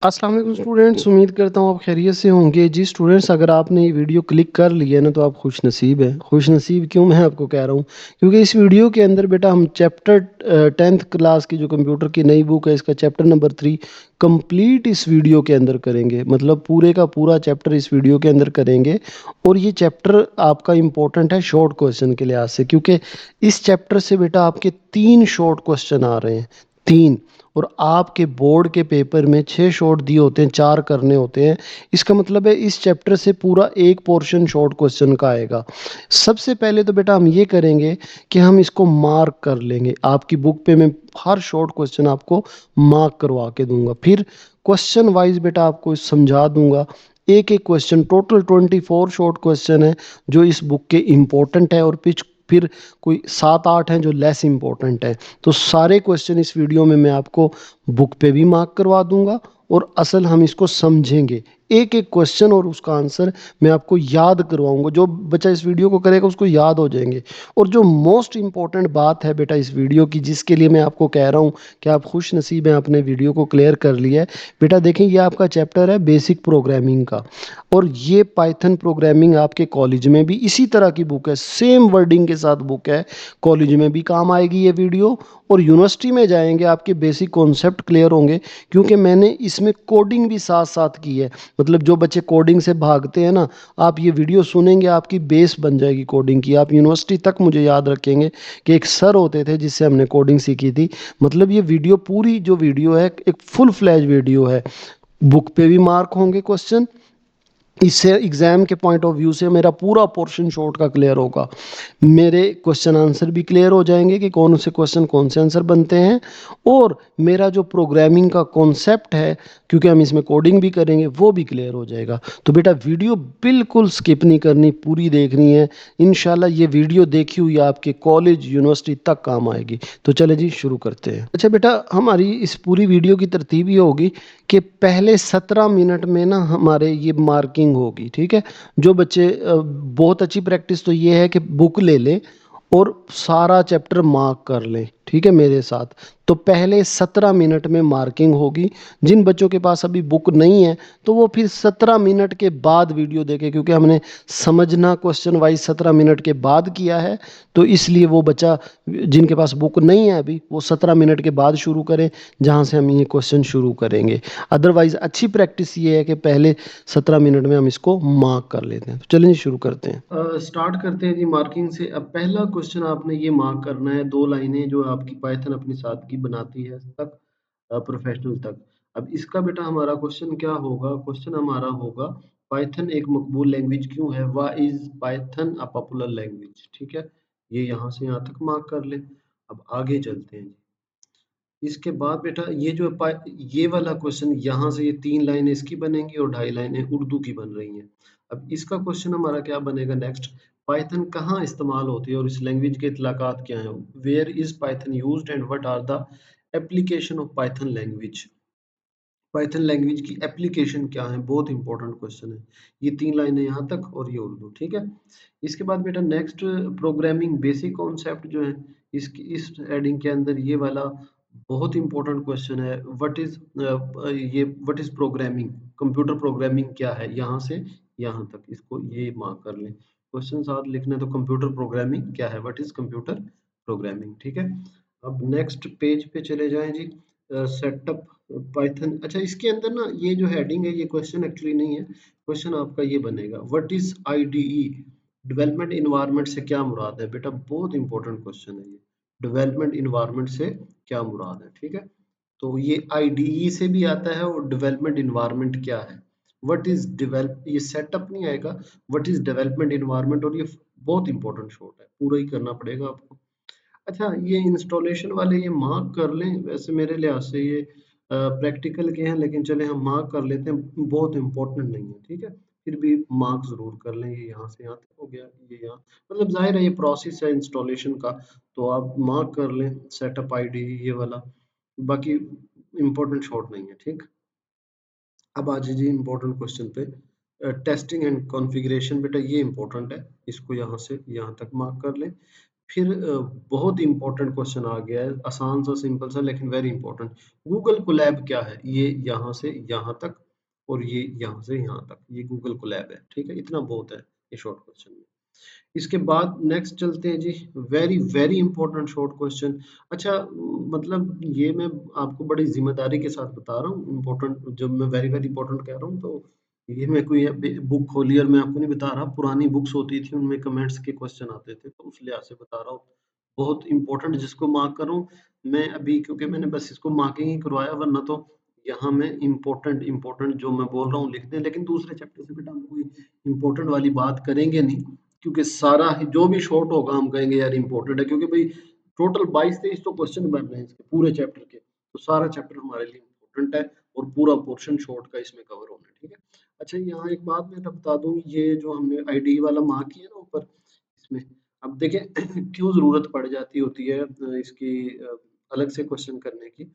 अस्सलाम वालेकुम स्टूडेंट्स, उम्मीद करता हूँ आप खैरियत से होंगे। जी स्टूडेंट्स, अगर आपने ये वीडियो क्लिक कर ली है ना तो आप खुश नसीब हैं। खुश नसीब क्यों मैं आपको कह रहा हूँ, क्योंकि इस वीडियो के अंदर बेटा हम चैप्टर 10th क्लास की जो कंप्यूटर की नई बुक है इसका चैप्टर नंबर 3 कंप्लीट इस वीडियो के अंदर करेंगे। मतलब पूरे का पूरा चैप्टर इस वीडियो के अंदर करेंगे। और ये चैप्टर आपका इम्पोर्टेंट है शॉर्ट क्वेश्चन के लिहाज से, क्योंकि इस चैप्टर से बेटा आपके 3 शॉर्ट क्वेश्चन आ रहे हैं। 3। और आपके बोर्ड के पेपर में 6 शॉर्ट दिए होते हैं, 4 करने होते हैं। इसका मतलब है इस चैप्टर से पूरा एक पोर्शन शॉर्ट क्वेश्चन का आएगा। सबसे पहले तो बेटा हम ये करेंगे कि हम इसको मार्क कर लेंगे। आपकी बुक पे मैं हर शॉर्ट क्वेश्चन आपको मार्क करवा के दूंगा। फिर क्वेश्चन वाइज बेटा आपको समझा दूंगा। एक एक क्वेश्चन, टोटल 24 शॉर्ट क्वेश्चन है जो इस बुक के इम्पोर्टेंट है, और फिर कोई 7-8 हैं जो लेस इम्पोर्टेंट है। तो सारे क्वेश्चन इस वीडियो में मैं आपको बुक पे भी मार्क करवा दूंगा, और असल हम इसको समझेंगे एक एक क्वेश्चन, और उसका आंसर मैं आपको याद करवाऊंगा। जो बच्चा इस वीडियो को करेगा उसको याद हो जाएंगे। और जो मोस्ट इंपॉर्टेंट बात है बेटा इस वीडियो की, जिसके लिए मैं आपको कह रहा हूँ कि आप खुश नसीब हैं, अपने वीडियो को क्लियर कर लिया है। बेटा देखें, ये आपका चैप्टर है बेसिक प्रोग्रामिंग का, और ये पाइथन प्रोग्रामिंग आपके कॉलेज में भी इसी तरह की बुक है, सेम वर्डिंग के साथ बुक है। कॉलेज में भी काम आएगी ये वीडियो, और यूनिवर्सिटी में जाएंगे आपके बेसिक कॉन्सेप्ट क्लियर होंगे, क्योंकि मैंने इसमें कोडिंग भी साथ साथ की है। मतलब जो बच्चे कोडिंग से भागते हैं ना, आप ये वीडियो सुनेंगे, आपकी बेस बन जाएगी कोडिंग की। आप यूनिवर्सिटी तक मुझे याद रखेंगे कि एक सर होते थे जिससे हमने कोडिंग सीखी थी। मतलब ये वीडियो, पूरी जो वीडियो है, एक फुल फ्लैज वीडियो है। बुक पे भी मार्क होंगे क्वेश्चन। इससे एग्जाम के पॉइंट ऑफ व्यू से मेरा पूरा पोर्शन शॉर्ट का क्लियर होगा। मेरे क्वेश्चन आंसर भी क्लियर हो जाएंगे कि कौन से क्वेश्चन कौन से आंसर बनते हैं। और मेरा जो प्रोग्रामिंग का कॉन्सेप्ट है, क्योंकि हम इसमें कोडिंग भी करेंगे, वो भी क्लियर हो जाएगा। तो बेटा वीडियो बिल्कुल स्किप नहीं करनी, पूरी देखनी है। इंशाल्लाह ये वीडियो देखी हुई आपके कॉलेज यूनिवर्सिटी तक काम आएगी। तो चले जी शुरू करते हैं। अच्छा बेटा, हमारी इस पूरी वीडियो की तरतीब ये होगी कि पहले 17 मिनट में ना हमारे ये मार्किंग होगी, ठीक है। जो बच्चे बहुत अच्छी प्रैक्टिस तो ये है कि बुक ले लें और सारा चैप्टर मार्क कर लें, ठीक है, मेरे साथ। तो पहले 17 मिनट में मार्किंग होगी। जिन बच्चों के पास अभी बुक नहीं है तो वो फिर 17 मिनट के बाद वीडियो देखें, क्योंकि हमने समझना क्वेश्चन वाइज 17 मिनट के बाद किया है। तो इसलिए वो बच्चा जिनके पास बुक नहीं है अभी, वो 17 मिनट के बाद शुरू करें, जहाँ से हम ये क्वेश्चन शुरू करेंगे। अदरवाइज अच्छी प्रैक्टिस ये है कि पहले 17 मिनट में हम इसको मार्क कर लेते हैं। तो चलिए शुरू करते हैं। स्टार्ट करते हैं जी मार्किंग से। अब पहला क्वेश्चन आपने ये मार्क करना है, 2 लाइनें जो आपकी पाइथन अपनी सादगी बनाती है तक, प्रोफेशनल तक। अब इसका बेटा हमारा क्वेश्चन क्या होगा? क्वेश्चन हमारा होगा, पाइथन एक मकबूल लैंग्वेज क्यों है? Why is Python a popular language? ठीक है, ये यहाँ से यहाँ तक मार्क कर लें। अब आगे चलते हैं। इसके बाद बेटा ये जो ये वाला क्वेश्चन, यहाँ से ये 3 लाइनें इसकी बनेंगी और 2.5 लाइनें उर्दू की बन रही हैं। अब इसका क्वेश्चन हमारा क्या बनेगा नेक्स्ट? पाइथन कहाँ इस्तेमाल होती है और इस लैंग्वेज के इतलाकात क्या हैं? Where is Python used and what are the application of Python language? Python language की एप्लीकेशन क्या है? बहुत इंपॉर्टेंट क्वेश्चन है। ये 3 लाइनें यहाँ तक और ये उर्दू, ठीक है। इसके बाद बेटा नेक्स्ट, प्रोग्रामिंग बेसिक कॉन्सेप्ट जो है, इस हेडिंग के अंदर ये वाला बहुत इंपॉर्टेंट क्वेश्चन है। What is programming? Computer programming क्या है? यहाँ से यहाँ तक इसको ये मार्क कर लें। क्वेश्चन साथ लिखना है तो कंप्यूटर प्रोग्रामिंग क्या है? What is computer programming? ठीक है। अब नेक्स्ट पेज पे चले जाएं जी। Setup Python. अच्छा, इसके अंदर ना ये जो हेडिंग है ये क्वेश्चन एक्चुअली नहीं है। क्वेश्चन आपका ये बनेगा, what is IDE? Development environment से क्या मुराद है? बेटा बहुत इंपॉर्टेंट क्वेश्चन है ये। डेवलपमेंट इन्वायरमेंट से क्या मुराद है? ठीक है। तो ये आईडीई से भी आता है, और डेवलपमेंट इन्वायरमेंट क्या है? व्हाट इज डेवलप, ये सेटअप नहीं आएगा, व्हाट इज डेवलपमेंट इन्वायरमेंट। और ये बहुत इंपॉर्टेंट शॉर्ट है, पूरा ही करना पड़ेगा आपको। अच्छा, ये इंस्टॉलेशन वाले ये मार्क कर लें। वैसे मेरे लिहाज से ये प्रैक्टिकल के हैं, लेकिन चले हम मार्क कर लेते हैं, बहुत इंपॉर्टेंट नहीं है, ठीक है। फिर भी मार्क जरूर कर लें। ये यहाँ से यहाँ तक हो गया, ये यहाँ, मतलब जाहिर है ये प्रोसेस है इंस्टॉलेशन का, तो आप मार्क कर लें सेटअप आईडी ये वाला। बाकी इंपॉर्टेंट शॉर्ट नहीं है, ठीक। अब आ जाइए इंपॉर्टेंट क्वेश्चन पे। टेस्टिंग एंड कॉन्फ़िगरेशन, बेटा ये इंपॉर्टेंट है, इसको यहाँ से यहाँ तक मार्क कर लें। फिर बहुत इंपॉर्टेंट क्वेश्चन आ गया है, आसान सा सिंपल सा लेकिन वेरी इंपॉर्टेंट। गूगल कोलैब क्या है? ये यहाँ से यहाँ तक और ये यहाँ से यहाँ तक, ये गूगल कोलैब है। ठीक है, इतना बहुत है ये शॉर्ट क्वेश्चन में। इसके बाद नेक्स्ट चलते हैं जी, very very important short question. अच्छा, मतलब ये मैं आपको बड़ी जिम्मेदारी के साथ बता रहा हूँ, इम्पोर्टेंट जब मैं वेरी वेरी इंपॉर्टेंट कह रहा हूँ तो ये मैं कोई बुक खोली और मैं आपको नहीं बता रहा, पुरानी बुक्स होती थी उनमें कमेंट्स के क्वेश्चन आते थे, तो उस लिहाज से बता रहा हूँ। बहुत इंपॉर्टेंट, जिसको मार्क करूँ मैं अभी, क्योंकि मैंने बस इसको मार्किंग ही करवाया, वरना तो यहाँ में इम्पोर्टेंट इम्पोर्टेंट जो मैं बोल रहा हूँ लिख दें, लेकिन दूसरे चैप्टर से बेटा हम कोई इम्पोर्टेंट वाली बात करेंगे नहीं, क्योंकि सारा ही जो भी शॉर्ट होगा हम कहेंगे यार इंपॉर्टेंट है, क्योंकि भाई टोटल 22-23 तो क्वेश्चन बन रहे हैं इसके पूरे चैप्टर के, तो सारा चैप्टर हमारे लिए इंपॉर्टेंट है और पूरा पोर्शन शॉर्ट का इसमें कवर होना है। ठीक है। अच्छा, यहाँ एक बात मैं बता दूं, ये जो हमने आईडी वाला मार्क किया ना ऊपर इसमें, अब देखें क्यों जरूरत पड़ जाती होती है इसकी अलग से क्वेश्चन करने की।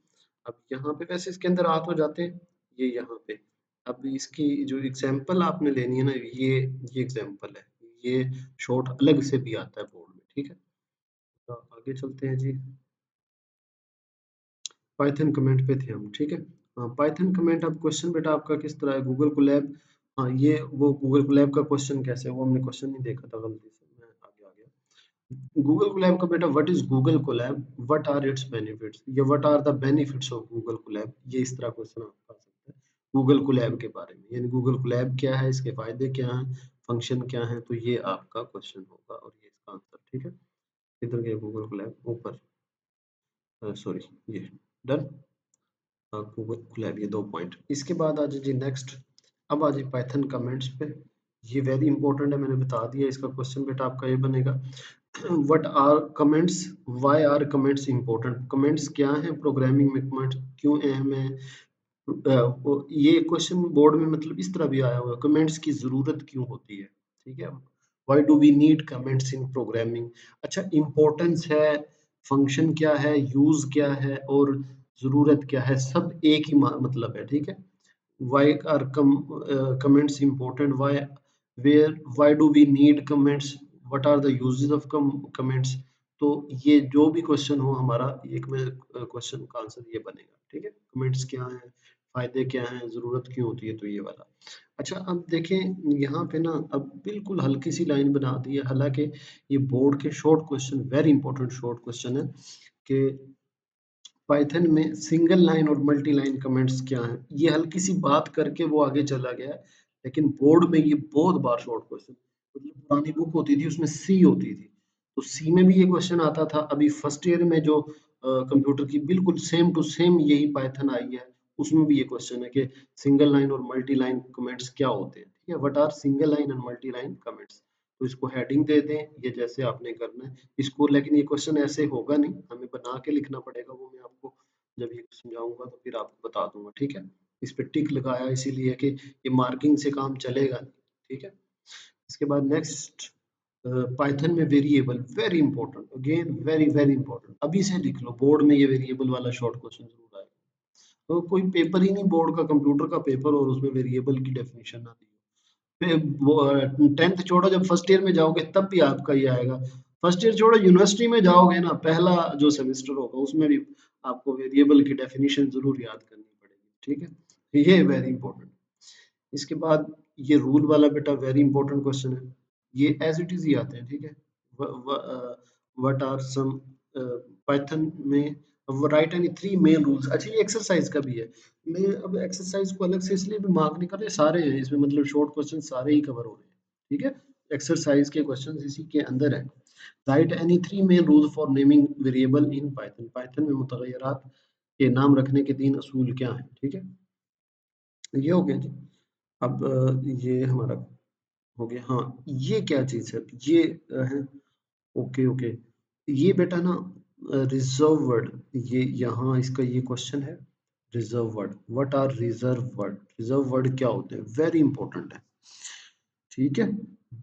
अब यहाँ पे वैसे इसके अंदर आ तो जाते हैं, ये यहाँ पे, अब इसकी जो एग्जांपल आपने लेनी है ना, ये एग्जांपल है, ये शॉर्ट अलग से भी आता है बोर्ड में। ठीक है, तो आगे चलते हैं जी। पाइथन कमेंट पे थे हम, ठीक है। हाँ, पाइथन कमेंट। अब क्वेश्चन बेटा आपका किस तरह है, गूगल कोलैब। हाँ, ये वो गूगल कोलैब का क्वेश्चन कैसे है, वो हमने क्वेश्चन नहीं देखा था, गलती से मैं आगे आ गया। गूगल कोलैब का बेटा, what is Google Colab, what are its benefits, या what are the benefits of Google Colab, ये इस तरह क्वेश्चन आप आ सकते हैं गूगल कोलैब के बारे में, यानी गूगल कोलैब क्या है, इसके फायदे क्या हैं, फंक्शन क्या है, तो ये आपका क्वेश्चन होगा और ये इसका आंसर। ठीक है, किधर गया गूगल कोलैब, ऊपर, सॉरी, ये डन। गूगल कोलैब, ये 2 पॉइंट। इसके बाद आ जाइए नेक्स्ट, अब आ जाइए पाइथन कमेंट्स पे। ये वेरी इंपॉर्टेंट है, मैंने बता दिया इसका क्वेश्चन बेटा आपका ये बनेगा। What are comments, why are comments important, comments क्या है प्रोग्रामिंग में, कमेंट्स क्यों अहम है। ये क्वेश्चन बोर्ड में मतलब इस तरह भी आया हुआ है, कमेंट्स की जरूरत क्यों होती है। ठीक है, why do we need comments in programming. अच्छा, इंपॉर्टेंस है, फंक्शन क्या है, यूज क्या है और जरूरत क्या है, सब एक ही मतलब है। ठीक है, why are comments important, why do we need comments, what are the uses of comments। तो ये जो भी क्वेश्चन हो हमारा, एक में क्वेश्चन का आंसर ये बनेगा। ठीक है, कमेंट्स क्या है, फायदे क्या हैं, जरूरत क्यों होती है, तो ये वाला। अच्छा, अब देखें यहाँ पे ना, अब बिल्कुल हल्की सी लाइन बना दी है, हालांकि ये बोर्ड के short question, very important short question है कि पाइथन में सिंगल लाइन और मल्टी लाइन कमेंट्स क्या हैं, ये हल्की सी बात करके वो आगे चला गया है, लेकिन बोर्ड में ये बहुत बार शॉर्ट क्वेश्चन, मतलब पुरानी बुक होती थी उसमें सी होती थी, तो सी में भी ये क्वेश्चन आता था। अभी फर्स्ट ईयर में जो कंप्यूटर की बिल्कुल सेम टू सेम यही पाइथन आई है, उसमें भी ये क्वेश्चन है कि सिंगल लाइन और मल्टी लाइन कमेंट्स क्या होते हैं। ठीक है, what are single line and multi line comments. तो इसको हेडिंग दे दें, ये जैसे आपने करना है इसको, लेकिन ये क्वेश्चन ऐसे होगा नहीं, हमें बना के लिखना पड़ेगा, वो मैं आपको जब ये समझाऊंगा तो फिर आपको बता दूंगा। ठीक है, इस पे टिक लगाया इसीलिए कि ये मार्किंग से काम चलेगा नहीं। ठीक है, इसके बाद नेक्स्ट, पाइथन में variable, very important, again very very important, अभी से लिख लो, बोर्ड में ये वेरिएबल वाला शॉर्ट क्वेश्चन जरूर आएगा। तो कोई पेपर ही नहीं बोर्ड का, कंप्यूटर का पेपर, और उसमें वेरिएबल की डेफिनेशन ना दी हो। फिर वो 10th छोड़ो, जब फर्स्ट ईयर में जाओगे तब भी आपका ये आएगा। फर्स्ट ईयर छोड़ो, यूनिवर्सिटी में जाओगे ना, पहला जो सेमेस्टर होगा उसमें भी आपको वेरिएबल की डेफिनेशन जरूर याद करनी पड़ेगी। ठीक है, ये वेरी इंपॉर्टेंट। इसके बाद ये रूल वाला बेटा वेरी इंपॉर्टेंट क्वेश्चन है, ये एज इट इज ही आते हैं। ठीक है, व्हाट आर सम पाइथन में, राइट एनी 3 मेन रूल्स। अच्छा, ये एक्सरसाइज का भी है, मैं अब एक्सरसाइज को अलग से इसलिए भी मार्क नहीं कर रहे, सारे हैं इसमें, मतलब शॉर्ट क्वेश्चन सारे ही कवर हो रहे हैं। ठीक है, एक्सरसाइज के क्वेश्चन इसी के अंदर है। Right any 3 main rule for naming variable in Python, Python में मुतगय्यरात के नाम रखने के 3 असूल क्या हैं। ठीक है, ये हो गया जी। अब ये हमारा हो गया। हाँ, ये क्या चीज़ है, ये है, ओके ओके, ये बेटा ना रिजर्व वर्ड, ये यहाँ इसका ये क्वेश्चन है, reserve word, what are reserve word, reserve word क्या होते हैं, वेरी इंपॉर्टेंट है। ठीक है,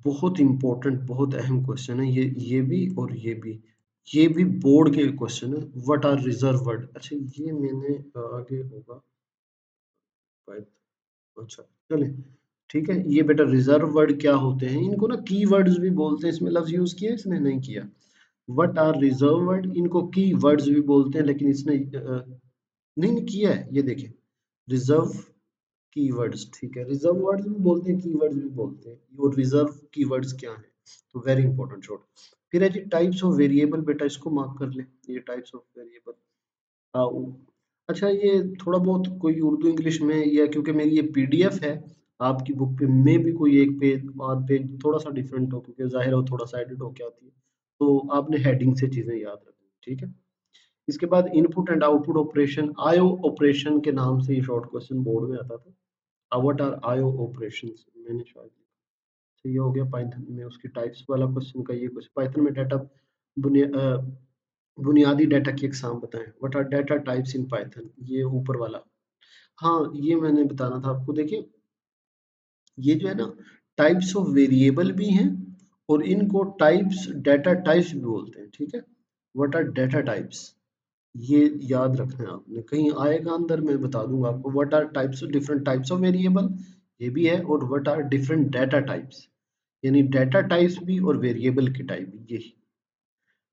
बहुत इंपॉर्टेंट, बहुत अहम क्वेश्चन है ये भी और ये भी बोर्ड के क्वेश्चन है, व्हाट आर रिजर्व वर्ड। अच्छा, ये मैंने आगे होगा शायद, अच्छा चले, ठीक है। ये बेटा रिजर्व वर्ड क्या होते हैं, इनको ना कीवर्ड्स भी बोलते हैं, इसमें लफ्ज यूज किया, इसने नहीं किया। व्हाट आर रिजर्व वर्ड, इनको की वर्ड्स भी बोलते हैं, लेकिन इसने नहीं नहीं किया है, ये देखिए रिजर्व कीवर्ड्स, ठीक है, रिजर्व वर्ड्स भी बोलते हैं, कीवर्ड्स भी बोलते हैं, और रिजर्व कीवर्ड्स क्या है, तो वेरी इंपॉर्टेंट शॉर्ट। फिर है जी टाइप्स ऑफ वेरिएबल, बेटा इसको मार्क कर ले, ये टाइप्स ऑफ वेरिएबल। अच्छा ये थोड़ा बहुत कोई उर्दू इंग्लिश में, या क्योंकि मेरी ये पीडीएफ है आपकी बुक पे, में भी कोई एक पेज आध पेज थोड़ा सा डिफरेंट हो, क्योंकि जाहिर हो थोड़ा सा एडिट होके आती है, तो आपने हेडिंग से चीजें याद रखनी, ठीक है। इसके बाद input and output operation, IO operation के नाम से ये शॉर्ट क्वेश्चन बोर्ड में आता था। व्हाट आर आईओ ऑपरेशंस, मैंने शायद, तो ये हो गया पाइथन में उसकी टाइप्स वाला क्वेश्चन का, ये क्वेश्चन पाइथन में डाटा बुनियादी डाटा की एग्जाम बताएं, what are data types in Python, ये ऊपर वाला। हाँ ये मैंने बताना था आपको, देखिए ये जो है ना टाइप्स ऑफ वेरिएबल भी हैं, और इनको टाइप्स डाटा टाइप्स भी बोलते हैं, ठीक है। व्हाट आर डाटा टाइप्स, ये याद रखना है आपने, कहीं आएगा अंदर मैं बता दूंगा आपको, what are types, different types of variable, ये भी है, और what are different data types, यानी डाटा टाइप्स भी और वेरिएबल की टाइप भी, यही,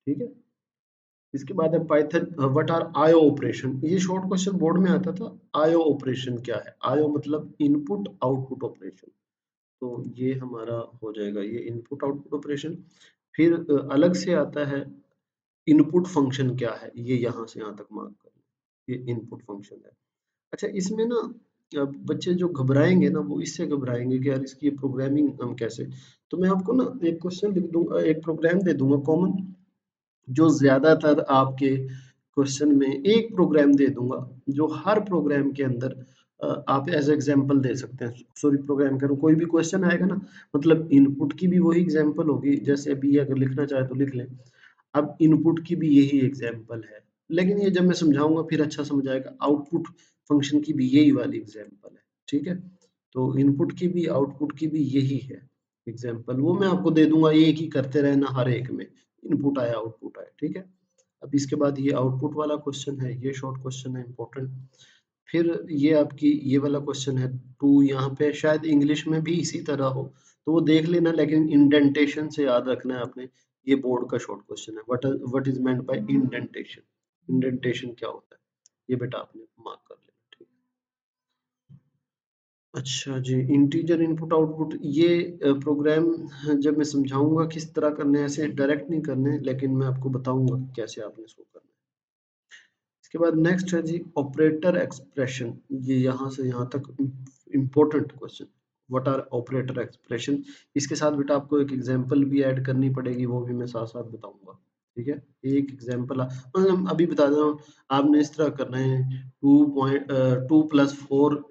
ठीक है। इसके बाद है Python, what are IO operation, ये शॉर्ट क्वेश्चन बोर्ड में आता था। आईओ ऑपरेशन क्या है, आईओ मतलब इनपुट आउटपुट ऑपरेशन, तो ये हमारा हो जाएगा ये इनपुट आउटपुट ऑपरेशन। फिर अलग से आता है इनपुट फंक्शन क्या है, ये यहाँ से यहाँ तक मार्क कर लो, ये इनपुट फंक्शन है। अच्छा इसमें ना बच्चे जो घबराएंगे ना, वो इससे घबराएंगे कि यार इसकी प्रोग्रामिंग हम कैसे, तो मैं आपको ना एक क्वेश्चन लिख दूंगा, एक प्रोग्राम दे दूंगा कॉमन, जो ज्यादातर आपके क्वेश्चन में एक प्रोग्राम दे दूंगा, जो हर प्रोग्राम के अंदर आप एज एग्जांपल दे सकते हैं, सॉरी प्रोग्राम करूँ, कोई भी क्वेश्चन आएगा ना, मतलब इनपुट की भी वही एग्जांपल होगी, जैसे अभी अगर लिखना चाहे तो लिख लें। अब इनपुट की भी यही एग्जांपल है, लेकिन ये जब मैं समझाऊंगा फिर अच्छा समझ आएगा, आउटपुट फंक्शन की भी यही वाली एग्जांपल है, ठीक है। तो इनपुट की भी आउटपुट की भी यही है एग्जांपल, वो मैं आपको दे दूंगा, एक ही करते रहना हर एक में, इनपुट आया आउटपुट आया, ठीक है। अब इसके बाद ये आउटपुट वाला क्वेश्चन है, ये शॉर्ट क्वेश्चन है इंपॉर्टेंट। फिर ये आपकी ये वाला क्वेश्चन है टू, यहाँ पे शायद इंग्लिश में भी इसी तरह हो, तो वो देख लेना, लेकिन इंडेंटेशन से याद रखना है आपने, ये बोर्ड का शॉर्ट क्वेश्चन है, what is meant bye indentation, indentation क्या होता है, ये बेटा आपने मार्क कर लेना, ठीक है। अच्छा जी, इंटीजर इनपुट आउटपुट, ये प्रोग्राम जब मैं समझाऊंगा किस तरह करने हैं, ऐसे डायरेक्ट नहीं करने, लेकिन मैं आपको बताऊंगा कि कैसे आपने इसको करना है। इसके बाद नेक्स्ट है जी ऑपरेटर एक्सप्रेशन, ये यहाँ से यहाँ तक important question, what are operator expression, इसके साथ बेटा आपको एक एग्जांपल भी ऐड करनी पड़ेगी, वो भी मैं साथ साथ बताऊंगा, ठीक है। एक एग्जांपल मतलब अभी बता दे रहा हूँ, आपने इस तरह करना है, 2 + 4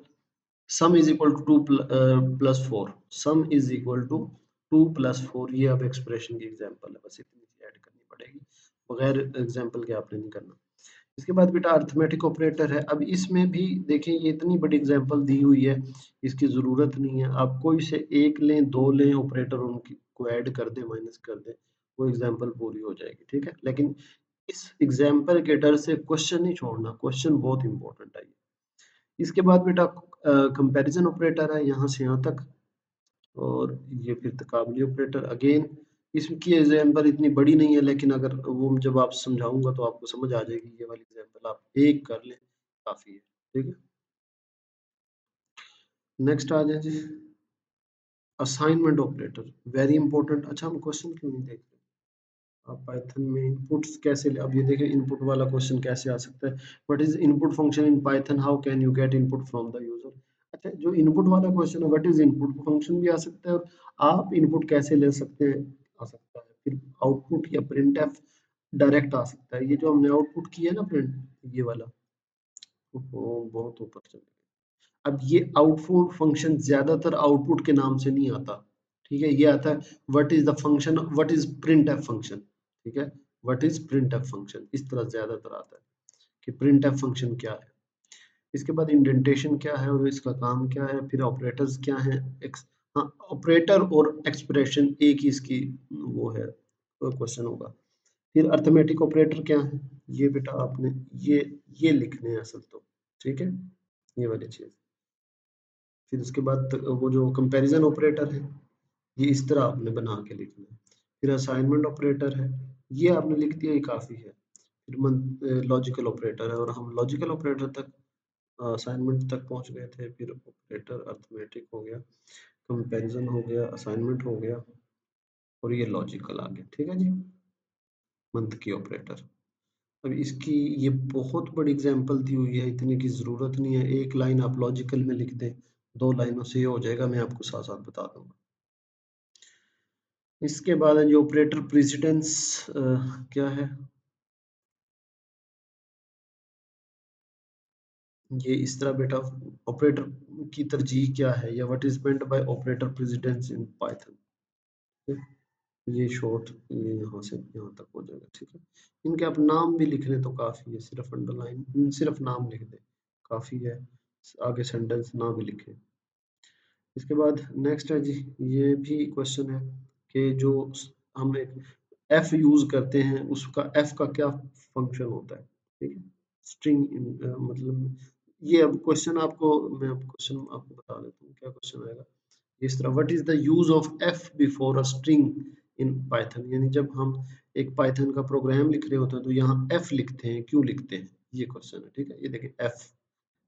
sum is equal to 2 + 4, sum is equal to 2 + 4, ये अब एक्सप्रेशन की एग्जांपल है, बस इतनी सी ऐड करनी पड़ेगी, बगैर एग्जांपल के आपने नहीं करना। इसके बाद बेटा अरिथमेटिक ऑपरेटर है, अब इसमें भी देखें ये इतनी बड़ी एग्जांपल दी हुई है, इसकी ज़रूरत नहीं है, आप कोई से एक लें दो लें ऑपरेटर, उनकी को ऐड कर दें माइनस कर दें, वो एग्जांपल पूरी हो जाएगी, ठीक है। लेकिन इस एग्जांपल के डर से क्वेश्चन नहीं छोड़ना, क्वेश्चन बहुत इंपॉर्टेंट है ये। इसके बाद बेटा कंपैरिजन ऑपरेटर है यहाँ से यहाँ तक, और ये फिर तकाबली ऑपरेटर अगेन, इसकी एग्जांपल इतनी बड़ी नहीं है, लेकिन अगर वो जब आप समझाऊंगा तो आपको समझ आ जाएगी, ये वाली एग्जांपल आप एक कर लें काफी है, ठीक है। नेक्स्ट आ जाए जी असाइनमेंट ऑपरेटर, वेरी इंपॉर्टेंट। अच्छा हम क्वेश्चन क्यों नहीं देख रहे, आप पाइथन में इनपुट्स कैसे अब ये देखिए इनपुट वाला क्वेश्चन कैसे आ सकता है, what is input function in Python, how can you get input from the user. अच्छा जो इनपुट वाला क्वेश्चन है, व्हाट इज इनपुट फंक्शन भी आ सकता है, और आप इनपुट कैसे ले सकते हैं आ सकता है, फिर आउटपुट या प्रिंट एफ डायरेक्ट आ सकता है, ये जो हमने आउटपुट किया है ना प्रिंट, ये वाला, वो बहुत ऊपर चले गए। अब ये आउटपुट फंक्शन ज्यादातर आउटपुट के नाम से नहीं आता, ठीक है, ये आता है what is the function, what is print f function, ठीक है, what is print f function, इस तरह ज्यादातर आता है कि प्रिंट एफ फंक्शन क्या है। इसके बाद इंडेंटेशन क्या है और इसका काम क्या है, फिर ऑपरेटर्स क्या है, हाँ ऑपरेटर और एक्सप्रेशन एक ही इसकी वो है, क्वेश्चन होगा। फिर अर्थमेटिक ऑपरेटर क्या है, ये बेटा आपने ये ये लिखने हैं असल तो, ठीक है, ये वाली चीज। फिर उसके बाद वो जो कंपैरिजन ऑपरेटर है, ये इस तरह आपने बना के लिखना है। फिर असाइनमेंट ऑपरेटर है, ये आपने लिख दिया, ये काफ़ी है। फिर लॉजिकल ऑपरेटर है, और हम लॉजिकल ऑपरेटर तक असाइनमेंट तक पहुंच गए थे। फिर ऑपरेटर अर्थमेटिक हो गया, कंपैरिजन हो गया, असाइनमेंट हो गया, और ये लॉजिकल आ गया। ठीक है जी, मंथ की ऑपरेटर। अब इसकी ये बहुत बड़ी एग्जांपल दी हुई है, इतने की ज़रूरत नहीं है। एक लाइन आप लॉजिकल में लिख दें, 2 लाइनों से ये हो जाएगा, मैं आपको साथ-साथ बता दूँगा। इसके बाद है जो ऑपरेटर प्रेसिडेंस क्या है? ये इस तरह बेटा, ऑपरेटर की तरजीह क्या है, या what is meant by operator precedence in Python. ये शॉर्ट ये यहाँ से यहाँ तक हो जाएगा। ठीक है, इनके आप नाम भी लिख लें तो काफ़ी है, सिर्फ अंडरलाइन सिर्फ नाम लिख दें काफ़ी है, आगे सेंटेंस ना भी लिखें। इसके बाद नेक्स्ट है जी, ये भी क्वेश्चन है कि जो हम एक एफ यूज़ करते हैं, उसका एफ का क्या फंक्शन होता है। ठीक है, स्ट्रिंग मतलब ये अब क्वेश्चन आपको मैं क्वेश्चन आपको बता देता हूँ क्या क्वेश्चन आएगा इस तरह। What is the use of F before a string in Python, यानी जब हम एक पाइथन का प्रोग्राम लिख रहे होते हैं तो यहाँ एफ लिखते हैं, क्यों लिखते हैं, ये क्वेश्चन है। ठीक है, ये देखिए एफ।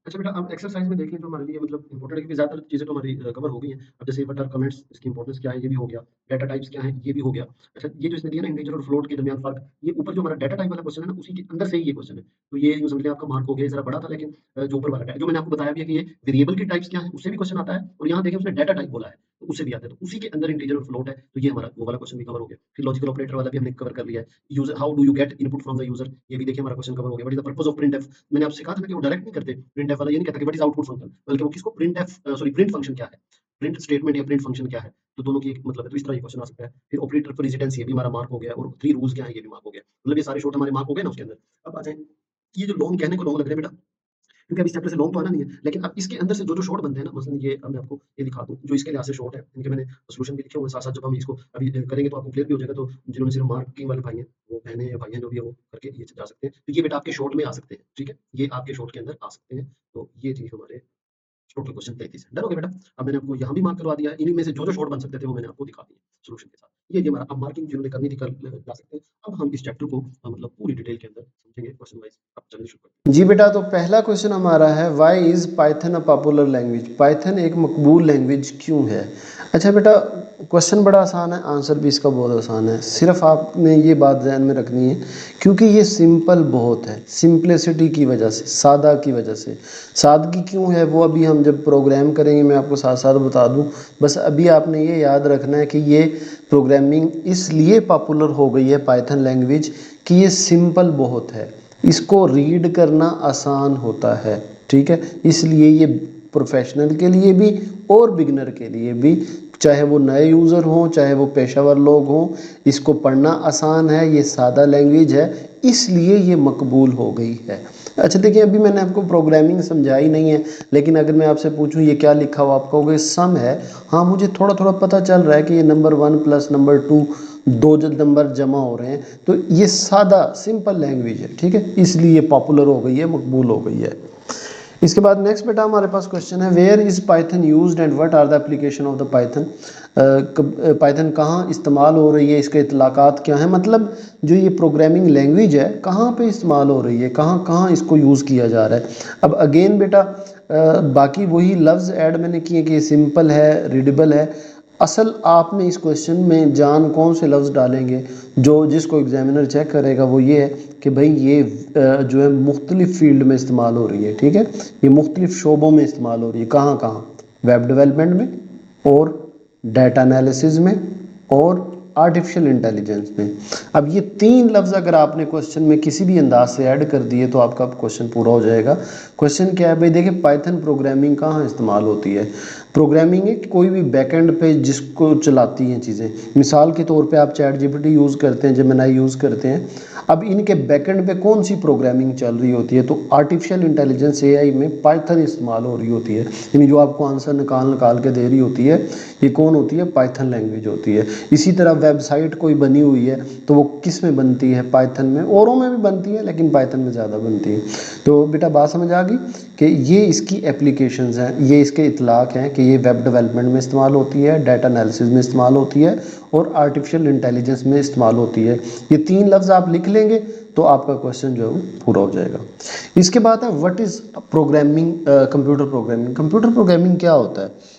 अच्छा बेटा, अब एक्सरसाइज में देखें जो हमारे लिए मतलब इंपॉर्टेंट है, क्योंकि ज़्यादातर चीज़ें तो हमारी कवर हो गई हैं। अब जैसे व्हाट आर कमेंट्स, इसकी इंपॉर्टेंस क्या है, ये भी हो गया। डाटा टाइप्स क्या है, ये भी हो गया। अच्छा, ये जो इसने दिया ना इंटीजर और फ्लोट के दरमियान फ़र्क, ये ऊपर जो हमारा डाटा टाइप वाला क्वेश्चन है ना, उसी के अंदर से ही ये क्वेश्चन है। तो ये यूँ समझ लें आपका मार्क हो गया, ज़रा बड़ा था, लेकिन जो ऊपर वाला जो मैंने आपको बताया भी है कि ये वेरिएबल की टाइप्स क्या है, उससे भी क्वेश्चन आता है, और यहाँ देखें उसने डाटा टाइप बोला है, तो उससे भी आता है। तो उसी के अंदर इंटीजर और फ्लोट है, तो ये हमारा वो वाला क्वेश्चन भी कवर हो गया। फिर लॉजिकल ऑपरेटर वाला भी हमने कवर कर लिया है। User how do you get input from the user, ये भी देखिए हमारा क्वेश्चन कवर हो गया। What is the purpose of printf, मैंने आपसे कहा था ना कि वो डायरेक्ट नहीं करते। प्रिंटफ वाला ये नहीं कहता कि व्हाट इज़ आउटपुट फंक्शन, बल्कि वो किसको प्रिंट फंक्शन क्या है, प्रिंट स्टेटमेंट या प्रिंट फंक्शन क्या है, तो दोनों की एक मतलब है। तो इस तरह ये क्वेश्चन आ सकता है। फिर ऑपरेटर प्रेसिडेंस, ये भी हमारा मार्क हो गया, और 3 रूल्स क्या है, ये भी मार्क हो गया। मतलब ये सारे शॉर्ट हमारे मार्क हो गए ना उसके अंदर। अब आ जाए, ये जो लॉन्ग कहने को लॉन्ग लग रहे हैं बेटा, क्योंकि अभी इस चैप्टर से लॉन्ग तो आना नहीं है, लेकिन अब इसके अंदर से जो शॉर्ट बनते हैं ना, मसलन ये अब मैं आपको ये दिखा दूं जो इसके लिहाज से शॉर्ट है, इनके मैंने सोल्यूशन भी लिखे हुए हैं साथ साथ। जब हम इसको अभी करेंगे तो आपको क्लियर भी हो जाएगा। तो जिन्होंने सिर्फ मार्किंग वाले भाई हैं, वो बहनें या भाई हैं, जो भी है वो करके ये जा सकते हैं। तो ये बेटा आपके शॉर्ट में आ सकते हैं। ठीक है, ये आपके शॉर्ट के अंदर आ सकते हैं। तो ये थी हमारे शॉर्ट के क्वेश्चन 33 है। डन हो गया बेटा। अब मैंने आपको यहाँ भी मार्क करवा दिया है। इन्हीं में से जो शॉर्ट बन सकते थे वो मैंने आपको दिखा दिए सॉल्यूशन के साथ। ये हमारा अब मार्किंग जिन्होंने करनी थी कर ला सकते हैं। अब हम इस चैप्टर को मतलब पूरी डिटेल के अंदर समझेंगे क्वेश्चन वाइज। अब चलिए शुरू करते हैं। जी बेटा, तो पहला क्वेश्चन हमारा है why is Python a popular language, Python एक मकबूल लैंग्वेज क्यों है। अच्छा बेटा, क्वेश्चन बड़ा आसान है, आंसर भी इसका बहुत आसान है। सिर्फ आपने ये बात ध्यान में रखनी है, क्योंकि ये सिंपल बहुत है, सिंपलिसिटी की वजह से, सादा की वजह से। सादगी क्यों है वो अभी हम जब प्रोग्राम करेंगे मैं आपको साथ साथ बता दूं। बस अभी आपने ये याद रखना है कि ये प्रोग्रामिंग इसलिए पॉपुलर हो गई है पाइथन लैंग्वेज कि ये सिंपल बहुत है, इसको रीड करना आसान होता है। ठीक है, इसलिए ये प्रोफेशनल के लिए भी और बिगनर के लिए भी, चाहे वो नए यूज़र हों चाहे वो पेशेवर लोग हों, इसको पढ़ना आसान है, ये सादा लैंग्वेज है, इसलिए ये मकबूल हो गई है। अच्छा देखिए, अभी मैंने आपको प्रोग्रामिंग समझाई नहीं है, लेकिन अगर मैं आपसे पूछूं ये क्या लिखा हुआ, आप कहोगे सम है। हाँ, मुझे थोड़ा थोड़ा पता चल रहा है कि ये नंबर 1 प्लस नंबर 2, दो नंबर जमा हो रहे हैं। तो ये सादा सिंपल लैंग्वेज है। ठीक है, इसलिए पॉपुलर हो गई है, मकबूल हो गई है। इसके बाद नेक्स्ट बेटा हमारे पास क्वेश्चन है where is Python used and what are the application of the Python. Python कहाँ इस्तेमाल हो रही है, इसके इतलाक़ात क्या हैं, मतलब जो ये प्रोग्रामिंग लैंग्वेज है कहाँ पे इस्तेमाल हो रही है, कहाँ कहाँ इसको यूज़ किया जा रहा है। अब अगेन बेटा बाकी वही लफ्ज़ ऐड मैंने किए कि सिंपल है, रीडेबल है। असल आपने इस क्वेश्चन में जान कौन से लफ्ज़ डालेंगे, जो जिसको एग्जामिनर चेक करेगा वो ये है कि भाई ये जो है मुख्तलिफ़ फील्ड में इस्तेमाल हो रही है। ठीक है, ये मुख्तलिफ़ शोबों में इस्तेमाल हो रही है। कहाँ कहाँ, वेब डेवलपमेंट में, और डाटा एनालिसिस में, और आर्टिफिशियल इंटेलिजेंस में। अब ये 3 लफ्ज़ अगर आपने क्वेश्चन में किसी भी अंदाज से ऐड कर दिए तो आपका क्वेश्चन पूरा हो जाएगा। क्वेश्चन क्या है भाई, देखिए पाइथन प्रोग्रामिंग कहाँ इस्तेमाल होती है। प्रोग्रामिंग है कोई भी बैकएंड पे जिसको चलाती हैं चीज़ें, मिसाल के तौर पे आप चैट जीपीटी यूज़ करते हैं, जेमिनी यूज़ करते हैं। अब इनके बैकएंड पे कौन सी प्रोग्रामिंग चल रही होती है, तो आर्टिफिशियल इंटेलिजेंस एआई में पाइथन इस्तेमाल हो रही होती है। यानी जो आपको आंसर निकाल निकाल के दे रही होती है, ये कौन होती है, पाइथन लैंग्वेज होती है। इसी तरह वेबसाइट कोई बनी हुई है तो वो किस में बनती है, पाइथन में, औरों में भी बनती है लेकिन पाइथन में ज़्यादा बनती है। तो बेटा बात समझ आ गई कि ये इसकी एप्लीकेशंस हैं, ये इसके इतलाक़ हैं कि ये वेब डेवलपमेंट में इस्तेमाल होती है, डाटा एनालिसिस में इस्तेमाल होती है और आर्टिफिशियल इंटेलिजेंस में इस्तेमाल होती है। ये 3 लफ्ज़ आप लिख लेंगे तो आपका क्वेश्चन जो है वो पूरा हो जाएगा। इसके बाद है what is programming, computer programming. Computer programming क्या होता है?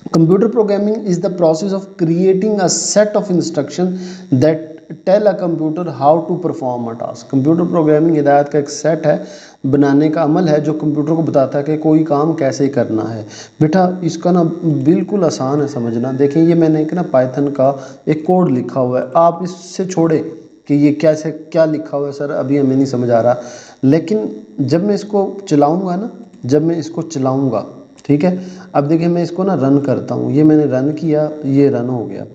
Computer programming is the process of creating a set of instruction that tell a computer how to perform a task. Computer programming हिदायत का एक सेट है, बनाने का अमल है जो कंप्यूटर को बताता है कि कोई काम कैसे करना है। बेटा इसका ना बिल्कुल आसान है समझना। देखें ये मैंने एक ना पाइथन का एक कोड लिखा हुआ है, आप इससे छोड़े कि ये कैसे क्या लिखा हुआ है सर अभी हमें नहीं समझ आ रहा, लेकिन जब मैं इसको चलाऊँगा ना, जब मैं इसको चलाऊँगा, ठीक है, अब देखिए मैं इसको ना रन करता हूँ, ये मैंने रन किया, ये रन हो गया।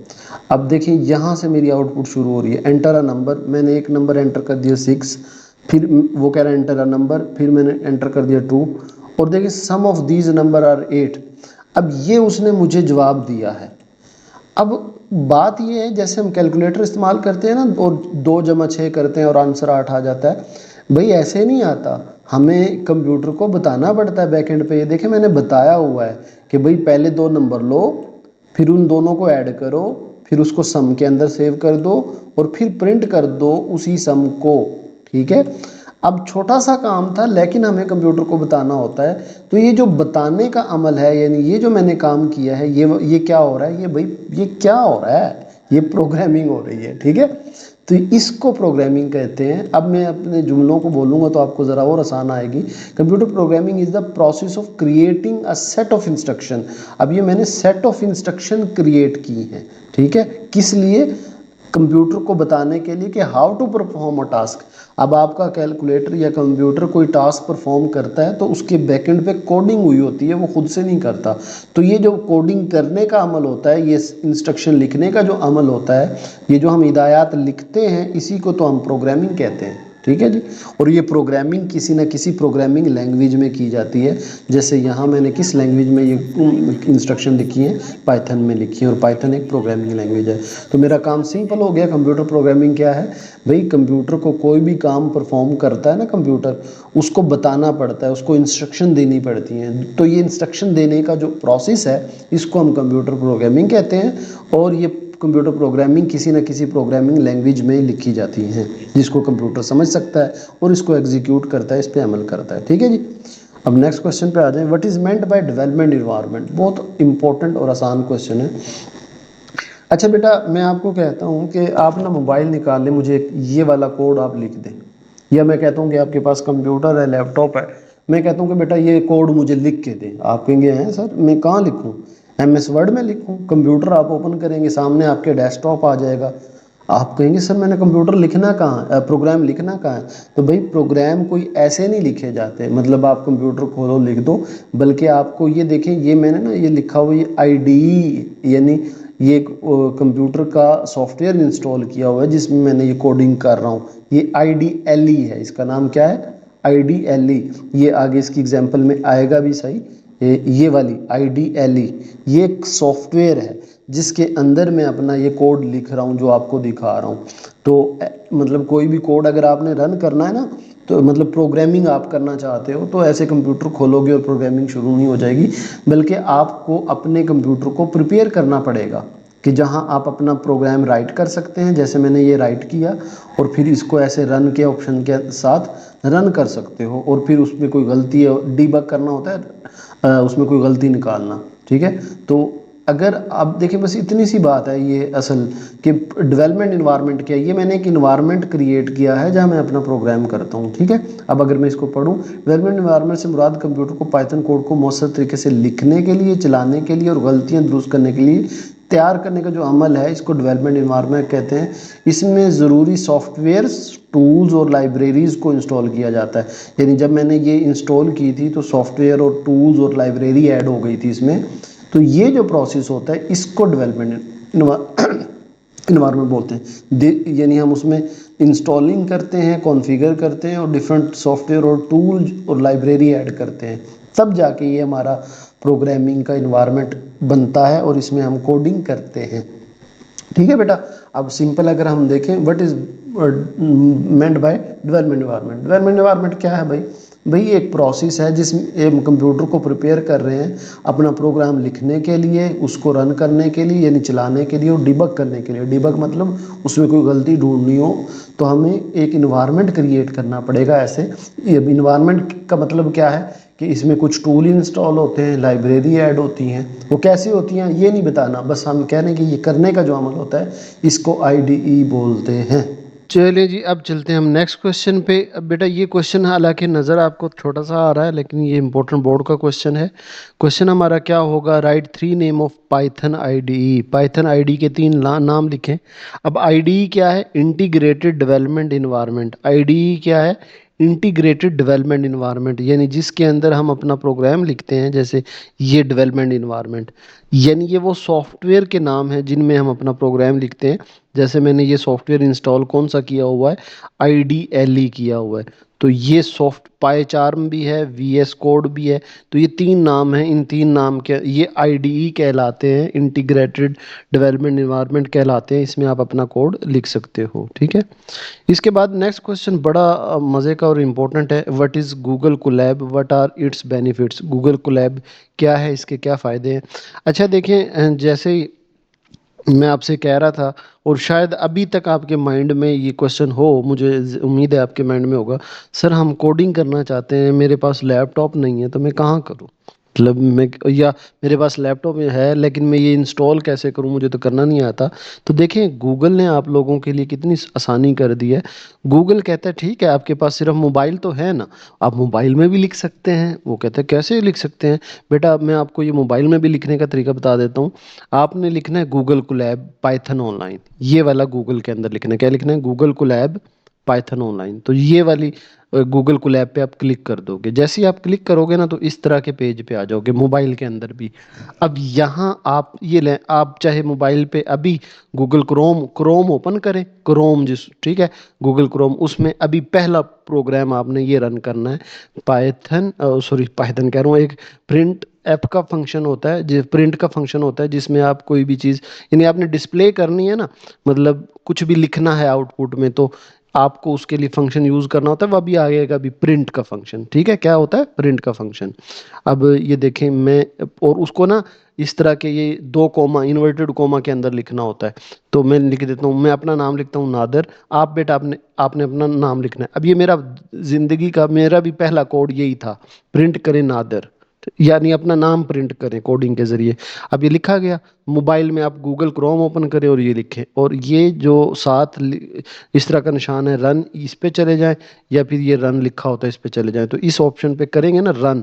अब देखिए यहाँ से मेरी आउटपुट शुरू हो रही है, एंटर अ नंबर, मैंने एक नंबर एंटर कर दिया 6, फिर वो कह रहा है एंटर अ नंबर, फिर मैंने एंटर कर दिया 2 और देखिए सम ऑफ दीज नंबर आर 8। अब ये उसने मुझे जवाब दिया है। अब बात ये है जैसे हम कैलकुलेटर इस्तेमाल करते हैं ना और 2 जमा 6 करते हैं और आंसर 8 आ जाता है, भाई ऐसे नहीं आता, हमें कंप्यूटर को बताना पड़ता है बैकएंड पे। ये देखें मैंने बताया हुआ है कि भाई पहले 2 नंबर लो, फिर उन दोनों को ऐड करो, फिर उसको सम के अंदर सेव कर दो और फिर प्रिंट कर दो उसी सम को, ठीक है। अब छोटा सा काम था लेकिन हमें कंप्यूटर को बताना होता है, तो ये जो बताने का अमल है, यानी ये जो मैंने काम किया है, ये क्या हो रहा है, ये भाई ये क्या हो रहा है, ये प्रोग्रामिंग हो रही है, ठीक है। तो इसको प्रोग्रामिंग कहते हैं। अब मैं अपने जुमलों को बोलूँगा तो आपको ज़रा और आसान आएगी। Computer programming is the process of creating a set of instruction. अब ये मैंने सेट ऑफ इंस्ट्रक्शन क्रिएट की हैं, ठीक है, किस लिए? कंप्यूटर को बताने के लिए कि how to perform a task. अब आपका कैलकुलेटर या कंप्यूटर कोई टास्क परफॉर्म करता है तो उसके बैकएंड पे कोडिंग हुई होती है, वो खुद से नहीं करता। तो ये जो कोडिंग करने का अमल होता है, ये इंस्ट्रक्शन लिखने का जो अमल होता है, ये जो हम हिदायत लिखते हैं, इसी को तो हम प्रोग्रामिंग कहते हैं, ठीक है जी। और ये प्रोग्रामिंग किसी न किसी प्रोग्रामिंग लैंग्वेज में की जाती है। जैसे यहाँ मैंने किस लैंग्वेज में ये इंस्ट्रक्शन लिखी है, पाइथन में लिखी है, और पाइथन एक प्रोग्रामिंग लैंग्वेज है। तो मेरा काम सिंपल हो गया। कंप्यूटर प्रोग्रामिंग क्या है भाई? कंप्यूटर को कोई भी काम परफॉर्म करता है ना कंप्यूटर, उसको बताना पड़ता है, उसको इंस्ट्रक्शन देनी पड़ती हैं। तो ये इंस्ट्रक्शन देने का जो प्रोसेस है, इसको हम कंप्यूटर प्रोग्रामिंग कहते हैं। और ये कंप्यूटर प्रोग्रामिंग किसी न किसी प्रोग्रामिंग लैंग्वेज में लिखी जाती हैं, जिसको कंप्यूटर समझ सकता है और इसको एग्जीक्यूट करता है, इस पर अमल करता है, ठीक है जी। अब नेक्स्ट क्वेश्चन पे आ जाएं। What is meant by development environment. बहुत इंपॉर्टेंट और आसान क्वेश्चन है। अच्छा बेटा मैं आपको कहता हूँ कि आप ना मोबाइल निकाल लें, मुझे ये वाला कोड आप लिख दें, या मैं कहता हूँ कि आपके पास कंप्यूटर है, लैपटॉप है, मैं कहता हूँ कि बेटा ये कोड मुझे लिख के दें। आप कहेंगे हैं सर मैं कहाँ लिखूँ, MS वर्ड में लिखूँ? कंप्यूटर आप ओपन करेंगे, सामने आपके डेस्कटॉप आ जाएगा। आप कहेंगे सर मैंने कंप्यूटर लिखना कहाँ है, प्रोग्राम लिखना कहाँ है? तो भाई प्रोग्राम कोई ऐसे नहीं लिखे जाते, मतलब आप कंप्यूटर खोलो लिख दो, बल्कि आपको ये देखें, ये मैंने ना ये लिखा हुआ ये IDE, यानी ये कंप्यूटर का सॉफ्टवेयर इंस्टॉल किया हुआ है जिसमें मैंने ये कोडिंग कर रहा हूँ। ये IDLE है, इसका नाम क्या है? IDLE। ये आगे इसकी एग्जांपल में आएगा भी सही। ये वाली IDLE ये एक सॉफ्टवेयर है जिसके अंदर मैं अपना ये कोड लिख रहा हूँ जो आपको दिखा रहा हूँ। तो मतलब कोई भी कोड अगर आपने रन करना है ना, तो मतलब प्रोग्रामिंग आप करना चाहते हो, तो ऐसे कंप्यूटर खोलोगे और प्रोग्रामिंग शुरू नहीं हो जाएगी, बल्कि आपको अपने कंप्यूटर को प्रिपेयर करना पड़ेगा कि जहां आप अपना प्रोग्राम राइट कर सकते हैं, जैसे मैंने ये राइट किया, और फिर इसको ऐसे रन के ऑप्शन के साथ रन कर सकते हो, और फिर उसमें कोई गलती है डीबग करना होता है, उसमें कोई गलती निकालना, ठीक है। तो अगर आप देखें बस इतनी सी बात है ये असल कि डेवलपमेंट इन्वायरमेंट क्या है। ये मैंने एक इन्वायरमेंट क्रिएट किया है जहाँ मैं अपना प्रोग्राम करता हूँ, ठीक है। अब अगर मैं इसको पढूँ, डेवलपमेंट इन्वायरमेंट से मुराद कंप्यूटर को पाइथन कोड को मौसर तरीके से लिखने के लिए, चलाने के लिए और गलतियाँ दुरुस्त करने के लिए तैयार करने का जो अमल है, इसको डेवलपमेंट इन्वायरमेंट कहते हैं। इसमें ज़रूरी सॉफ्टवेयर, टूल्स और लाइब्रेरीज़ को इंस्टॉल किया जाता है। यानी जब मैंने ये इंस्टॉल की थी तो सॉफ्टवेयर और टूल्स और लाइब्रेरी ऐड हो गई थी इसमें। तो ये जो प्रोसेस होता है इसको डेवलपमेंट इन्वायरमेंट बोलते हैं। यानी हम उसमें इंस्टॉलिंग करते हैं, कॉन्फ़िगर करते हैं और डिफरेंट सॉफ्टवेयर और टूल और लाइब्रेरी ऐड करते हैं, तब जाके ये हमारा प्रोग्रामिंग का इन्वायरमेंट बनता है और इसमें हम कोडिंग करते हैं, ठीक है बेटा। अब सिंपल अगर हम देखें, what is meant by development environment. Development environment क्या है भाई? भाई एक प्रोसेस है जिसमें हम कंप्यूटर को प्रिपेयर कर रहे हैं अपना प्रोग्राम लिखने के लिए, उसको रन करने के लिए यानी चलाने के लिए, और डिबग करने के लिए। डिबग मतलब उसमें कोई गलती ढूंढनी हो तो हमें एक इन्वायरमेंट क्रिएट करना पड़ेगा ऐसे। ये इन्वायरमेंट का मतलब क्या है कि इसमें कुछ टूल इंस्टॉल होते हैं, लाइब्रेरी ऐड होती हैं। वो कैसे होती हैं ये नहीं बताना, बस हम कह रहे हैं कि ये करने का जो अमल होता है इसको आईडीई बोलते हैं। चलिए जी, अब चलते हैं हम नेक्स्ट क्वेश्चन पे। अब बेटा ये क्वेश्चन हालांकि नज़र आपको छोटा सा आ रहा है, लेकिन ये इंपॉर्टेंट बोर्ड का क्वेश्चन है। क्वेश्चन हमारा क्या होगा? Right 3 name of Python IDE. Python IDE के 3 नाम लिखें। अब आईडीई क्या है? Integrated development environment. आईडीई क्या है? इंटीग्रेटेड डेवलपमेंट इन्वायरमेंट, यानी जिसके अंदर हम अपना प्रोग्राम लिखते हैं, जैसे ये डेवलपमेंट इन्वायरमेंट, यानी ये वो सॉफ्टवेयर के नाम हैं जिनमें हम अपना प्रोग्राम लिखते हैं। जैसे मैंने ये सॉफ्टवेयर इंस्टॉल कौन सा किया हुआ है? आईडीएलई किया हुआ है। तो ये सॉफ्ट पाईचार्म भी है, वीएस कोड भी है। तो ये 3 नाम हैं, इन 3 नाम के ये आईडीई कहलाते हैं, इंटीग्रेटेड डेवलपमेंट इन्वायरमेंट कहलाते हैं। इसमें आप अपना कोड लिख सकते हो, ठीक है। इसके बाद नेक्स्ट क्वेश्चन बड़ा मज़े का और इम्पोर्टेंट है। What is Google Colab, what are its benefits. Google Colab क्या है, इसके क्या फ़ायदे हैं? अच्छा देखें, जैसे ही मैं आपसे कह रहा था, और शायद अभी तक आपके माइंड में ये क्वेश्चन हो, मुझे उम्मीद है आपके माइंड में होगा, सर हम कोडिंग करना चाहते हैं, मेरे पास लैपटॉप नहीं है, तो मैं कहाँ करूँ? मतलब मैं, या मेरे पास लैपटॉप है लेकिन मैं ये इंस्टॉल कैसे करूँ, मुझे तो करना नहीं आता। तो देखें गूगल ने आप लोगों के लिए कितनी आसानी कर दी है। गूगल कहता है ठीक है आपके पास सिर्फ मोबाइल तो है ना, आप मोबाइल में भी लिख सकते हैं। वो कहते हैं कैसे लिख सकते हैं? बेटा मैं आपको ये मोबाइल में भी लिखने का तरीका बता देता हूँ। आपने लिखना है गूगल कोलैब पाइथन ऑनलाइन, ये वाला गूगल के अंदर लिखना है। क्या लिखना है? Google Colab Python online. तो ये वाली गूगल कोलैब पे आप क्लिक कर दोगे। जैसे ही आप क्लिक करोगे ना, तो इस तरह के पेज पे आ जाओगे मोबाइल के अंदर भी। अब यहाँ आप ये लें, आप चाहे मोबाइल पे अभी गूगल क्रोम ओपन करें, क्रोम जिस, ठीक है, गूगल क्रोम, उसमें अभी पहला प्रोग्राम आपने ये रन करना है। पाइथन, सॉरी पाइथन कह रहा हूँ, एक प्रिंट ऐप का फंक्शन होता है, जो प्रिंट का फंक्शन होता है, जिसमें आप कोई भी चीज़ यानी आपने डिस्प्ले करनी है ना, मतलब कुछ भी लिखना है आउटपुट में, तो आपको उसके लिए फंक्शन यूज करना होता है। वह भी आएगा अभी प्रिंट का फंक्शन, ठीक है। क्या होता है? प्रिंट का फंक्शन। अब ये देखें मैं, और उसको ना इस तरह के ये 2 कोमा, इन्वर्टेड कोमा के अंदर लिखना होता है। तो मैं लिख देता हूँ, मैं अपना नाम लिखता हूँ नादर। आप बेटा आपने आपने अपना नाम लिखना है। अब ये मेरा जिंदगी का मेरा भी पहला कोड यही था, प्रिंट करें नादर, यानी अपना नाम प्रिंट करें कोडिंग के जरिए। अब ये लिखा गया। मोबाइल में आप गूगल क्रोम ओपन करें और ये लिखें, और ये जो साथ इस तरह का निशान है रन, इस पे चले जाएं, या फिर ये रन लिखा होता है इस पे चले जाएं। तो इस ऑप्शन पे करेंगे ना रन,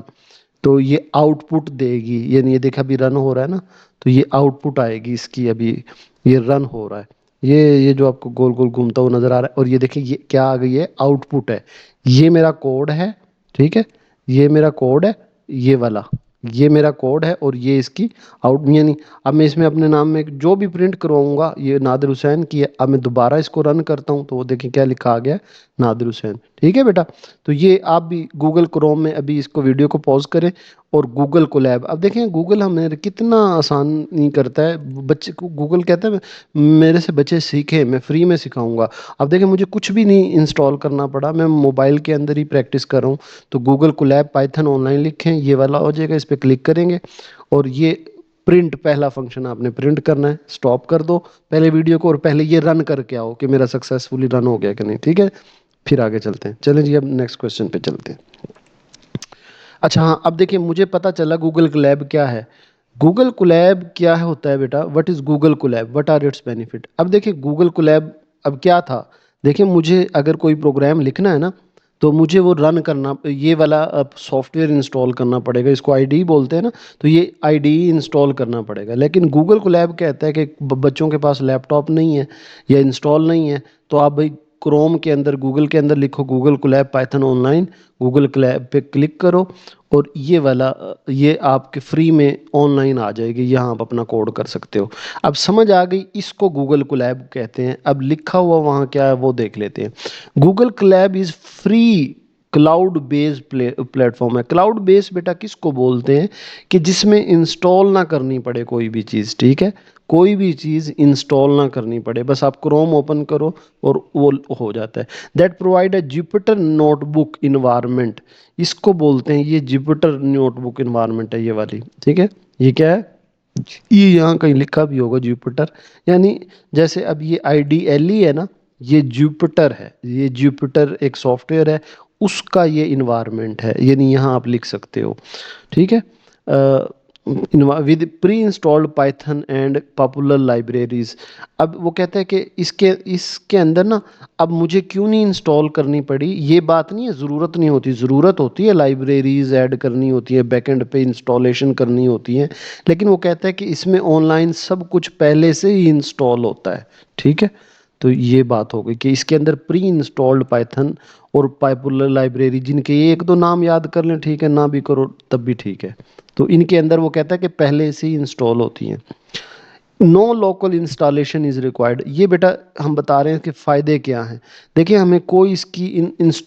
तो ये आउटपुट देगी, यानी ये देखा अभी रन हो रहा है ना, तो ये आउटपुट आएगी इसकी। अभी ये रन हो रहा है, ये जो आपको गोल गोल घूमता हुआ नजर आ रहा है, और ये देखिए ये क्या आ गई है? आउटपुट है। ये मेरा कोड है, ठीक है, ये मेरा कोड है, ये वाला, ये मेरा कोड है, और ये इसकी आउट, यानी अब मैं इसमें अपने नाम में जो भी प्रिंट करवाऊंगा, ये नादिर हुसैन की है। अब मैं दोबारा इसको रन करता हूँ, तो वो देखिए क्या लिखा आ गया, नादिर हुसैन। ठीक है बेटा। तो ये आप भी गूगल क्रोम में अभी इसको वीडियो को पॉज करें, और गूगल कोलैब, अब देखें गूगल हमें कितना आसान नहीं करता है। बच्चे को गूगल कहता है मेरे से बच्चे सीखें, मैं फ्री में सिखाऊंगा। अब देखें मुझे कुछ भी नहीं इंस्टॉल करना पड़ा, मैं मोबाइल के अंदर ही प्रैक्टिस कर रहा हूँ। तो गूगल कोलैब पाइथन ऑनलाइन लिखें, ये वाला हो जाएगा, इस पर क्लिक करेंगे, और ये प्रिंट पहला फंक्शन आपने प्रिंट करना है। स्टॉप कर दो पहले वीडियो को, और पहले ये रन करके आओ कि मेरा सक्सेसफुली रन हो गया कि नहीं, ठीक है। फिर आगे चलते हैं। चलें जी, अब नेक्स्ट क्वेश्चन पे चलते हैं। अच्छा हाँ, अब देखिए मुझे पता चला गूगल कोलैब क्या है। गूगल कोलैब क्या होता है बेटा? What is Google Colab, what are its benefit. अब देखिए गूगल कोलैब अब क्या था। देखिए मुझे अगर कोई प्रोग्राम लिखना है ना, तो मुझे वो रन करना, ये वाला सॉफ्टवेयर इंस्टॉल करना पड़ेगा, इसको आईडी बोलते हैं ना। तो ये आईडी इंस्टॉल करना पड़ेगा। लेकिन गूगल कोलैब कहता है कि बच्चों के पास लैपटॉप नहीं है या इंस्टॉल नहीं है, तो आप भाई क्रोम के अंदर, गूगल के अंदर लिखो Google Colab Python online, Google Colab पे क्लिक करो, और ये वाला ये आपके फ्री में ऑनलाइन आ जाएगी, यहाँ आप अपना कोड कर सकते हो। अब समझ आ गई, इसको गूगल कोलैब कहते हैं। अब लिखा हुआ वहाँ क्या है वो देख लेते हैं। Google Colab is free cloud based platform है। क्लाउड बेस्ड बेटा किसको बोलते हैं कि जिसमें इंस्टॉल ना करनी पड़े कोई भी चीज़, ठीक है, कोई भी चीज़ इंस्टॉल ना करनी पड़े, बस आप क्रोम ओपन करो और वो हो जाता है। That provide a Jupyter notebook environment, इसको बोलते हैं, ये जुपिटर नोटबुक इन्वायरमेंट है ये वाली, ठीक है। ये क्या है, ये यहाँ कहीं लिखा भी होगा जुपिटर, यानी जैसे अब ये IDLE है ना, ये जुपिटर है, ये जुपिटर एक सॉफ्टवेयर है, उसका ये इन्वायरमेंट है, यानी यहाँ आप लिख सकते हो, ठीक है। With pre installed Python and popular libraries. अब वो कहते हैं कि इसके इसके अंदर ना, अब मुझे क्यों नहीं इंस्टॉल करनी पड़ी, ये बात नहीं है, ज़रूरत नहीं होती, ज़रूरत होती है, लाइब्रेरीज ऐड करनी होती है, बैकएंड पे इंस्टॉलेशन करनी होती है, लेकिन वो कहता है कि इसमें ऑनलाइन सब कुछ पहले से ही इंस्टॉल होता है, ठीक है। तो ये बात हो गई कि इसके अंदर प्री इंस्टॉल्ड पाइथन और पॉपुलर लाइब्रेरी, जिनके एक दो नाम याद कर लें, ठीक है, ना भी करो तब भी ठीक है, तो इनके अंदर वो कहता है कि पहले से ही इंस्टॉल होती हैं। No local installation is required, ये बेटा हम बता रहे हैं कि फ़ायदे क्या हैं। देखिए हमें कोई इसकी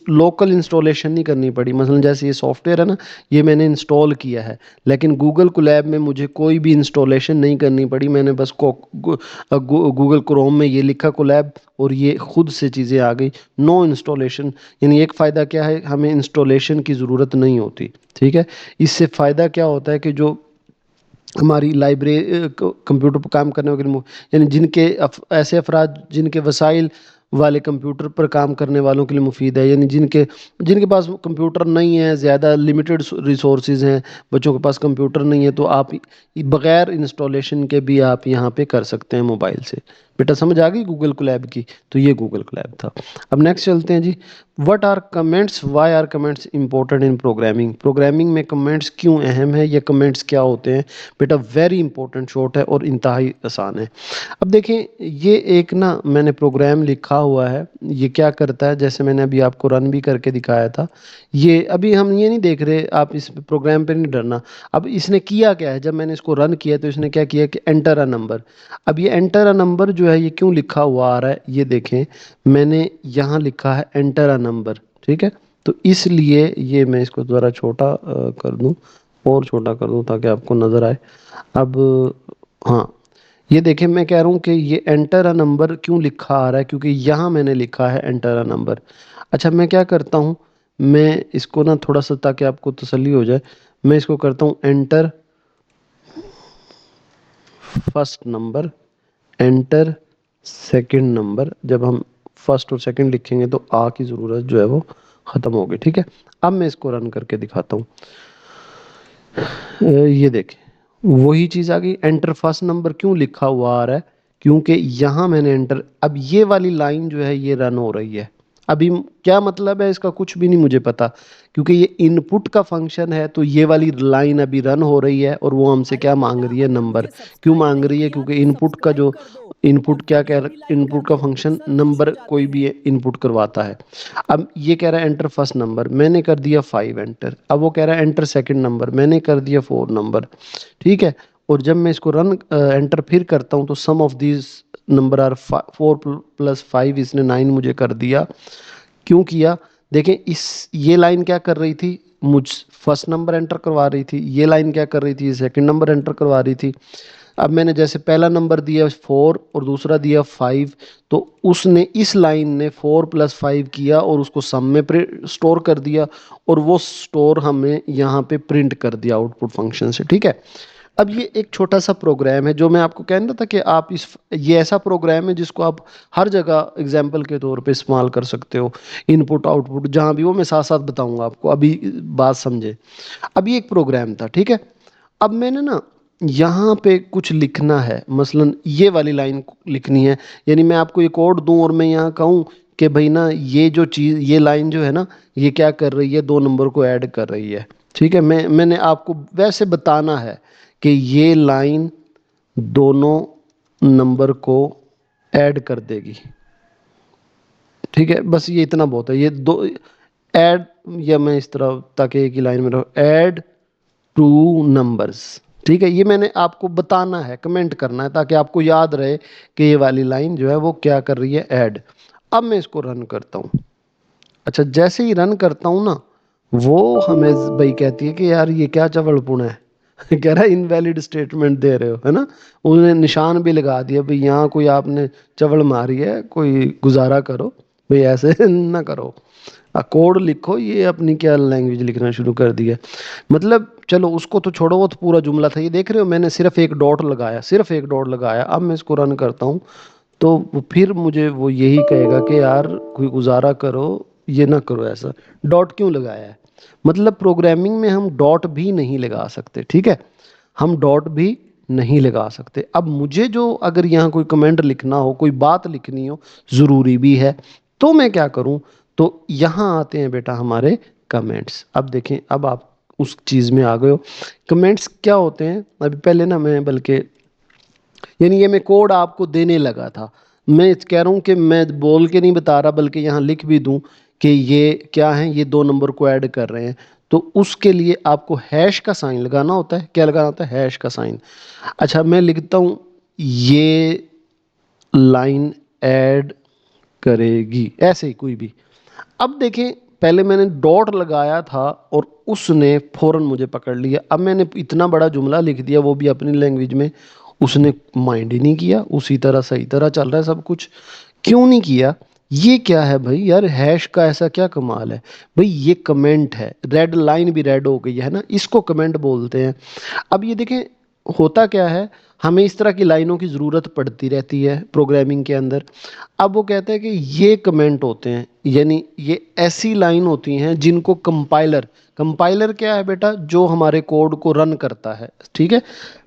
लोकल इंस्टॉलेशन नहीं करनी पड़ी, मसलन जैसे ये सॉफ्टवेयर है ना, ये मैंने इंस्टॉल किया है, लेकिन गूगल कोलैब में मुझे कोई भी इंस्टॉलेशन नहीं करनी पड़ी, मैंने बस गूगल क्रोम में ये लिखा कोलैब और ये खुद से चीज़ें आ गई, नो इंस्टॉलेशन। यानी एक फ़ायदा क्या है, हमें इंस्टॉलेशन की ज़रूरत नहीं होती, ठीक है। इससे फ़ायदा क्या होता है कि जो हमारी लाइब्रेरी कंप्यूटर पर काम करने वाले यानी जिनके ऐसे अफराद जिनके वसाइल वाले कंप्यूटर पर काम करने वालों के लिए मुफीद है, यानी जिनके जिनके पास कंप्यूटर नहीं है, ज़्यादा लिमिटेड रिसोर्सेज हैं, बच्चों के पास कंप्यूटर नहीं है, तो आप बग़ैर इंस्टॉलेशन के भी आप यहाँ पे कर सकते हैं मोबाइल से। बेटा समझ आ गई गूगल कोलैब की, तो ये गूगल कोलैब था। अब नेक्स्ट चलते हैं जी, what are comments, why are comments important in programming, programming में कमेंट्स क्यों अहम है, ये कमेंट्स क्या होते हैं बेटा, वेरी इंपॉर्टेंट शॉर्ट है और इंतहाई आसान है। अब देखें ये एक ना मैंने प्रोग्राम लिखा हुआ है, ये क्या करता है, जैसे मैंने अभी आपको रन भी करके दिखाया था, ये अभी हम ये नहीं देख रहे, आप इस प्रोग्राम पे नहीं डरना। अब इसने किया क्या है, जब मैंने इसको रन किया तो इसने क्या किया कि एंटर अ नंबर। अब ये एंटर अ नंबर जो है ये क्यों लिखा हुआ आ रहा है, ये देखें मैंने यहाँ लिखा है एंटर अ नंबर, ठीक है। तो इसलिए ये मैं इसको ज़रा छोटा कर दूं, और छोटा कर दूं ताकि आपको नज़र आए। अब हाँ, ये देखें मैं कह रहा हूँ कि ये एंटर अ नंबर क्यों लिखा आ रहा है, क्योंकि यहाँ मैंने लिखा है एंटर अ नंबर। अच्छा मैं क्या करता हूँ, मैं इसको ना थोड़ा सा ताकि आपको तसल्ली हो जाए, मैं इसको करता हूँ enter first number, enter second number. जब हम फर्स्ट और सेकंड लिखेंगे तो आ की ज़रूरत जो है वो ख़त्म हो गई, ठीक है। अब मैं इसको रन करके दिखाता हूँ। ये देखें वही चीज़ आ गई, एंटर फर्स्ट नंबर क्यों लिखा हुआ आ रहा है, क्योंकि यहाँ मैंने एंटर, अब ये वाली लाइन जो है ये रन हो रही है, अभी क्या मतलब है इसका कुछ भी नहीं मुझे पता, क्योंकि ये इनपुट का फंक्शन है, तो ये वाली लाइन अभी रन हो रही है और वो हमसे अरे क्या मांग बेटा रही है, अगर नंबर। मुझे क्यों सब्सक्राइब मांग नहीं रही है, किया क्योंकि तो इनपुट का सब्सक्राइब जो कर दो इनपुट और क्या कह वीडियो भी रहा, लाइक कर इनपुट का दो, फंक्शन सर खुश नंबर हो जाते कोई भी हैं। इनपुट करवाता है। अब ये कह रहा है एंटर फर्स्ट नंबर, मैंने कर दिया 5 एंटर, अब वो कह रहा है एंटर सेकंड नंबर, मैंने कर दिया 4 नंबर, ठीक है। और जब मैं इसको रन एंटर फिर करता हूँ तो सम ऑफ दीज नंबर आर 4 + 5, इसने 9 मुझे कर दिया। क्यों किया, देखें इस ये लाइन क्या कर रही थी, मुझ फर्स्ट नंबर एंटर करवा रही थी, ये लाइन क्या कर रही थी, सेकंड नंबर एंटर करवा रही थी। अब मैंने जैसे पहला नंबर दिया 4 और दूसरा दिया 5, तो उसने इस लाइन ने 4 + 5 किया और उसको सम में स्टोर कर दिया, और वो स्टोर हमें यहाँ पे प्रिंट कर दिया आउटपुट फंक्शन से, ठीक है। अब ये एक छोटा सा प्रोग्राम है जो मैं आपको कह रहा था कि आप इस ये ऐसा प्रोग्राम है जिसको आप हर जगह एग्जाम्पल के तौर पे इस्तेमाल कर सकते हो, इनपुट आउटपुट जहाँ भी, वो मैं साथ साथ बताऊंगा आपको, अभी बात समझे। अब ये एक प्रोग्राम था, ठीक है। अब मैंने ना यहाँ पे कुछ लिखना है, मसलन ये वाली लाइन लिखनी है, यानी मैं आपको ये कोड दूं और मैं यहाँ कहूँ कि भाई ना ये जो चीज़, ये लाइन जो है ना, ये क्या कर रही है, 2 नंबर को ऐड कर रही है, ठीक है। मैंने आपको वैसे बताना है कि ये लाइन दोनों नंबर को ऐड कर देगी, ठीक है। बस ये इतना बहुत है, ये दो ऐड, या मैं इस तरह ताकि एक ही लाइन में रहो, ऐड टू नंबर्स, ठीक है। ये मैंने आपको बताना है, कमेंट करना है, ताकि आपको याद रहे कि ये वाली लाइन जो है वो क्या कर रही है, ऐड। अब मैं इसको रन करता हूँ, अच्छा, जैसे ही रन करता हूँ ना, वो हमें भाई कहती है कि यार ये क्या चवड़पुण है। कह रहा है इनवैलिड स्टेटमेंट दे रहे हो, है ना। उन्होंने निशान भी लगा दिया भाई, यहाँ कोई आपने चवड़ मारी है, कोई गुजारा करो भाई, ऐसे ना करो। कोड लिखो, ये अपनी क्या लैंग्वेज लिखना शुरू कर दिया। मतलब चलो उसको तो छोड़ो, वो तो पूरा जुमला था। ये देख रहे हो, मैंने सिर्फ एक डॉट लगाया, सिर्फ एक डॉट लगाया। अब मैं इसको रन करता हूँ तो फिर मुझे वो यही कहेगा कि यार कोई गुजारा करो, ये ना करो ऐसा। डॉट क्यों लगाया है? मतलब प्रोग्रामिंग में हम डॉट भी नहीं लगा सकते, ठीक है। हम डॉट भी नहीं लगा सकते। अब मुझे जो अगर यहाँ कोई कमेंट लिखना हो, कोई बात लिखनी हो, ज़रूरी भी है, तो मैं क्या करूँ? तो यहाँ आते हैं बेटा हमारे कमेंट्स। अब देखें, अब आप उस चीज़ में आ गए हो। कमेंट्स क्या होते हैं? अभी पहले ना मैं बल्कि, यानी ये मैं कोड आपको देने लगा था। मैं कह रहा हूँ कि मैं बोल के नहीं बता रहा, बल्कि यहाँ लिख भी दूँ कि ये क्या है, ये दो नंबर को ऐड कर रहे हैं। तो उसके लिए आपको हैश का साइन लगाना होता है। क्या लगाना होता है? हैश का साइन। अच्छा, मैं लिखता हूँ ये लाइन ऐड करेगी, ऐसे ही कोई भी। अब देखें, पहले मैंने डॉट लगाया था और उसने फौरन मुझे पकड़ लिया। अब मैंने इतना बड़ा जुमला लिख दिया, वो भी अपनी लैंग्वेज में। उसने माइंड ही नहीं किया, उसी तरह सही तरह चल रहा है सब कुछ। क्यों नहीं किया? ये क्या है भाई यार, हैश का ऐसा क्या कमाल है? भाई ये कमेंट है, रेड लाइन भी रेड हो गई है ना, इसको कमेंट बोलते हैं। अब ये देखें, होता क्या है, हमें इस तरह की लाइनों की ज़रूरत पड़ती रहती है प्रोग्रामिंग के अंदर। अब वो कहते हैं कि ये कमेंट होते हैं, यानी ये ऐसी लाइन होती हैं जिनको कंपाइलर, कंपाइलर क्या है बेटा? जो हमारे कोड को रन करता है, ठीक है।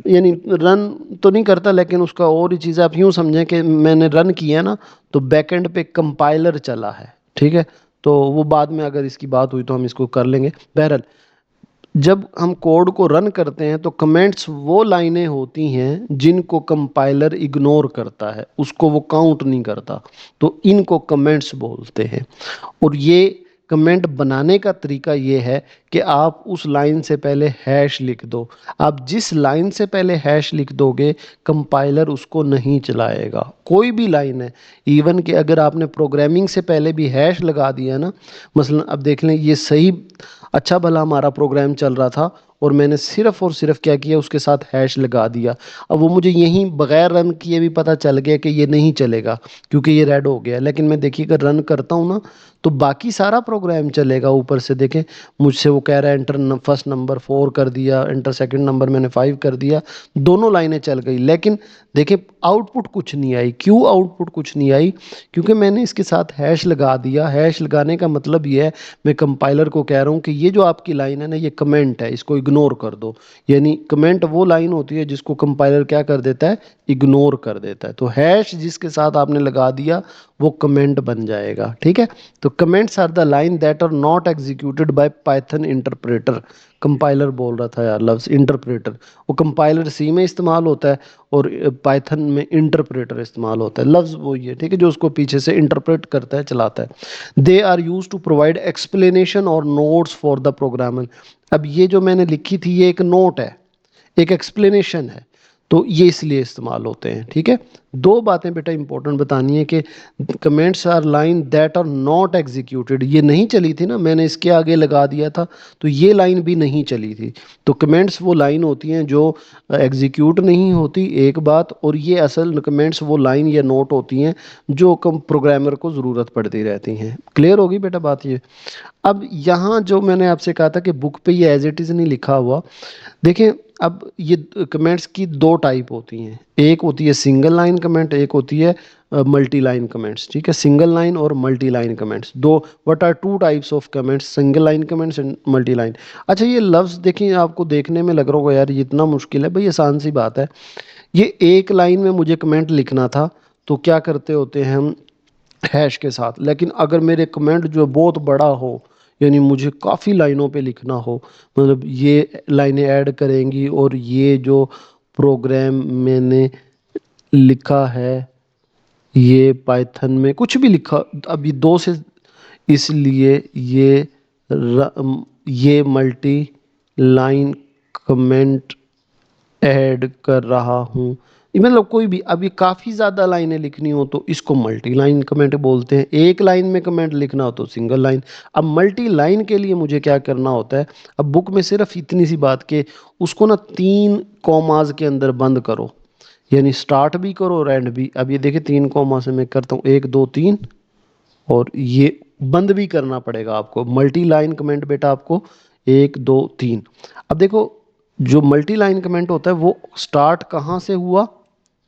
यानी रन तो नहीं करता, लेकिन उसका और ही चीज़, आप यूँ समझें कि मैंने रन किया ना, तो बैकएंड पे कंपाइलर चला है, ठीक है। तो वो बाद में अगर इसकी बात हुई तो हम इसको कर लेंगे। बहरहाल, जब हम कोड को रन करते हैं तो कमेंट्स वो लाइनें होती हैं जिनको कंपाइलर इग्नोर करता है, उसको वो काउंट नहीं करता। तो इनको कमेंट्स बोलते हैं। और ये कमेंट बनाने का तरीका ये है कि आप उस लाइन से पहले हैश लिख दो। आप जिस लाइन से पहले हैश लिख दोगे, कंपाइलर उसको नहीं चलाएगा। कोई भी लाइन है, इवन कि अगर आपने प्रोग्रामिंग से पहले भी हैश लगा दिया ना, मसलन अब देख लें, ये सही अच्छा भला हमारा प्रोग्राम चल रहा था और मैंने सिर्फ और सिर्फ क्या किया, उसके साथ हैश लगा दिया। अब वो मुझे यहीं बगैर रन किए भी पता चल गया कि ये नहीं चलेगा, क्योंकि ये रेड हो गया। लेकिन मैं देखिए, अगर रन करता हूँ ना, तो बाकी सारा प्रोग्राम चलेगा। ऊपर से देखें, मुझसे वो कह रहा है एंटर फर्स्ट नंबर 4 कर दिया, एंटर सेकंड नंबर मैंने 5 कर दिया, दोनों लाइनें चल गई। लेकिन देखिए, आउटपुट कुछ नहीं आई। क्यों आउटपुट कुछ नहीं आई? क्योंकि मैंने इसके साथ हैश लगा दिया। हैश लगाने का मतलब ये है, मैं कंपाइलर को कह रहा हूँ कि ये जो आपकी लाइन है ना, ये कमेंट है, इसको इग्नोर कर दो। यानी कमेंट वो लाइन होती है जिसको कंपाइलर क्या कर देता है? इग्नोर कर देता है। तो हैश जिसके साथ आपने लगा दिया, वो कमेंट बन जाएगा, ठीक है। तो comments are the line that are not executed by Python interpreter. Compiler बोल रहा था यार, लफ्ज़ इंटरप्रेटर, वो कंपाइलर सी में इस्तेमाल होता है और पाइथन में इंटरप्रेटर इस्तेमाल होता है। लफ्ज़ वही है, ठीक है, जो उसको पीछे से इंटरप्रेट करता है, चलाता है। They are use to provide explanation और नोट्स फॉर द प्रोग्रामर। अब ये जो मैंने लिखी थी, ये एक नोट है, एक एक्सप्लेनेशन है, तो ये इसलिए इस्तेमाल होते हैं, ठीक है। दो बातें बेटा इंपॉर्टेंट बतानी है कि comments are line that are not executed, ये नहीं चली थी ना, मैंने इसके आगे लगा दिया था, तो ये लाइन भी नहीं चली थी। तो कमेंट्स वो लाइन होती हैं जो एग्जीक्यूट नहीं होती, एक बात। और ये असल कमेंट्स वो लाइन या नोट होती हैं जो कम प्रोग्रामर को ज़रूरत पड़ती रहती हैं। क्लियर होगी बेटा बात ये? अब यहाँ जो मैंने आपसे कहा था कि बुक पे ये एज इट इज़ नहीं लिखा हुआ, देखें, अब ये कमेंट्स की दो टाइप होती हैं। एक होती है सिंगल लाइन कमेंट, एक होती है मल्टी लाइन कमेंट्स, ठीक है। सिंगल लाइन और मल्टी लाइन कमेंट्स, दो, what are two types of comments, single line comments and multi line. अच्छा, ये लफ्ज़ देखिए, आपको देखने में लग रहा होगा यार ये इतना मुश्किल है। भाई आसान सी बात है। ये एक लाइन में मुझे कमेंट लिखना था, तो क्या करते होते हैं हम? हैश के साथ। लेकिन अगर मेरे कमेंट जो बहुत बड़ा हो, यानी मुझे काफ़ी लाइनों पे लिखना हो, मतलब ये लाइनें ऐड करेंगी और ये जो प्रोग्राम मैंने लिखा है, ये पाइथन में कुछ भी लिखा, अभी दो से, इसलिए ये मल्टी लाइन कमेंट ऐड कर रहा हूँ, मतलब कोई भी, अभी काफ़ी ज़्यादा लाइनें लिखनी हो तो इसको मल्टी लाइन कमेंट बोलते हैं, एक लाइन में कमेंट लिखना हो तो सिंगल लाइन। अब मल्टी लाइन के लिए मुझे क्या करना होता है, अब बुक में सिर्फ इतनी सी बात के उसको ना 3 कॉमाज के अंदर बंद करो, यानी स्टार्ट भी करो और एंड भी। अब ये देखिए 3 कॉमा से मैं करता हूँ 1 2 3, और ये बंद भी करना पड़ेगा आपको। मल्टी लाइन कमेंट बेटा आपको 1 2 3। अब देखो जो मल्टी लाइन कमेंट होता है वो स्टार्ट कहाँ से हुआ,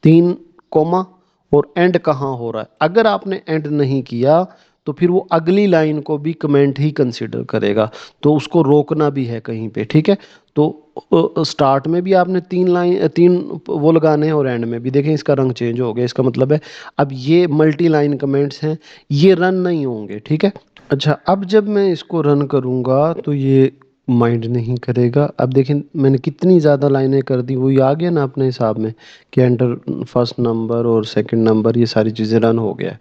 3 कॉमा, और एंड कहाँ हो रहा है। अगर आपने एंड नहीं किया तो फिर वो अगली लाइन को भी कमेंट ही कंसिडर करेगा, तो उसको रोकना भी है कहीं पे, ठीक है। तो स्टार्ट में भी आपने 3 वो लगाने हैं, और एंड में भी। देखें इसका रंग चेंज हो गया, इसका मतलब है अब ये मल्टी लाइन कमेंट्स हैं, ये रन नहीं होंगे, ठीक है। अच्छा, अब जब मैं इसको रन करूँगा तो ये माइंड नहीं करेगा। अब देखें मैंने कितनी ज़्यादा लाइनें कर दी, वही आ गया ना अपने हिसाब में कि एंटर फर्स्ट नंबर और सेकंड नंबर, ये सारी चीज़ें रन हो गया है।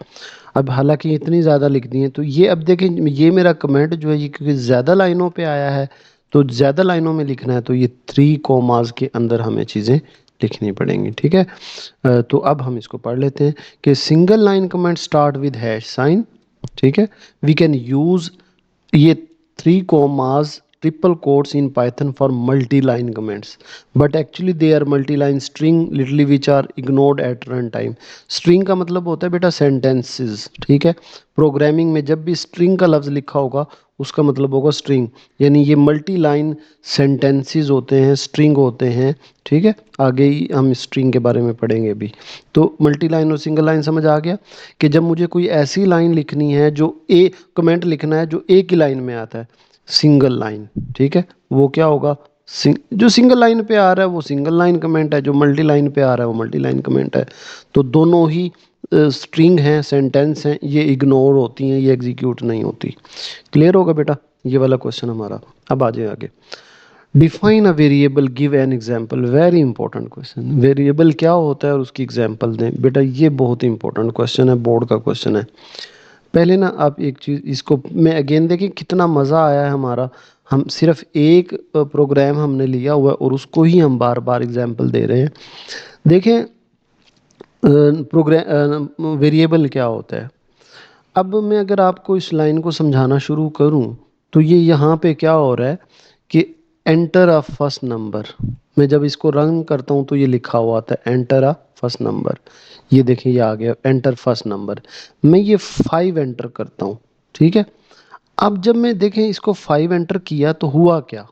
अब हालांकि इतनी ज़्यादा लिख दी हैं, तो ये अब देखें ये मेरा कमेंट जो है ये क्योंकि ज़्यादा लाइनों पे आया है, तो ज़्यादा लाइनों में लिखना है, तो ये 3 कॉमास के अंदर हमें चीज़ें लिखनी पड़ेंगी, ठीक है। तो अब हम इसको पढ़ लेते हैं कि single line comment start with hash sign, ठीक है। वी कैन यूज ये 3 commas triple quotes in Python for multi line comments, but actually they are multi line string literally which are ignored at run time. String का मतलब होता है बेटा sentences, ठीक है। प्रोग्रामिंग में जब भी स्ट्रिंग का लफ्ज़ लिखा होगा उसका मतलब होगा स्ट्रिंग, यानी ये मल्टी लाइन सेंटेंसेस होते हैं, स्ट्रिंग होते हैं, ठीक है। आगे ही हम स्ट्रिंग के बारे में पढ़ेंगे अभी। तो मल्टी लाइन और सिंगल लाइन समझ आ गया कि जब मुझे कोई ऐसी लाइन लिखनी है जो ए कमेंट लिखना है जो एक ही लाइन में आता है, सिंगल लाइन, ठीक है, वो क्या होगा, जो सिंगल लाइन पे आ रहा है वो सिंगल लाइन कमेंट है, जो मल्टी लाइन पे आ रहा है वो मल्टी लाइन कमेंट है। तो दोनों ही स्ट्रिंग हैं, सेंटेंस हैं, ये इग्नोर होती हैं, ये एग्जीक्यूट नहीं होती। क्लियर होगा बेटा ये वाला क्वेश्चन हमारा। अब आ जाए आगे। Define a variable, give an example. Very important question, variable क्या होता है और उसकी एग्जाम्पल दें। बेटा ये बहुत इंपॉर्टेंट क्वेश्चन है, बोर्ड का क्वेश्चन है। पहले ना आप एक चीज़ इसको मैं अगेन देखें कितना मज़ा आया है हमारा। हम सिर्फ एक प्रोग्राम हमने लिया हुआ है और उसको ही हम बार बार एग्जाम्पल दे रहे हैं। देखें प्रोग्राम वेरिएबल क्या होता है। अब मैं अगर आपको इस लाइन को समझाना शुरू करूं तो ये यहाँ पे क्या हो रहा है कि एंटर अ फर्स्ट नंबर। मैं जब इसको रन करता हूँ तो ये लिखा हुआ आता है एंटर अ फर्स्ट नंबर। ये देखिए ये आ गया एंटर फर्स्ट नंबर। मैं ये 5 एंटर करता हूँ, ठीक है। अब जब मैं देखें इसको 5 एंटर किया तो हुआ क्या।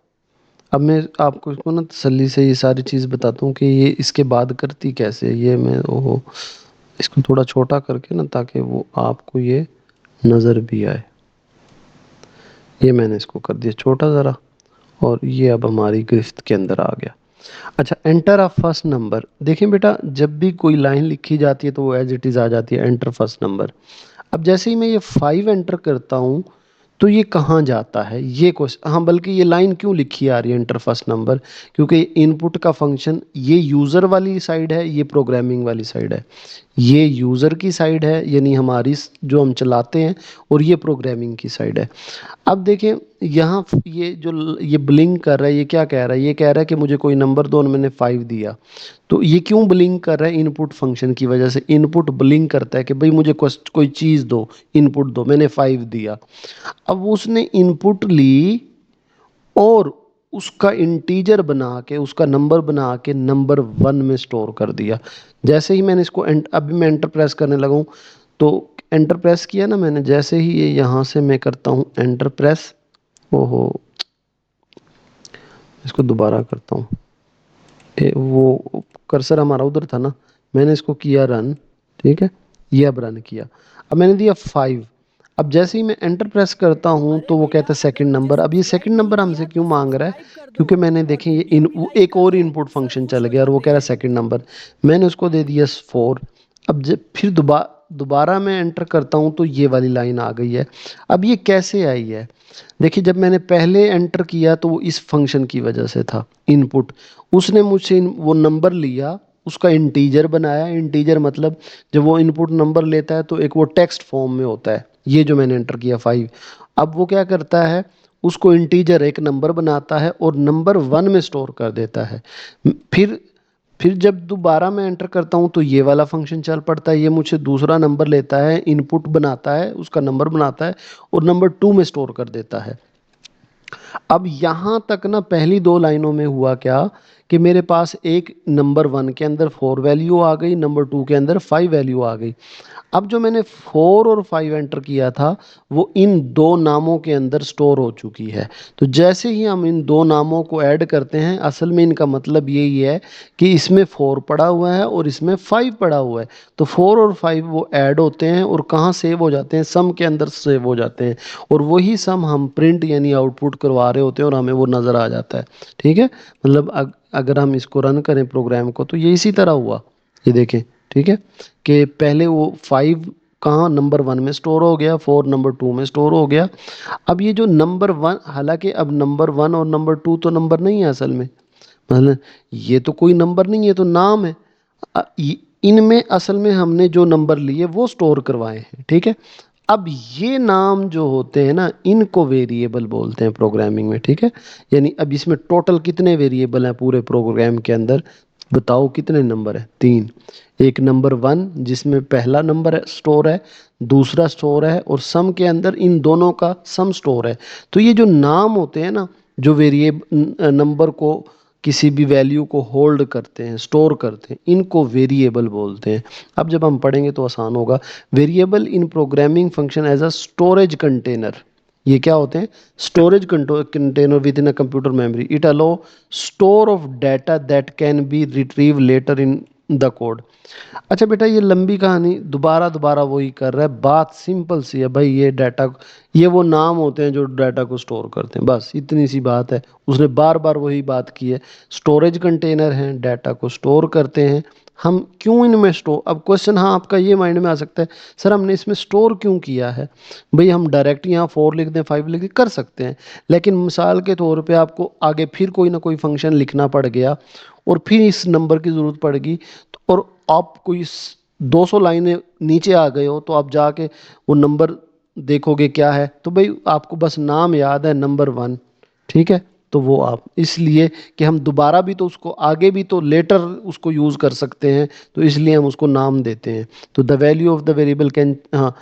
अब मैं आपको इसको ना तसल्ली से ये सारी चीज़ बताता हूँ कि ये इसके बाद करती कैसे। ये मैं ओहो इसको थोड़ा छोटा करके ना ताकि वो आपको ये नज़र भी आए। ये मैंने इसको कर दिया छोटा ज़रा, और ये अब हमारी गिरफ्त के अंदर आ गया। अच्छा, एंटर अ फर्स्ट नंबर। देखें बेटा जब भी कोई लाइन लिखी जाती है तो वो एज इट इज़ आ जाती है एंटर फर्स्ट नंबर। अब जैसे ही मैं ये 5 एंटर करता हूँ तो ये कहाँ जाता है ये क्वेश्चन। हाँ, बल्कि ये लाइन क्यों लिखी आ रही है एंटर फर्स्ट नंबर, क्योंकि इनपुट का फंक्शन ये यूज़र वाली साइड है, ये प्रोग्रामिंग वाली साइड है। ये यूज़र की साइड है यानी हमारी जो हम चलाते हैं, और ये प्रोग्रामिंग की साइड है। अब देखें यहाँ ये जो ये ब्लिंक कर रहा है, ये क्या कह रहा है, ये कह रहा है कि मुझे कोई नंबर दो और मैंने 5 दिया। तो ये क्यों ब्लिंक कर रहा है, इनपुट फंक्शन की वजह से। इनपुट ब्लिंक करता है कि भाई मुझे कोई चीज़ दो, इनपुट दो, मैंने 5 दिया। अब उसने इनपुट ली और उसका इंटीजर बना के, उसका नंबर बना के नंबर 1 में स्टोर कर दिया। जैसे ही मैंने इसको अभी मैं एंटर प्रेस करने लगा हूँ, तो एंटर प्रेस किया ना मैंने, जैसे ही ये यहाँ से मैं करता हूँ एंटर प्रेस, ओहो इसको दोबारा करता हूँ। वो कर्सर हमारा उधर था ना, मैंने इसको किया रन, ठीक है। ये अब रन किया, अब मैंने दिया 5। अब जैसे ही मैं एंटर प्रेस करता हूँ तो वो कहता है सेकंड नंबर। अब ये सेकंड नंबर हमसे क्यों मांग रहा है, क्योंकि मैंने देखें ये वो एक और इनपुट फंक्शन चल गया और वो कह रहा है सेकंड नंबर। मैंने उसको दे दिया 4। अब जब फिर दोबारा मैं एंटर करता हूँ तो ये वाली लाइन आ गई है। अब ये कैसे आई है, देखिए जब मैंने पहले एंटर किया तो वो इस फंक्शन की वजह से था इनपुट। उसने मुझसे वो नंबर लिया, उसका इंटीजर बनाया। इंटीजर मतलब जब वो इनपुट नंबर लेता है तो एक वो टेक्स्ट फॉर्म में होता है, ये जो मैंने एंटर किया 5। अब वो क्या करता है, उसको इंटीजर एक नंबर बनाता है और नंबर 1 में स्टोर कर देता है। फिर फिर जब दोबारा मैं एंटर करता हूँ तो ये वाला फंक्शन चल पड़ता है, ये मुझे दूसरा नंबर लेता है, इनपुट बनाता है, उसका नंबर बनाता है और नंबर 2 में स्टोर कर देता है। अब यहाँ तक ना पहली दो लाइनों में हुआ क्या कि मेरे पास एक नंबर 1 के अंदर 4 वैल्यू आ गई, नंबर 2 के अंदर 5 वैल्यू आ गई। अब जो मैंने 4 और 5 एंटर किया था वो इन दो नामों के अंदर स्टोर हो चुकी है। तो जैसे ही हम इन दो नामों को ऐड करते हैं, असल में इनका मतलब यही है कि इसमें 4 पड़ा हुआ है और इसमें 5 पड़ा हुआ है। तो 4 और 5 वो ऐड होते हैं और कहाँ सेव हो जाते हैं, सम के अंदर सेव हो जाते हैं, और वही सम हम प्रिंट यानी आउटपुट करवा रहे होते हैं और हमें वो नज़र आ जाता है। ठीक है, मतलब अगर हम इसको रन करें प्रोग्राम को तो ये इसी तरह हुआ, ये देखें। ठीक है, कि पहले वो 5 कहाँ नंबर 1 में स्टोर हो गया, 4 नंबर 2 में स्टोर हो गया। अब ये जो नंबर 1, हालांकि अब नंबर 1 और नंबर 2 तो नंबर नहीं है असल में, मतलब ये तो कोई नंबर नहीं है, तो नाम है। इनमें असल में हमने जो नंबर लिए वो स्टोर करवाए हैं। ठीक है, अब ये नाम जो होते हैं ना, इनको वेरिएबल बोलते हैं प्रोग्रामिंग में। ठीक है, यानी अब इसमें टोटल कितने वेरिएबल हैं पूरे प्रोग्राम के अंदर, बताओ कितने नंबर है? 3। एक नंबर 1 जिसमें पहला नंबर स्टोर है, दूसरा स्टोर है, और सम के अंदर इन दोनों का सम स्टोर है। तो ये जो नाम होते हैं ना, जो वेरिएबल नंबर को, किसी भी वैल्यू को होल्ड करते हैं, स्टोर करते हैं, इनको वेरिएबल बोलते हैं। अब जब हम पढ़ेंगे तो आसान होगा। Variable in programming function as a storage container. ये क्या होते हैं? Storage container within a computer memory. It allow store of data that can be retrieve later in the code. अच्छा बेटा, ये लंबी कहानी दोबारा दोबारा वही कर रहा है, बात सिंपल सी है भाई। ये डाटा, ये वो नाम होते हैं जो डाटा को स्टोर करते हैं, बस इतनी सी बात है। उसने बार बार वही बात की है। स्टोरेज कंटेनर हैं, डाटा को स्टोर करते हैं। हम क्यों इनमें स्टोर, अब क्वेश्चन हाँ आपका ये माइंड में आ सकता है, सर हमने इसमें स्टोर क्यों किया है? भाई हम डायरेक्ट यहाँ 4 लिख दें, 5 लिख दें, कर सकते हैं, लेकिन मिसाल के तौर पे आपको आगे फिर कोई ना कोई फंक्शन लिखना पड़ गया और फिर इस नंबर की ज़रूरत पड़ेगी, और आप कोई 200 लाइनें नीचे आ गए हो, तो आप जाके वो नंबर देखोगे क्या है, तो भाई आपको बस नाम याद है नंबर 1। ठीक है, तो वो आप इसलिए कि हम दोबारा भी तो उसको आगे भी तो लेटर उसको यूज़ कर सकते हैं, तो इसलिए हम उसको नाम देते हैं। तो the value of the variable can, हाँ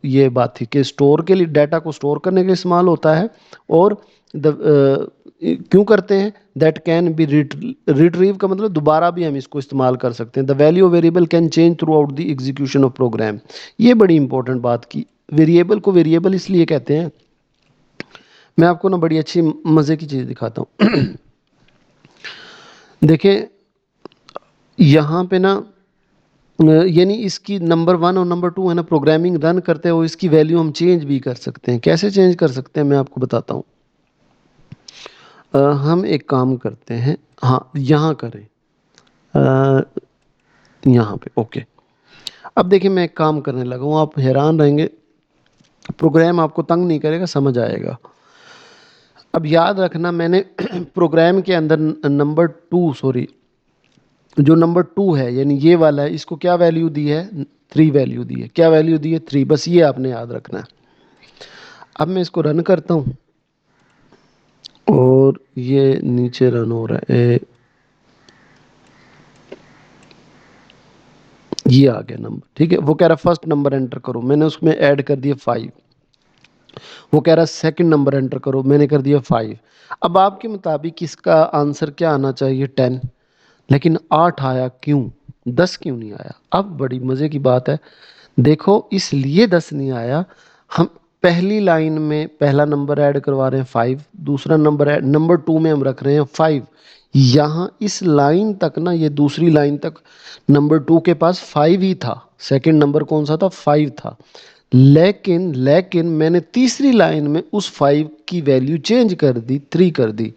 ये बात थी कि स्टोर के लिए, डाटा को स्टोर करने के लिए इस्तेमाल होता है। और द क्यों करते हैं? दैट कैन बी रिट्रीव का मतलब दोबारा भी हम इसको इस्तेमाल कर सकते हैं। The value of variable can change throughout the execution of program. ये बड़ी इंपॉर्टेंट बात की। वेरिएबल को वेरिएबल इसलिए कहते हैं, मैं आपको ना बड़ी अच्छी मज़े की चीज़ दिखाता हूँ। देखें यहाँ पे ना, यानी इसकी नंबर 1 और नंबर 2 है ना, प्रोग्रामिंग रन करते हो इसकी वैल्यू हम चेंज भी कर सकते हैं। कैसे चेंज कर सकते हैं मैं आपको बताता हूँ। हम एक काम करते हैं, हाँ यहाँ करें, यहाँ पे ओके। अब देखिए मैं एक काम करने लगा हूँ, आप हैरान रहेंगे, प्रोग्राम आपको तंग नहीं करेगा, समझ आएगा। अब याद रखना, मैंने प्रोग्राम के अंदर नंबर 2, सॉरी, जो नंबर 2 है यानी ये वाला है, इसको क्या वैल्यू दी है? 3 वैल्यू दी है। क्या वैल्यू दी है? 3। बस ये आपने याद रखना है। अब मैं इसको रन करता हूँ और ये नीचे रन हो रहा है, ये आ गया नंबर। ठीक है, वो कह रहा फर्स्ट नंबर एंटर करो, मैंने उसमें ऐड कर दिया 5। वो कह रहा सेकंड नंबर एंटर करो, मैंने कर दिया 5। अब आपके मुताबिक इसका आंसर क्या आना चाहिए? 10। लेकिन 8 आया, क्यों? 10 क्यों नहीं आया? अब बड़ी मज़े की बात है, देखो इसलिए 10 नहीं आया, हम पहली लाइन में पहला नंबर ऐड करवा रहे हैं 5, दूसरा नंबर ऐड, नंबर 2 में हम रख रहे हैं 5। यहाँ इस लाइन तक ना, ये दूसरी लाइन तक नंबर 2 के पास 5 ही था, सेकंड नंबर कौन सा था? 5 था। लेकिन लेकिन मैंने तीसरी लाइन में उस 5 की वैल्यू चेंज कर दी, 3 कर दी।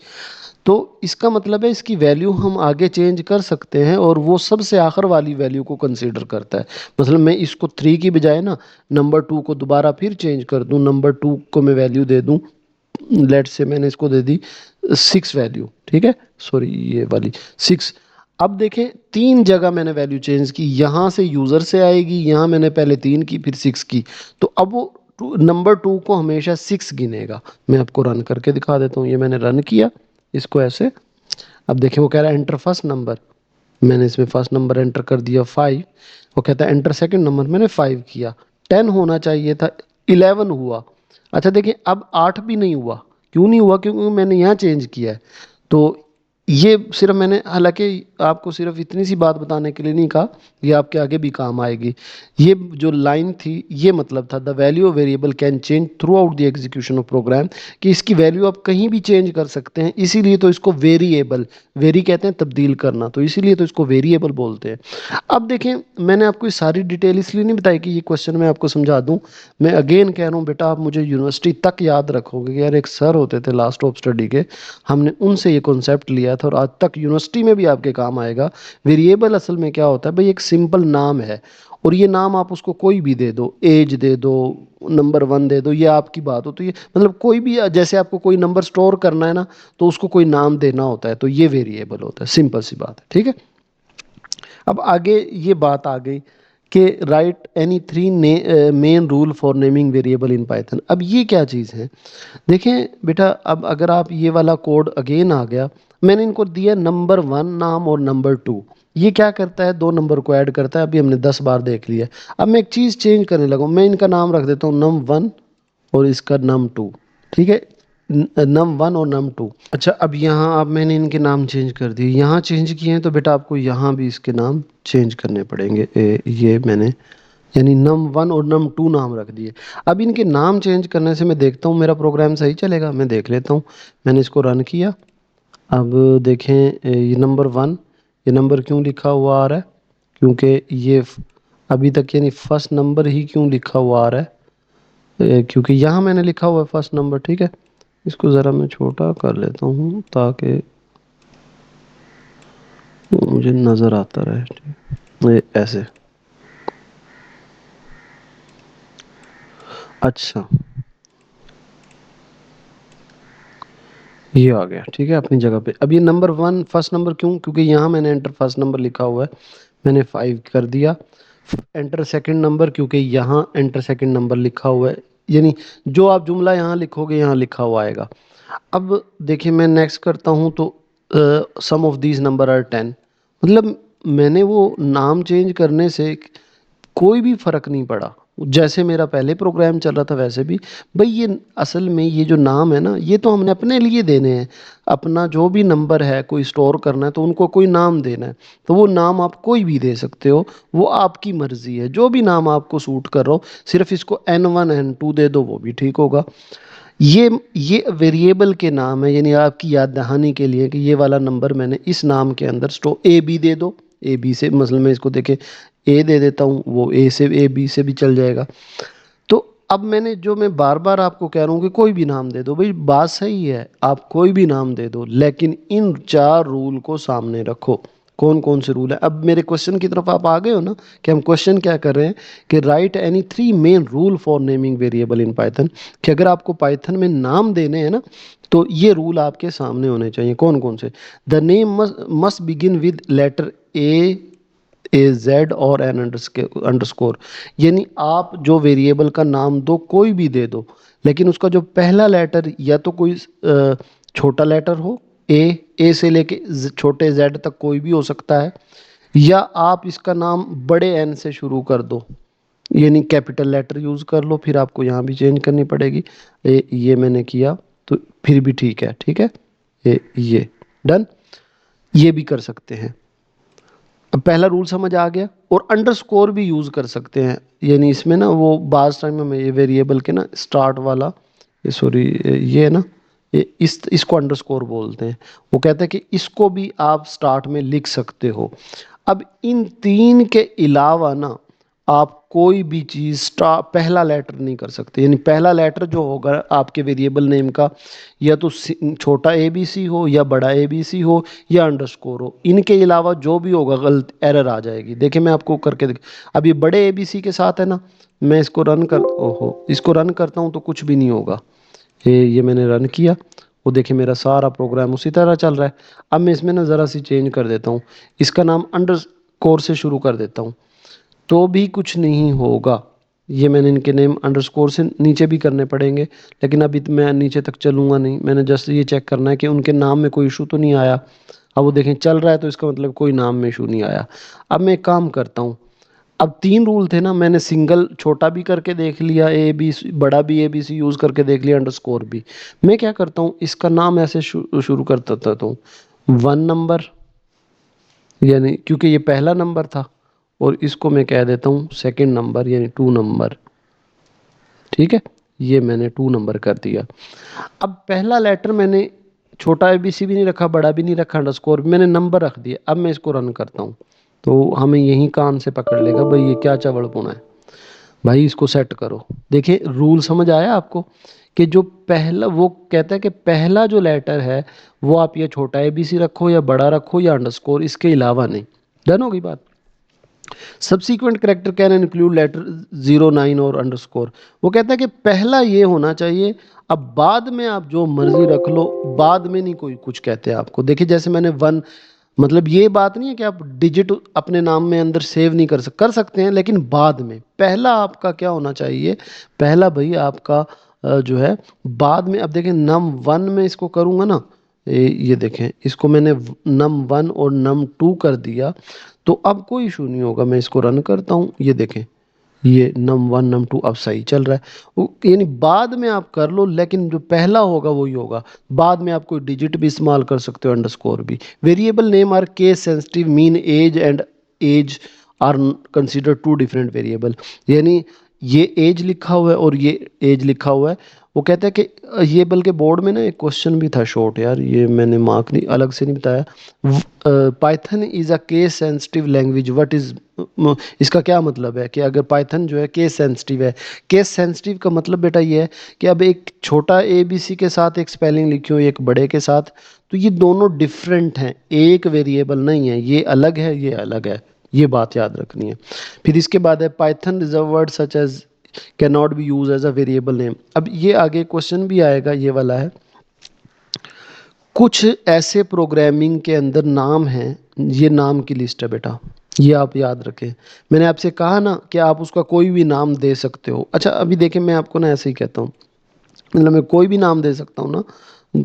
तो इसका मतलब है इसकी वैल्यू हम आगे चेंज कर सकते हैं, और वो सबसे आखिर वाली वैल्यू को कंसीडर करता है। मतलब मैं इसको 3 की बजाय ना नंबर 2 को दोबारा फिर चेंज कर दूं, नंबर 2 को मैं वैल्यू दे दूं, लेट से मैंने इसको दे दी 6 वैल्यू। ठीक है, सॉरी ये वाली 6। अब देखें 3 जगह मैंने वैल्यू चेंज की, यहाँ से यूज़र से आएगी, यहाँ मैंने पहले 3 की फिर 6 की, तो अब वो नंबर 2 को हमेशा 6 गिनेगा। मैं आपको रन करके दिखा देता हूँ, ये मैंने रन किया इसको ऐसे। अब देखिए वो कह रहा है एंटर फर्स्ट नंबर, मैंने इसमें फर्स्ट नंबर एंटर कर दिया 5। वो कहता है एंटर सेकंड नंबर, मैंने 5 किया। 10 होना चाहिए था, 11 हुआ। अच्छा देखिए अब 8 भी नहीं हुआ। क्यों नहीं हुआ? क्योंकि मैंने यहाँ चेंज किया है। तो ये सिर्फ मैंने, हालांकि आपको सिर्फ इतनी सी बात बताने के लिए नहीं कहा, ये आपके आगे भी काम आएगी। ये जो लाइन थी ये मतलब था the value of variable can change throughout the execution of program, कि इसकी वैल्यू आप कहीं भी चेंज कर सकते हैं, इसीलिए तो इसको वेरिएबल, वेरी कहते हैं तब्दील करना, तो इसीलिए तो इसको वेरिएबल बोलते हैं। अब देखें, मैंने आपको ये सारी डिटेल इसलिए नहीं बताई कि ये क्वेश्चन मैं आपको समझा दूं। मैं अगेन कह रहा हूँ बेटा, आप मुझे यूनिवर्सिटी तक याद रखोगे कि यार एक सर होते थे लास्ट ऑफ स्टडी के, हमने उनसे ये कॉन्सेप्ट लिया था और आज तक यूनिवर्सिटी में भी आपके काम आएगा। वेरिएबल असल में क्या होता है भाई, एक सिंपल नाम है, और ये नाम आप उसको कोई भी दे दो, एज दे दो, नंबर 1 दे दो, ये आपकी बात हो। तो ये मतलब कोई भी, जैसे आपको कोई नंबर स्टोर करना है ना, तो उसको कोई नाम देना होता है, तो ये वेरिएबल होता है। सिंपल सी बात है, ठीक है। अब आगे ये बात आ गई कि right any 3 main rule for naming variable in Python. अब ये क्या चीज़ है? देखें बेटा, अब अगर आप ये वाला कोड अगेन आ गया, मैंने इनको दिया नंबर 1 नाम और नंबर 2। ये क्या करता है? 2 नंबर को ऐड करता है। अभी हमने 10 बार देख लिया। अब मैं एक चीज़ चेंज करने लगा, मैं इनका नाम रख देता हूँ num1 और इसका num2। ठीक है, num1 और num2। अच्छा अब यहाँ, अब मैंने इनके नाम चेंज कर दिए, यहाँ चेंज किए हैं, तो बेटा आपको यहाँ भी इसके नाम चेंज करने पड़ेंगे। ये मैंने यानी num1 और num2 नाम रख दिए। अब इनके नाम चेंज करने से मैं देखता हूँ मेरा प्रोग्राम सही चलेगा, मैं देख लेता हूँ। मैंने इसको रन किया। अब देखें, ये नंबर 1, ये नंबर क्यों लिखा हुआ आ रहा है? क्योंकि ये अभी तक यानी फर्स्ट नंबर ही क्यों लिखा हुआ आ रहा है? क्योंकि यहाँ मैंने लिखा हुआ है फर्स्ट नंबर। ठीक है, इसको ज़रा मैं छोटा कर लेता हूँ ताकि मुझे नज़र आता रहे। ऐसे। अच्छा, ये आ गया। ठीक है, अपनी जगह पे। अब ये नंबर 1 फर्स्ट नंबर क्यों? क्योंकि यहाँ मैंने एंटर फर्स्ट नंबर लिखा हुआ है, मैंने 5 कर दिया। एंटर सेकंड नंबर, क्योंकि यहाँ एंटर सेकंड नंबर लिखा हुआ है, यानी जो आप जुमला यहाँ लिखोगे यहाँ लिखा हुआ आएगा। अब देखिए मैं नेक्स्ट करता हूँ, तो सम ऑफ दीज नंबर आर 10। मतलब मैंने वो नाम चेंज करने से कोई भी फर्क नहीं पड़ा, जैसे मेरा पहले प्रोग्राम चल रहा था वैसे भी। भाई ये असल में ये जो नाम है ना, ये तो हमने अपने लिए देने हैं। अपना जो भी नंबर है कोई स्टोर करना है तो उनको कोई नाम देना है, तो वो नाम आप कोई भी दे सकते हो, वो आपकी मर्जी है, जो भी नाम आपको सूट कर रहा हो। सिर्फ इसको n1 n2 दे दो, वो भी ठीक होगा। ये वेरिएबल के नाम है, यानी आपकी याद दहानी के लिए कि ये वाला नंबर मैंने इस नाम के अंदर स्टोर, ए बी दे दो। ए बी से मतलब मैं इसको देखे ए दे देता हूँ, वो ए से ए बी से भी चल जाएगा। तो अब मैंने जो, मैं बार बार आपको कह रहा हूँ कि कोई भी नाम दे दो, भाई बात सही है, आप कोई भी नाम दे दो, लेकिन इन 4 रूल को सामने रखो। कौन कौन से रूल है? अब मेरे क्वेश्चन की तरफ आप आ गए हो ना, कि हम क्वेश्चन क्या कर रहे हैं कि right any 3 main rule for naming variable in Python, कि अगर आपको पाइथन में नाम देने हैं ना, तो ये रूल आपके सामने होने चाहिए। कौन कौन से? The name must begin with letter A Z और एन अंडरस्कोर। यानी आप जो वेरिएबल का नाम दो, कोई भी दे दो, लेकिन उसका जो पहला लेटर या तो कोई छोटा लेटर हो, ए से लेके छोटे जेड तक कोई भी हो सकता है, या आप इसका नाम बड़े एन से शुरू कर दो, यानी कैपिटल लेटर यूज़ कर लो। फिर आपको यहाँ भी चेंज करनी पड़ेगी। ये मैंने किया तो फिर भी ठीक है। ठीक है, ये डन, ये भी कर सकते हैं। अब पहला रूल समझ आ गया। और अंडरस्कोर भी यूज़ कर सकते हैं, यानी इसमें ना वो बाज टाइम में ये वेरिएबल के ना स्टार्ट वाला, ये सॉरी, ये है ना, ये इसको अंडरस्कोर बोलते हैं। वो कहते हैं कि इसको भी आप स्टार्ट में लिख सकते हो। अब इन 3 के अलावा ना आप कोई भी चीज़ पहला लेटर नहीं कर सकते, यानी पहला लेटर जो होगा आपके वेरिएबल नेम का, या तो छोटा ए बी सी हो, या बड़ा ए बी सी हो, या अंडरस्कोर हो। इनके अलावा जो भी होगा गलत एरर आ जाएगी। देखिए मैं आपको करके अब ये बड़े ए बी सी के साथ है ना, मैं इसको रन कर, ओहो, इसको रन करता हूँ तो कुछ भी नहीं होगा। ये मैंने रन किया, वो देखिए मेरा सारा प्रोग्राम उसी तरह चल रहा है। अब मैं इसमें ना ज़रा सी चेंज कर देता हूँ, इसका नाम अंडरस्कोर से शुरू कर देता हूँ, तो भी कुछ नहीं होगा। ये मैंने इनके नेम अंडरस्कोर से नीचे भी करने पड़ेंगे, लेकिन अभी मैं नीचे तक चलूँगा नहीं, मैंने जस्ट ये चेक करना है कि उनके नाम में कोई इशू तो नहीं आया। अब वो देखें चल रहा है, तो इसका मतलब कोई नाम में इशू नहीं आया। अब मैं एक काम करता हूँ, अब 3 रूल थे ना, मैंने सिंगल छोटा भी करके देख लिया, ए बी सी, बड़ा भी ए बी सी यूज़ करके देख लिया, अंडरस्कोर भी। मैं क्या करता हूँ, इसका नाम ऐसे शुरू कर देता हूँ, 1 नंबर, यानी क्योंकि ये पहला नंबर था, और इसको मैं कह देता हूँ सेकंड नंबर यानी 2 नंबर। ठीक है, ये मैंने 2 नंबर कर दिया। अब पहला लेटर मैंने छोटा ए बी सी भी नहीं रखा, बड़ा भी नहीं रखा, अंडरस्कोर भी, मैंने नंबर रख दिया। अब मैं इसको रन करता हूँ, तो हमें यहीं कान से पकड़ लेगा भाई ये क्या चवड़पुना है। भाई इसको सेट करो। देखिए रूल समझ आया आपको, कि जो पहला, वो कहता है कि पहला जो लेटर है वो आप या छोटा ए बी सी रखो या बड़ा रखो या अंडरस्कोर, इसके अलावा नहीं। डन होगी बात। Subsequent character can include letter 09 और अंडरस्कोर। वो कहता है कि पहला ये होना चाहिए, अब बाद में आप जो मर्जी रख लो, बाद में नहीं कोई कुछ कहते आपको। देखिए जैसे मैंने 1, मतलब ये बात नहीं है कि आप डिजिट अपने नाम में अंदर सेव नहीं कर सकते हैं, लेकिन बाद में पहला आपका क्या होना चाहिए, पहला भाई आपका जो है बाद में। अब देखें नम 1 में इसको करूँगा ना, ये देखें इसको मैंने नम 1 और नम 2 कर दिया, तो अब कोई इशू नहीं होगा। मैं इसको रन करता हूँ, ये देखें ये नम 1 नम 2 अब सही चल रहा है। यानी बाद में आप कर लो, लेकिन जो पहला होगा वही होगा। बाद में आप कोई डिजिट भी इस्तेमाल कर सकते हो, अंडरस्कोर भी। Variable name are case sensitive, mean age and age are consider to different variable. यानी ये एज लिखा हुआ है और ये एज लिखा हुआ है। वो कहता है कि ये, बल्कि बोर्ड में ना एक क्वेश्चन भी था शॉर्ट, यार ये मैंने मार्क नहीं अलग से नहीं बताया। Python is a case sensitive language, what is, इसका क्या मतलब है कि अगर पाइथन जो है केस सेंसिटिव है। केस सेंसिटिव का मतलब बेटा ये है कि अब एक छोटा ए बी सी के साथ एक स्पेलिंग लिखी हो, एक बड़े के साथ, तो ये दोनों डिफरेंट हैं, एक वेरिएबल नहीं है, ये अलग है ये अलग है। ये बात याद रखनी है। फिर इसके बाद है Python reserve word such as can not be use as a variable name. अब ये आगे क्वेश्चन भी आएगा, ये वाला है, कुछ ऐसे प्रोग्रामिंग के अंदर नाम हैं, ये नाम की लिस्ट है बेटा, ये आप याद रखें। मैंने आपसे कहा ना कि आप उसका कोई भी नाम दे सकते हो। अच्छा अभी देखें, मैं आपको ना ऐसे ही कहता हूँ, मतलब मैं कोई भी नाम दे सकता हूँ ना,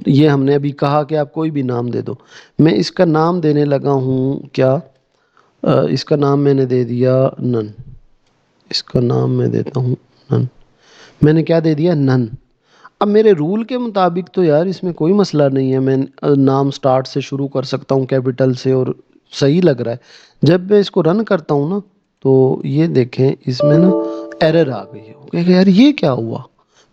ये हमने अभी कहा कि आप कोई भी नाम दे दो। मैं इसका नाम देने लगा हूँ क्या, इसका नाम मैंने दे दिया नन, इसका नाम मैं देता हूँ नन। मैंने क्या दे दिया, नन। अब मेरे रूल के मुताबिक तो यार इसमें कोई मसला नहीं है, मैं नाम स्टार्ट से शुरू कर सकता हूँ कैपिटल से, और सही लग रहा है। जब मैं इसको रन करता हूँ ना, तो ये देखें इसमें ना एरर आ गई है। वो कहेगा यार ये क्या हुआ,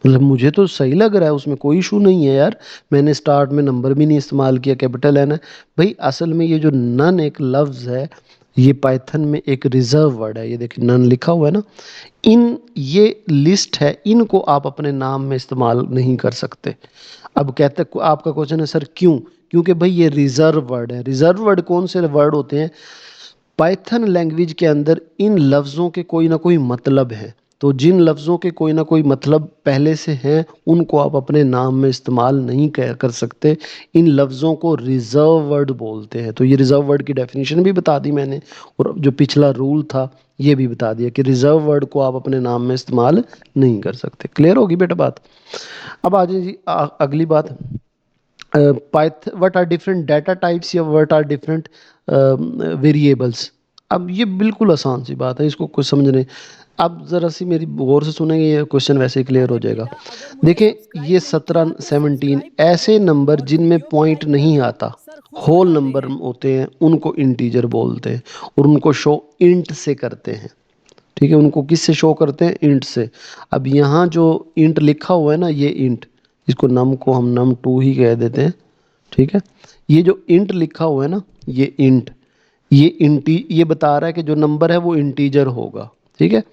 मतलब मुझे तो सही लग रहा है, उसमें कोई इशू नहीं है यार, मैंने स्टार्ट में नंबर भी नहीं इस्तेमाल किया, कैपिटल है ना। भाई असल में ये जो नन एक लफ्ज़ है, ये पाइथन में एक रिजर्व वर्ड है। ये देखिए नन लिखा हुआ है ना, इन ये लिस्ट है, इनको आप अपने नाम में इस्तेमाल नहीं कर सकते। अब कहते, आपका क्वेश्चन है सर क्यों, क्योंकि भाई ये रिजर्व वर्ड है। रिजर्व वर्ड कौन से वर्ड होते हैं, पाइथन लैंग्वेज के अंदर इन लफ्ज़ों के कोई ना कोई मतलब है। तो जिन लफ्ज़ों के कोई ना कोई मतलब पहले से हैं, उनको आप अपने नाम में इस्तेमाल नहीं कर सकते। इन लफ्ज़ों को रिज़र्व वर्ड बोलते हैं। तो ये रिज़र्व वर्ड की डेफिनेशन भी बता दी मैंने, और जो पिछला रूल था ये भी बता दिया कि रिज़र्व वर्ड को आप अपने नाम में इस्तेमाल नहीं कर सकते। क्लियर होगी बेटा बात। अब आ जाइए जी अगली बात, python what are different data types या व्हाट आर डिफरेंट वेरिएबल्स। अब ये बिल्कुल आसान सी बात है, इसको कुछ समझने, आप ज़रा सी मेरी गौर से सुनेंगे, ये क्वेश्चन वैसे ही क्लियर हो अरे जाएगा। बेटा, अगर मुझे देखें ये सब्सक्राइब नहीं किया 17 तो 17 सब्सक्राइब कर ऐसे दो नंबर और जिनमें वीडियो को पॉइंट लाइक कर नहीं दो। आता, सर खुश हो होल जाते नंबर हैं। होते हैं, उनको इंटीजर बोलते हैं, और उनको शो इंट से करते हैं। ठीक है, उनको किस से शो करते हैं, इंट से। अब यहाँ जो इंट लिखा हुआ है ना, ये इंट, इसको नम को हम नम 2 ही कह देते हैं। ठीक है, ये जो इंट लिखा हुआ है ना, ये इंट, ये बता रहा है कि जो नंबर है वो इंटीजर होगा। ठीक है,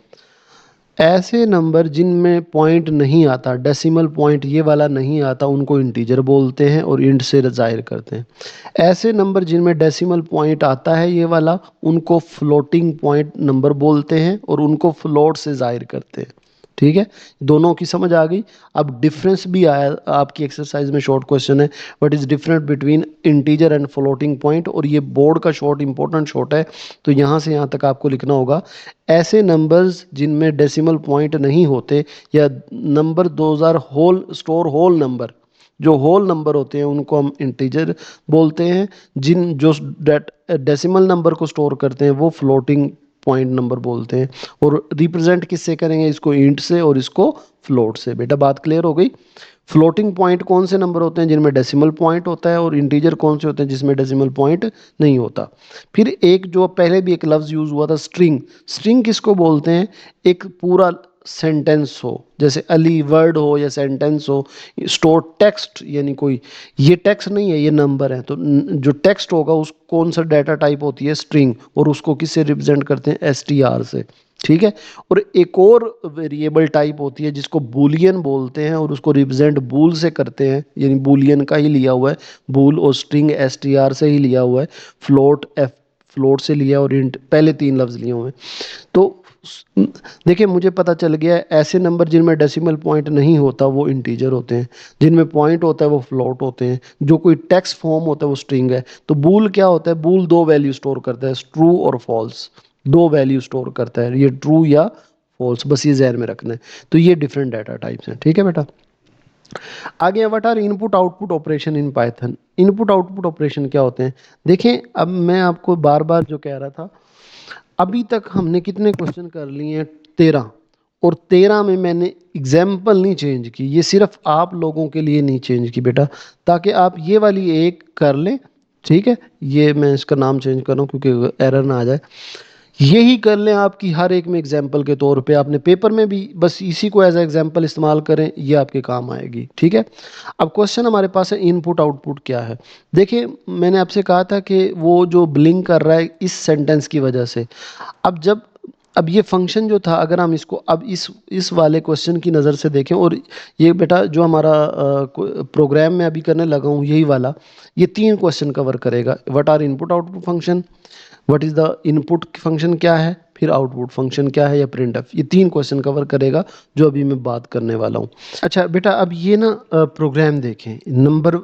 ऐसे नंबर जिनमें पॉइंट नहीं आता, डेसिमल पॉइंट ये वाला नहीं आता, उनको इंटीजर बोलते हैं और इंट से जाहिर करते हैं। ऐसे नंबर जिनमें डेसिमल पॉइंट आता है ये वाला, उनको फ्लोटिंग पॉइंट नंबर बोलते हैं और उनको फ्लोट से जाहिर करते हैं। ठीक है, दोनों की समझ आ गई। अब डिफरेंस भी आया आपकी एक्सरसाइज में, शॉर्ट क्वेश्चन है, what is different between integer and floating point, और ये बोर्ड का शॉर्ट इंपॉर्टेंट शॉर्ट है, तो यहाँ से यहाँ तक आपको लिखना होगा। ऐसे नंबर्स जिनमें डेसिमल पॉइंट नहीं होते, या number 2000 whole store whole number, जो होल नंबर होते हैं उनको हम इंटीजर बोलते हैं, जिन जो डेसिमल नंबर को स्टोर करते हैं वो फ्लोटिंग पॉइंट नंबर बोलते हैं। और रिप्रेजेंट किससे करेंगे, इसको इंट से और इसको फ्लोट से। बेटा बात क्लियर हो गई। फ्लोटिंग पॉइंट कौन से नंबर होते हैं, जिनमें डेसिमल पॉइंट होता है, और इंटीजर कौन से होते हैं जिसमें डेसिमल पॉइंट नहीं होता। फिर एक जो पहले भी एक लफ्ज़ यूज़ हुआ था, स्ट्रिंग। स्ट्रिंग किसको बोलते हैं, एक पूरा सेंटेंस हो, जैसे अली वर्ड हो या सेंटेंस हो, स्टोर टेक्स्ट, यानी कोई ये टेक्स्ट नहीं है, ये नंबर है, तो जो टेक्स्ट होगा उस कौन सा डाटा टाइप होती है, स्ट्रिंग, और उसको किससे रिप्रेजेंट करते हैं, एसटीआर से। ठीक है। और एक और वेरिएबल टाइप होती है जिसको बूलियन बोलते हैं, और उसको रिप्रेजेंट बूल से करते हैं, यानी बूलियन का ही लिया हुआ है, बूल और स्ट्रिंग एसटीआर से ही लिया हुआ है, फ्लोट एफ फ्लोट से लिया, और इंट पहले तीन लफ्ज लिए हुए हैं। तो देखिए मुझे पता चल गया है, ऐसे नंबर जिनमें डेसिमल पॉइंट नहीं होता वो इंटीजर होते हैं, जिनमें पॉइंट होता है वो फ्लोट होते हैं, जो कोई टेक्स्ट फॉर्म होता है वो स्ट्रिंग है। तो बूल क्या होता है, बूल दो वैल्यू स्टोर करता है, ट्रू और फॉल्स, दो वैल्यू स्टोर करता है, ये ट्रू या फॉल्स, बस ये जहन में रखना है। तो ये डिफरेंट डाटा टाइप्स हैं। ठीक है बेटा। आगे what are input output operation in Python. Input output operation क्या होते हैं, देखें अब मैं आपको बार बार जो कह रहा था, अभी तक हमने कितने क्वेश्चन कर लिए हैं, 13। और 13 में मैंने एग्जाम्पल नहीं चेंज की, ये सिर्फ आप लोगों के लिए नहीं चेंज की बेटा, ताकि आप ये वाली एक कर लें। ठीक है, ये मैं इसका नाम चेंज कर रहा हूँ क्योंकि एरर ना आ जाए। यही कर लें आपकी हर एक में एग्जाम्पल के तौर पे, आपने पेपर में भी बस इसी को एज एग्जाम्पल इस्तेमाल करें, ये आपके काम आएगी। ठीक है। अब क्वेश्चन हमारे पास है इनपुट आउटपुट क्या है। देखिए मैंने आपसे कहा था कि वो जो ब्लिंक कर रहा है इस सेंटेंस की वजह से। अब ये फंक्शन जो था, अगर हम इसको अब इस वाले क्वेश्चन की नज़र से देखें, और ये बेटा जो हमारा प्रोग्राम में अभी करने लगा हूँ यही वाला, ये तीन क्वेश्चन कवर करेगा। What are input output function, what is the input function क्या है, फिर आउटपुट फंक्शन क्या है, या प्रिंट एफ, ये तीन क्वेश्चन कवर करेगा जो अभी मैं बात करने वाला हूँ। अच्छा बेटा अब ये ना प्रोग्राम देखें, नंबर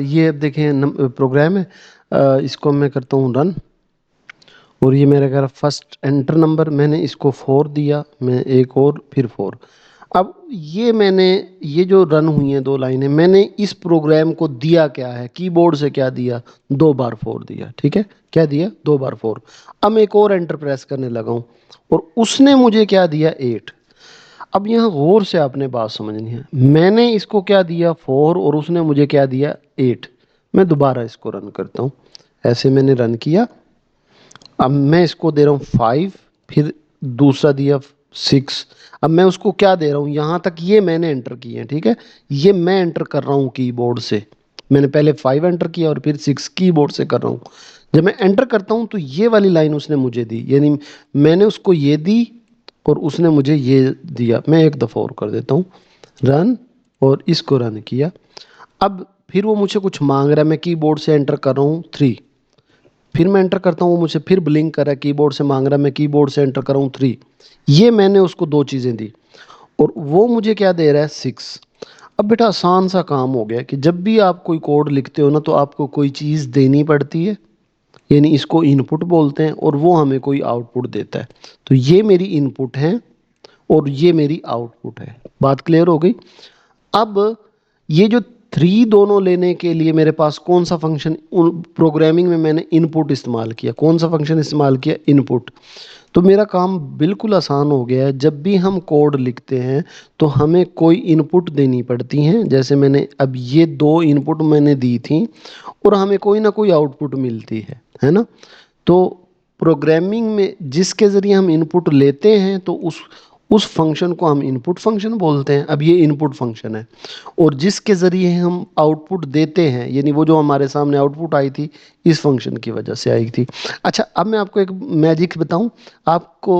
ये अब देखें प्रोग्राम है, इसको मैं करता हूँ रन, और ये मेरे घर फर्स्ट एंटर नंबर, मैंने इसको 4 दिया, मैं एक और फिर 4। अब ये मैंने, ये जो रन हुई हैं दो लाइनें, मैंने इस प्रोग्राम को दिया क्या है, कीबोर्ड से क्या दिया, 2 बार 4 दिया। ठीक है, क्या दिया, 2 बार 4। अब मैं एक और एंटर प्रेस करने लगा हूँ, और उसने मुझे क्या दिया, 8। अब यहाँ गौर से आपने बात समझनी है, मैंने इसको क्या दिया, 4, और उसने मुझे क्या दिया, 8। मैं दोबारा इसको रन करता हूँ, ऐसे मैंने रन किया। अब मैं इसको दे रहा हूँ 5, फिर दूसरा दिया 6। अब मैं उसको क्या दे रहा हूँ, यहाँ तक ये मैंने एंटर किए हैं। ठीक है, ये मैं एंटर कर रहा हूँ कीबोर्ड से, मैंने पहले 5 एंटर किया और फिर 6 कीबोर्ड से कर रहा हूँ। जब मैं एंटर करता हूँ तो ये वाली लाइन उसने मुझे दी, यानी मैंने उसको ये दी और उसने मुझे ये दिया। मैं एक दफ़ा और कर देता हूँ, रन, और इसको रन किया। अब फिर वो मुझे कुछ मांग रहा है, मैं कीबोर्ड से एंटर कर रहा हूँ 3, फिर मैं एंटर करता हूँ, वो मुझे फिर ब्लिंक कर रहा है, कीबोर्ड से मांग रहा है, मैं कीबोर्ड से एंटर कर रहा हूँ 3। ये मैंने उसको दो चीज़ें दी, और वो मुझे क्या दे रहा है, 6। अब बेटा आसान सा काम हो गया कि जब भी आप कोई कोड लिखते हो ना, तो आपको कोई चीज़ देनी पड़ती है, यानी इसको इनपुट बोलते हैं, और वो हमें कोई आउटपुट देता है। तो ये मेरी इनपुट है और ये मेरी आउटपुट है। बात क्लियर हो गई। अब ये जो 3 दोनों लेने के लिए मेरे पास कौन सा फंक्शन, प्रोग्रामिंग में मैंने इनपुट इस्तेमाल किया, कौन सा फंक्शन इस्तेमाल किया, इनपुट। तो मेरा काम बिल्कुल आसान हो गया है। जब भी हम कोड लिखते हैं तो हमें कोई इनपुट देनी पड़ती हैं, जैसे मैंने अब ये 2 इनपुट मैंने दी थी, और हमें कोई ना कोई आउटपुट मिलती है ना। तो प्रोग्रामिंग में जिसके ज़रिए हम इनपुट लेते हैं, तो उस फंक्शन को हम इनपुट फंक्शन बोलते हैं। अब ये इनपुट फंक्शन है, और जिसके ज़रिए हम आउटपुट देते हैं, यानी वो जो हमारे सामने आउटपुट आई थी इस फंक्शन की वजह से आई थी। अच्छा अब मैं आपको एक मैजिक बताऊं, आपको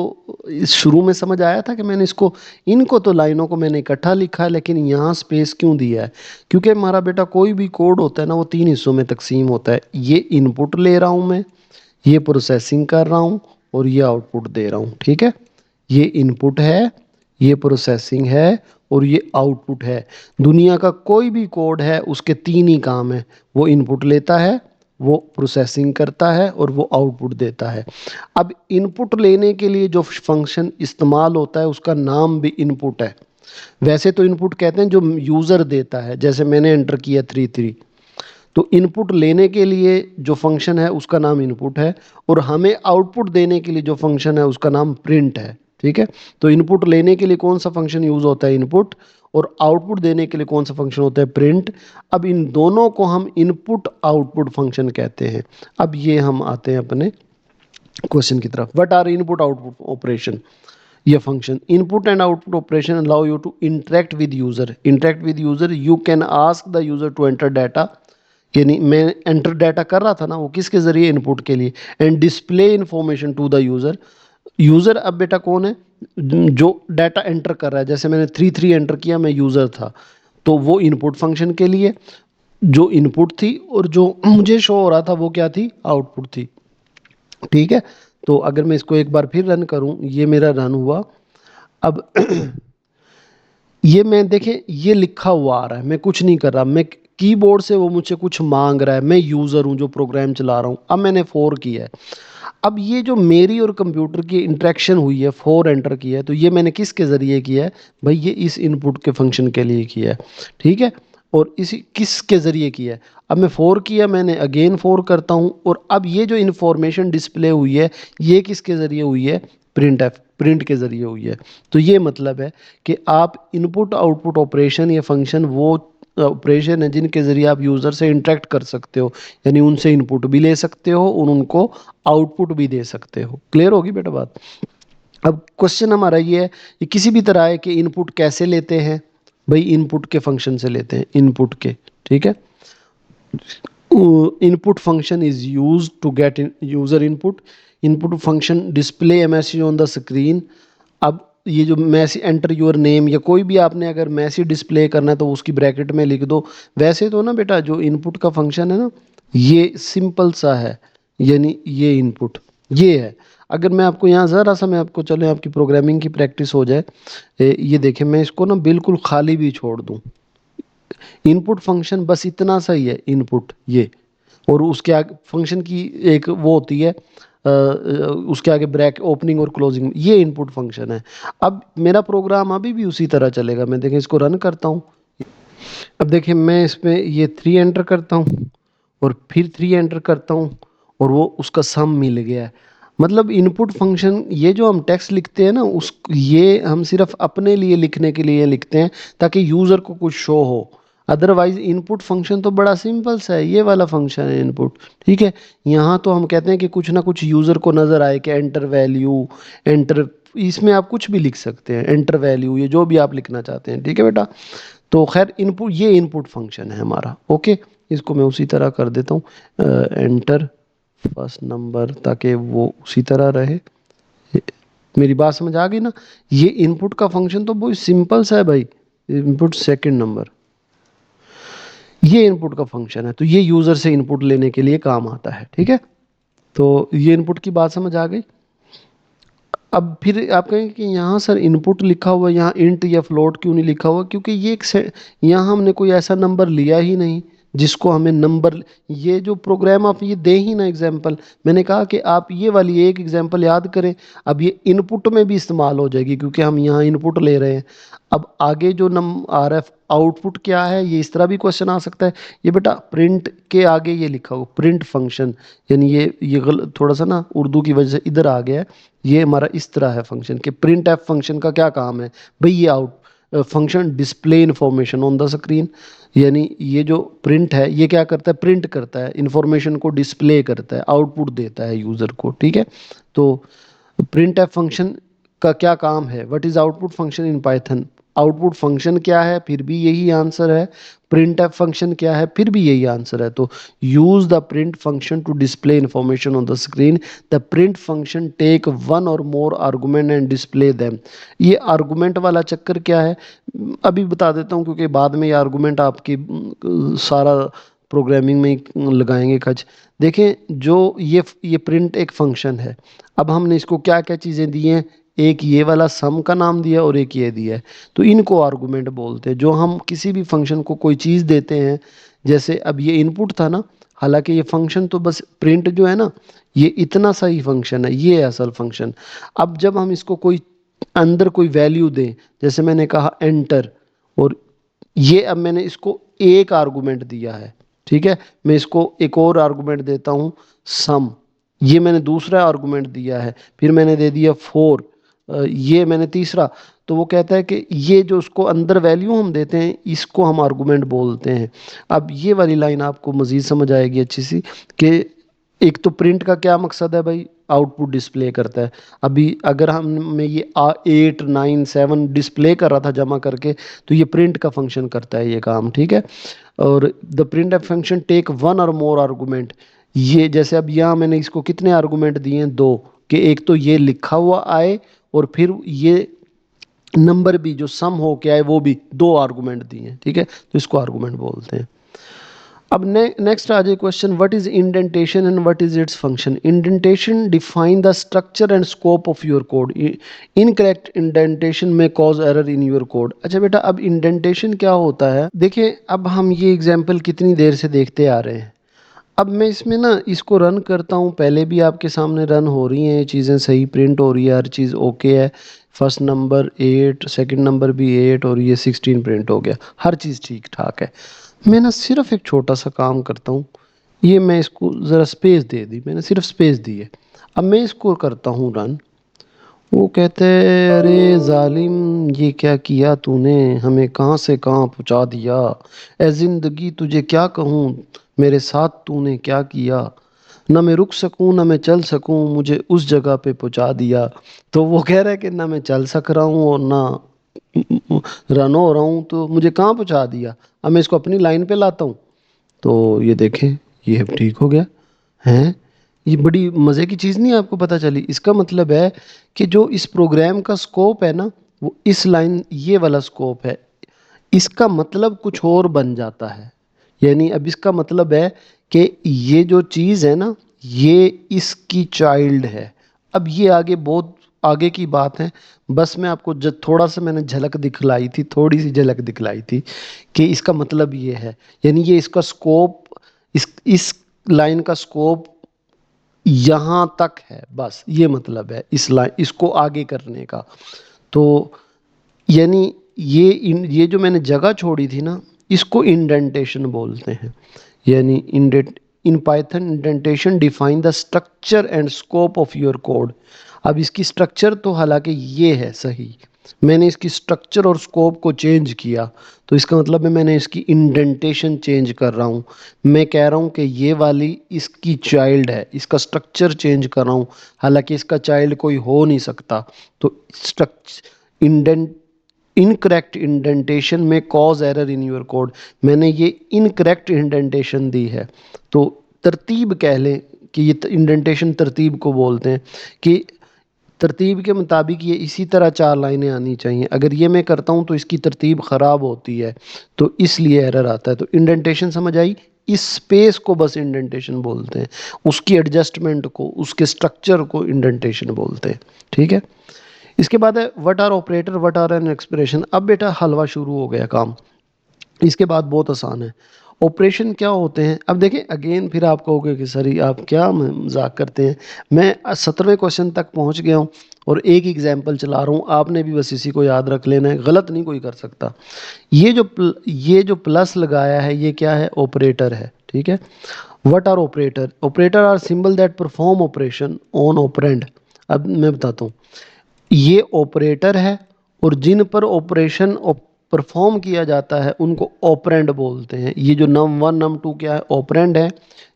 इस शुरू में समझ आया था कि मैंने इसको, इनको तो लाइनों को मैंने इकट्ठा लिखा है, लेकिन यहाँ स्पेस क्यों दिया है, क्योंकि हमारा बेटा कोई भी कोड होता है ना, वो 3 हिस्सों में तकसीम होता है। ये इनपुट ले रहा हूँ मैं, ये प्रोसेसिंग कर रहा हूँ, और ये आउटपुट दे रहा हूँ। ठीक है, ये इनपुट है, ये प्रोसेसिंग है, और ये आउटपुट है। दुनिया का कोई भी कोड है उसके 3 ही काम है, वो इनपुट लेता है, वो प्रोसेसिंग करता है, और वो आउटपुट देता है। अब इनपुट लेने के लिए जो फंक्शन इस्तेमाल होता है उसका नाम भी इनपुट है। वैसे तो इनपुट कहते हैं जो यूज़र देता है, जैसे मैंने एंटर किया 3 3, तो इनपुट लेने के लिए जो फंक्शन है उसका नाम इनपुट है, और हमें आउटपुट देने के लिए जो फंक्शन है उसका नाम प्रिंट है। ठीक है, तो इनपुट लेने के लिए कौन सा फंक्शन यूज होता है, इनपुट, और आउटपुट देने के लिए कौन सा फंक्शन होता है, प्रिंट। अब इन दोनों को हम इनपुट आउटपुट फंक्शन कहते हैं। अब ये हम आते हैं अपने क्वेश्चन की तरफ। What are input output operation? ये function input and output operation allow you to interact with user. Interact with user, you can ask the user to enter data, यानी मैं एंटर डाटा कर रहा था ना, वो किसके जरिए, इनपुट के लिए, and display information to the user. User अब बेटा कौन है, जो डाटा एंटर कर रहा है। जैसे मैंने 3 3 एंटर किया, मैं यूजर था, तो वो इनपुट फंक्शन के लिए जो इनपुट थी, और जो मुझे शो हो रहा था वो क्या थी, आउटपुट थी। ठीक है, तो अगर मैं इसको एक बार फिर रन करूं, ये मेरा रन हुआ। अब ये मैं देखें, ये लिखा हुआ आ रहा है, मैं कुछ नहीं कर रहा, मैं कीबोर्ड से वो मुझसे कुछ मांग रहा है, मैं यूज़र हूँ जो प्रोग्राम चला रहा हूँ। अब मैंने 4 किया है। अब ये जो मेरी और कंप्यूटर की इंटरेक्शन हुई है, 4 एंटर किया है, तो ये मैंने किसके ज़रिए किया है भाई, ये इस इनपुट के फंक्शन के लिए किया है। ठीक है, और इसी किसके ज़रिए किया है, अब मैं 4 किया, मैंने अगेन 4 करता हूँ, और अब ये जो इन्फॉर्मेशन डिस्प्ले हुई है, ये किसके ज़रिए हुई है, प्रिंट के ज़रिए हुई है। तो ये मतलब है कि आप इनपुट आउटपुट ऑपरेशन, ये फंक्शन वो ऑपरेशन है जिनके ज़रिए आप यूज़र से इंटरेक्ट कर सकते हो, यानी उनसे इनपुट भी ले सकते हो और उनको आउटपुट भी दे सकते हो। क्लियर होगी बेटा बात? अब क्वेश्चन हमारा ये है, ये किसी भी तरह है कि इनपुट कैसे लेते हैं भाई, इनपुट के फंक्शन से लेते हैं, इनपुट के। ठीक है, input function is use to get user input. Input function display a message on the screen. अब ये जो मैसेज, एंटर योर नेम, या कोई भी आपने अगर मैसेज डिस्प्ले करना है तो उसकी ब्रैकेट में लिख दो। वैसे तो ना बेटा जो इनपुट का फंक्शन है ना, ये सिंपल सा है, यानी ये इनपुट ये है। अगर मैं आपको यहाँ ज़रा सा, मैं आपको, चले आपकी प्रोग्रामिंग की प्रैक्टिस हो जाए, ये देखें, मैं इसको ना बिल्कुल खाली भी छोड़ दूँ, इनपुट फंक्शन बस इतना सा ही है, इनपुट ये, और उसके आगे फंक्शन की एक वो होती है, उसके आगे ब्रैक ओपनिंग और क्लोजिंग, ये इनपुट फंक्शन है। अब मेरा प्रोग्राम अभी भी उसी तरह चलेगा। मैं देखें इसको रन करता हूँ। अब देखिए मैं इसमें ये 3 एंटर करता हूँ, और फिर 3 एंटर करता हूँ, और वो उसका सम मिल गया है। मतलब इनपुट फंक्शन, ये जो हम टेक्स्ट लिखते हैं ना, उस ये हम सिर्फ अपने लिए लिखने के लिए लिखते हैं ताकि यूज़र को कुछ शो हो। अदरवाइज इनपुट फंक्शन तो बड़ा सिंपल सा है, ये वाला फंक्शन है इनपुट। ठीक है, यहाँ तो हम कहते हैं कि कुछ ना कुछ यूज़र को नज़र आए कि एंटर वैल्यू, एंटर, इसमें आप कुछ भी लिख सकते हैं, एंटर वैल्यू, ये जो भी आप लिखना चाहते हैं। ठीक है बेटा, तो खैर इनपुट, ये इनपुट फंक्शन है हमारा। ओके, इसको मैं उसी तरह कर देता हूँ, एंटर फर्स्ट नंबर, ताकि वो उसी तरह रहे। मेरी बात समझ आ गई ना? ये इनपुट का फंक्शन तो बहुत सिंपल सा है भाई, इनपुट सेकंड नंबर, ये इनपुट का फंक्शन है, तो ये यूज़र से इनपुट लेने के लिए काम आता है। ठीक है, तो ये इनपुट की बात समझ आ गई। अब फिर आप कहेंगे कि यहाँ सर इनपुट लिखा हुआ, यहाँ इंट या फ्लोट क्यों नहीं लिखा हुआ? क्योंकि ये एक यहाँ हमने कोई ऐसा नंबर लिया ही नहीं जिसको हमें नंबर, ये जो प्रोग्राम आप ये दे ही ना एग्जाम्पल, मैंने कहा कि आप ये वाली एक एग्जाम्पल याद करें। अब ये इनपुट में भी इस्तेमाल हो जाएगी क्योंकि हम यहाँ इनपुट ले रहे हैं। अब आगे जो आर एफ आउटपुट क्या है, ये इस तरह भी क्वेश्चन आ सकता है। ये बेटा प्रिंट के आगे ये लिखा हो प्रिंट फंक्शन, यानी ये गलत थोड़ा सा ना उर्दू की वजह से इधर आ गया है। ये हमारा इस तरह है फंक्शन कि प्रिंट एफ फंक्शन का क्या काम है भाई, ये out function display information on the screen, यानी ये जो प्रिंट है ये क्या करता है, प्रिंट करता है इंफॉर्मेशन को, डिस्प्ले करता है, आउटपुट देता है यूज़र को। ठीक है, तो प्रिंट एफ फंक्शन का क्या काम है, what is output function in Python? Output function क्या है, फिर भी यही आंसर है। प्रिंट एफ फंक्शन क्या है, फिर भी यही आंसर है। तो use the print function to display information on the screen. The print function take one or more argument and display them. ये आर्गुमेंट वाला चक्कर क्या है अभी बता देता हूँ, क्योंकि बाद में ये आर्गुमेंट आपकी सारा प्रोग्रामिंग में ही लगाएंगे खच। देखें जो ये प्रिंट एक फंक्शन है। अब हमने इसको क्या क्या चीज़ें दी हैं, एक ये वाला सम का नाम दिया और एक ये दिया है, तो इनको आर्गुमेंट बोलते हैं। जो हम किसी भी फंक्शन को कोई चीज़ देते हैं, जैसे अब ये इनपुट था ना, हालांकि ये फंक्शन तो बस प्रिंट जो है ना, ये इतना सा ही फंक्शन है, ये है असल फंक्शन। अब जब हम इसको कोई अंदर कोई वैल्यू दें, जैसे मैंने कहा एंटर, और ये अब मैंने इसको एक आर्गुमेंट दिया है, ठीक है। मैं इसको एक और आर्गुमेंट देता हूँ सम, ये मैंने दूसरा आर्गुमेंट दिया है। फिर मैंने दे दिया 4, ये मैंने तीसरा। तो वो कहता है कि ये जो उसको अंदर वैल्यू हम देते हैं इसको हम आर्गुमेंट बोलते हैं। अब ये वाली लाइन आपको मज़ीद समझ आएगी अच्छी सी, कि एक तो प्रिंट का क्या मकसद है भाई, आउटपुट डिस्प्ले करता है। अभी अगर हम मैं ये 8 9 7 डिस्प्ले कर रहा था जमा करके, तो ये प्रिंट का फंक्शन करता है ये काम, ठीक है। और the print f function take one or more argument, ये जैसे अब यहाँ मैंने इसको कितने आर्गुमेंट दिए हैं, दो, कि एक तो ये लिखा हुआ आए और फिर ये नंबर भी जो सम हो के आए वो भी, दो आर्गुमेंट दिए हैं, ठीक है। तो इसको आर्गुमेंट बोलते हैं। अब नेक्स्ट आ जाए question, what is indentation and what is its function. Indentation define the structure and scope of your code, incorrect indentation may cause error in your code. अच्छा बेटा, अब इंडेंटेशन क्या होता है, देखिए अब हम ये एग्जाम्पल कितनी देर से देखते आ रहे हैं। अब मैं इसमें ना इसको रन करता हूँ, पहले भी आपके सामने रन हो रही हैं, ये चीज़ें सही प्रिंट हो रही है, हर चीज़ ओके है। फर्स्ट नंबर 8, सेकंड नंबर भी 8 और ये 16 प्रिंट हो गया, हर चीज़ ठीक ठाक है। मैं ना सिर्फ एक छोटा सा काम करता हूँ, ये मैं इसको ज़रा स्पेस दे दी, मैंने सिर्फ स्पेस दी है। अब मैं इसको करता हूँ रन। वो कहते हैं अरे जालिम ये क्या किया तूने, हमें कहाँ से कहाँ पहुँचा दिया, ए जिंदगी तुझे क्या कहूँ, मेरे साथ तूने क्या किया, ना मैं रुक सकूँ ना मैं चल सकूँ, मुझे उस जगह पे पहुँचा दिया। तो वो कह रहा है कि ना मैं चल सक रहा हूँ और ना रन हो रहा हूँ, तो मुझे कहाँ पहुँचा दिया। अब मैं इसको अपनी लाइन पे लाता हूँ, तो ये देखें, ये अब ठीक हो गया है। ये बड़ी मज़े की चीज़ नहीं आपको पता चली, इसका मतलब है कि जो इस प्रोग्राम का स्कोप है ना, वो इस लाइन ये वाला स्कोप है, इसका मतलब कुछ और बन जाता है। यानी अब इसका मतलब है कि ये जो चीज़ है ना, ये इसकी चाइल्ड है। अब ये आगे बहुत आगे की बात है, बस मैं आपको जब थोड़ा सा मैंने झलक दिखलाई थी, थोड़ी सी झलक दिखलाई थी कि इसका मतलब ये है। यानी ये इसका स्कोप, इस लाइन का स्कोप यहाँ तक है, बस ये मतलब है इस लाइन इसको आगे करने का। तो यानी ये जो मैंने जगह छोड़ी थी ना, इसको इंडेंटेशन बोलते हैं। यानी indent in Python indentation define the structure and scope of your code. अब इसकी स्ट्रक्चर तो हालांकि ये है सही, मैंने इसकी स्ट्रक्चर और स्कोप को चेंज किया, तो इसका मतलब है मैंने इसकी इंडेंटेशन चेंज कर रहा हूँ। मैं कह रहा हूँ कि ये वाली इसकी चाइल्ड है, इसका स्ट्रक्चर चेंज कर रहा हूँ, हालांकि इसका चाइल्ड कोई हो नहीं सकता। तो structure indent incorrect indentation may cause error in your code, मैंने ये इनकरेक्ट इंडेंटेशन दी है। तो तरतीब कह लें कि ये इंडेंटेशन तरतीब को बोलते हैं, कि तरतीब के मुताबिक ये इसी तरह 4 लाइनें आनी चाहिए। अगर ये मैं करता हूँ तो इसकी तरतीब ख़राब होती है, तो इसलिए एरर आता है। तो इंडेंटेशन समझ आई, इस स्पेस को बस इंडेंटेशन बोलते हैं, उसकी एडजस्टमेंट को, उसके स्ट्रक्चर को इंडेंटेशन बोलते हैं, ठीक है। इसके बाद है what are operator, what are an expression. अब बेटा हलवा शुरू हो गया काम, इसके बाद बहुत आसान है। ऑपरेशन क्या होते हैं, अब देखें अगेन, फिर आप कहोगे कि सर ये आप क्या मजाक करते हैं। मैं 17वें क्वेश्चन तक पहुंच गया हूं और एक एग्जाम्पल चला रहा हूं, आपने भी बस इसी को याद रख लेना है, गलत नहीं कोई कर सकता। ये जो प्लस लगाया है ये क्या है, ऑपरेटर है, ठीक है। What are operator, operator are symbol that perform operation on operand. अब मैं बताता हूँ, ये ऑपरेटर है और जिन पर ऑपरेशन परफॉर्म किया जाता है उनको ऑपरेंड बोलते हैं। ये जो नम वन नम टू क्या है, ऑपरेंड है,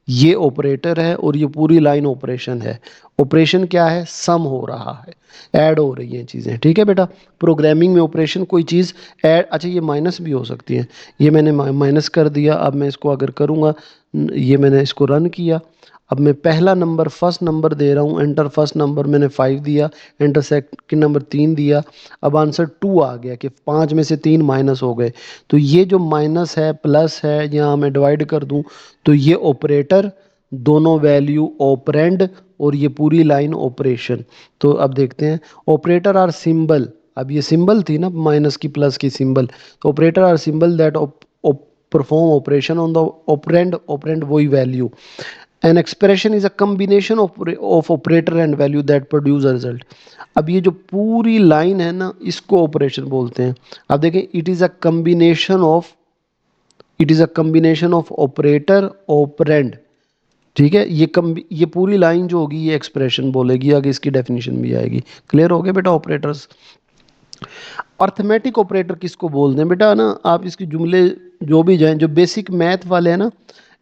ये ऑपरेटर है और ये पूरी लाइन ऑपरेशन है। ऑपरेशन क्या है, सम हो रहा है, ऐड हो रही हैं चीज़ें, ठीक है बेटा। प्रोग्रामिंग में ऑपरेशन कोई चीज़ ऐड, अच्छा ये माइनस भी हो सकती है, ये मैंने माइनस कर दिया। अब मैं इसको अगर करूँगा, ये मैंने इसको रन किया, अब मैं पहला नंबर फर्स्ट नंबर दे रहा हूँ, एंटर फर्स्ट नंबर मैंने 5 दिया, एंटर सेकंड नंबर 3 दिया। अब आंसर 2 आ गया कि 5 में से 3 माइनस हो गए। तो ये जो माइनस है प्लस है, यहाँ मैं डिवाइड कर दूँ तो ये ऑपरेटर, दोनों वैल्यू ऑपरेंड और ये पूरी लाइन ऑपरेशन। तो अब देखते हैं, ऑपरेटर आर सिंबल, अब ये सिंबल थी ना माइनस की प्लस की सिंबल, तो operator are symbol that perform operation on the operand, operand वही value. An expression is a combination of operator and value that produce a result. अब ये जो पूरी लाइन है ना, इसको ऑपरेशन बोलते हैं। अब देखें, it is a combination of operator operand. ठीक है, ये पूरी लाइन जो होगी ये एक्सप्रेशन बोलेगी, आगे इसकी डेफिनेशन भी आएगी। क्लियर हो गया बेटा ऑपरेटर्स। अर्थमेटिक ऑपरेटर किसको बोलते हैं बेटा ना, आप इसके जुमले जो भी जाएं, जो बेसिक मैथ वाले हैं ना,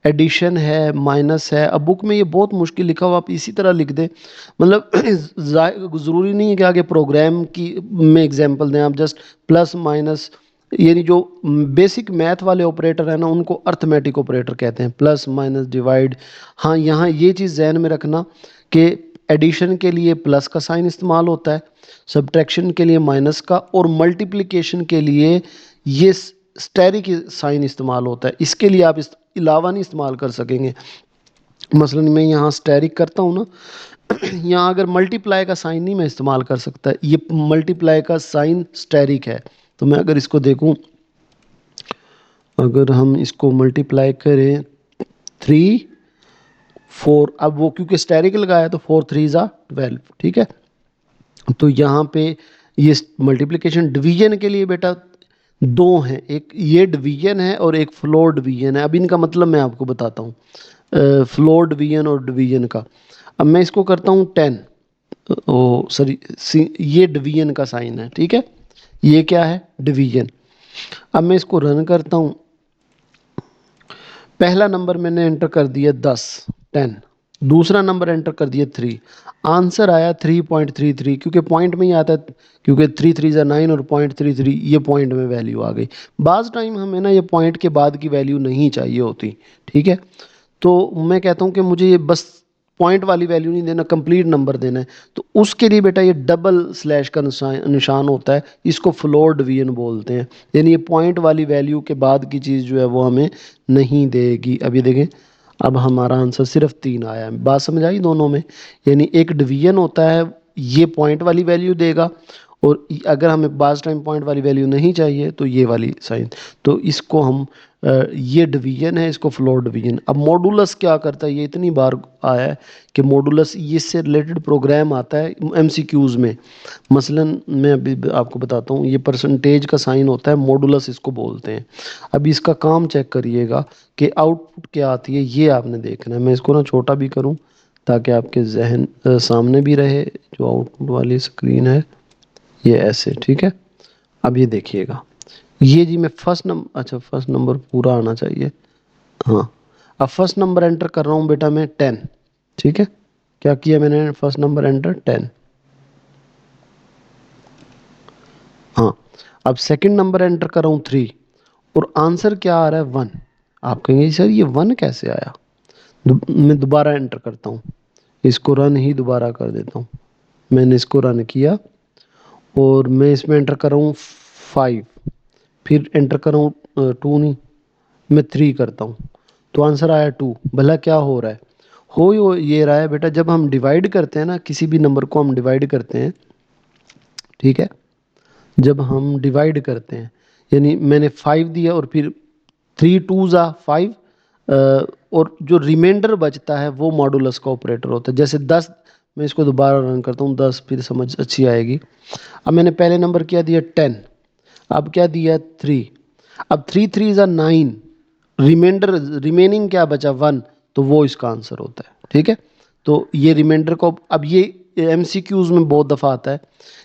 एडिशन है, माइनस है, अब बुक में ये बहुत मुश्किल लिखा हुआ, आप इसी तरह लिख दें। मतलब ज़रूरी नहीं है कि आगे प्रोग्राम की में एग्जांपल दें, आप जस्ट प्लस माइनस, यानी जो बेसिक मैथ वाले ऑपरेटर है ना, उनको अर्थमेटिक ऑपरेटर कहते हैं, प्लस माइनस डिवाइड। हाँ, यहाँ ये चीज़ जहन में रखना कि एडिशन के लिए प्लस का साइन इस्तेमाल होता है, सब्ट्रैक्शन के लिए माइनस का, और मल्टीप्लिकेशन के लिए ये स्टेरिक साइन इस्तेमाल होता है। इसके लिए आप इस अलावा नहीं इस्तेमाल कर सकेंगे। मसलन मैं यहाँ स्टेरिक करता हूँ ना, यहाँ अगर मल्टीप्लाई का साइन नहीं मैं इस्तेमाल कर सकता, ये मल्टीप्लाई का साइन स्टेरिक है। तो मैं अगर इसको देखूँ, अगर हम इसको मल्टीप्लाई करें 3 4, अब वो क्योंकि स्टेरिक लगाया तो 4 3 = 12। ठीक है, तो यहाँ पे ये मल्टीप्लिकेशन, डिवीजन के लिए बेटा दो हैं, एक ये डिवीजन है और एक फ्लोर डिवीजन है। अब इनका मतलब मैं आपको बताता हूँ, फ्लोर डिवीजन और डिवीजन का। अब मैं इसको करता हूँ 10, ओ सॉरी, ये डिवीजन का साइन है। ठीक है, ये क्या है, डिवीजन। अब मैं इसको रन करता हूँ, पहला नंबर मैंने एंटर कर दिया 10, दूसरा नंबर एंटर कर दिया 3, आंसर आया 3.33, क्योंकि पॉइंट में ही आता है, क्योंकि 3 3 9 और 0.33 ये पॉइंट में वैल्यू आ गई। बाज़ टाइम हमें ना ये पॉइंट के बाद की वैल्यू नहीं चाहिए होती। ठीक है, तो मैं कहता हूँ कि मुझे ये बस पॉइंट वाली वैल्यू नहीं देना, कंप्लीट नंबर देना है, तो उसके लिए बेटा ये डबल स्लैश का निशान होता है, इसको फ्लोर डिवीजन बोलते हैं। यानी ये पॉइंट वाली वैल्यू के बाद की चीज़ जो है वो हमें नहीं देगी। अभी देखें, अब हमारा आंसर सिर्फ 3 आया है। बात समझ आई दोनों में, यानी एक डिवीजन होता है, ये पॉइंट वाली वैल्यू देगा, और अगर हमें बाज टाइम पॉइंट वाली वैल्यू नहीं चाहिए तो ये वाली साइन, तो इसको हम ये डिवीजन है, इसको फ्लोर डिवीजन। अब मॉडुलस क्या करता है, ये इतनी बार आया है कि मॉडुलस, इससे रिलेटेड प्रोग्राम आता है एमसीक्यूज में। मसलन मैं अभी आपको बताता हूँ, ये परसेंटेज का साइन होता है, मॉडुलस इसको बोलते हैं। अब इसका काम चेक करिएगा कि आउटपुट क्या आती है, ये आपने देखना है। मैं इसको ना छोटा भी करूँ ताकि आपके जहन सामने भी रहे, जो आउटपुट वाली स्क्रीन है ये ऐसे। ठीक है, अब ये देखिएगा, ये जी मैं फर्स्ट नंबर, अच्छा फर्स्ट नंबर पूरा आना चाहिए। हाँ, अब फर्स्ट नंबर एंटर कर रहा हूँ बेटा मैं 10। ठीक है, क्या किया मैंने, फर्स्ट नंबर एंटर 10। हाँ, अब सेकंड नंबर एंटर कर रहा हूँ 3, और आंसर क्या आ रहा है 1। आप कहेंगे सर ये 1 कैसे आया। मैं दोबारा एंटर करता हूँ, इसको रन ही दोबारा कर देता हूँ। मैंने इसको रन किया और मैं इसमें एंटर कर रहा हूँ 5, फिर एंटर कर रहा हूँ 2 नहीं, मैं 3 करता हूँ, तो आंसर आया 2। भला क्या हो रहा है, हो ये रहा है बेटा, जब हम डिवाइड करते हैं ना, किसी भी नंबर को हम डिवाइड करते हैं, ठीक है, जब हम डिवाइड करते हैं, यानी मैंने 5 दिया और फिर 3 2 = 5, और जो रिमाइंडर बचता है वो मॉडुलस का ऑपरेटर होता है। जैसे 10, मैं इसको दोबारा रन करता हूँ 10, फिर समझ अच्छी आएगी। अब मैंने पहले नंबर क्या दिया 10, अब क्या दिया 3, अब 3 3 = 9, रिमाइंडर रिमेनिंग क्या बचा 1, तो वो इसका आंसर होता है। ठीक है, तो ये रिमाइंडर को, अब ये एमसीक्यूज में बहुत दफ़ा आता है,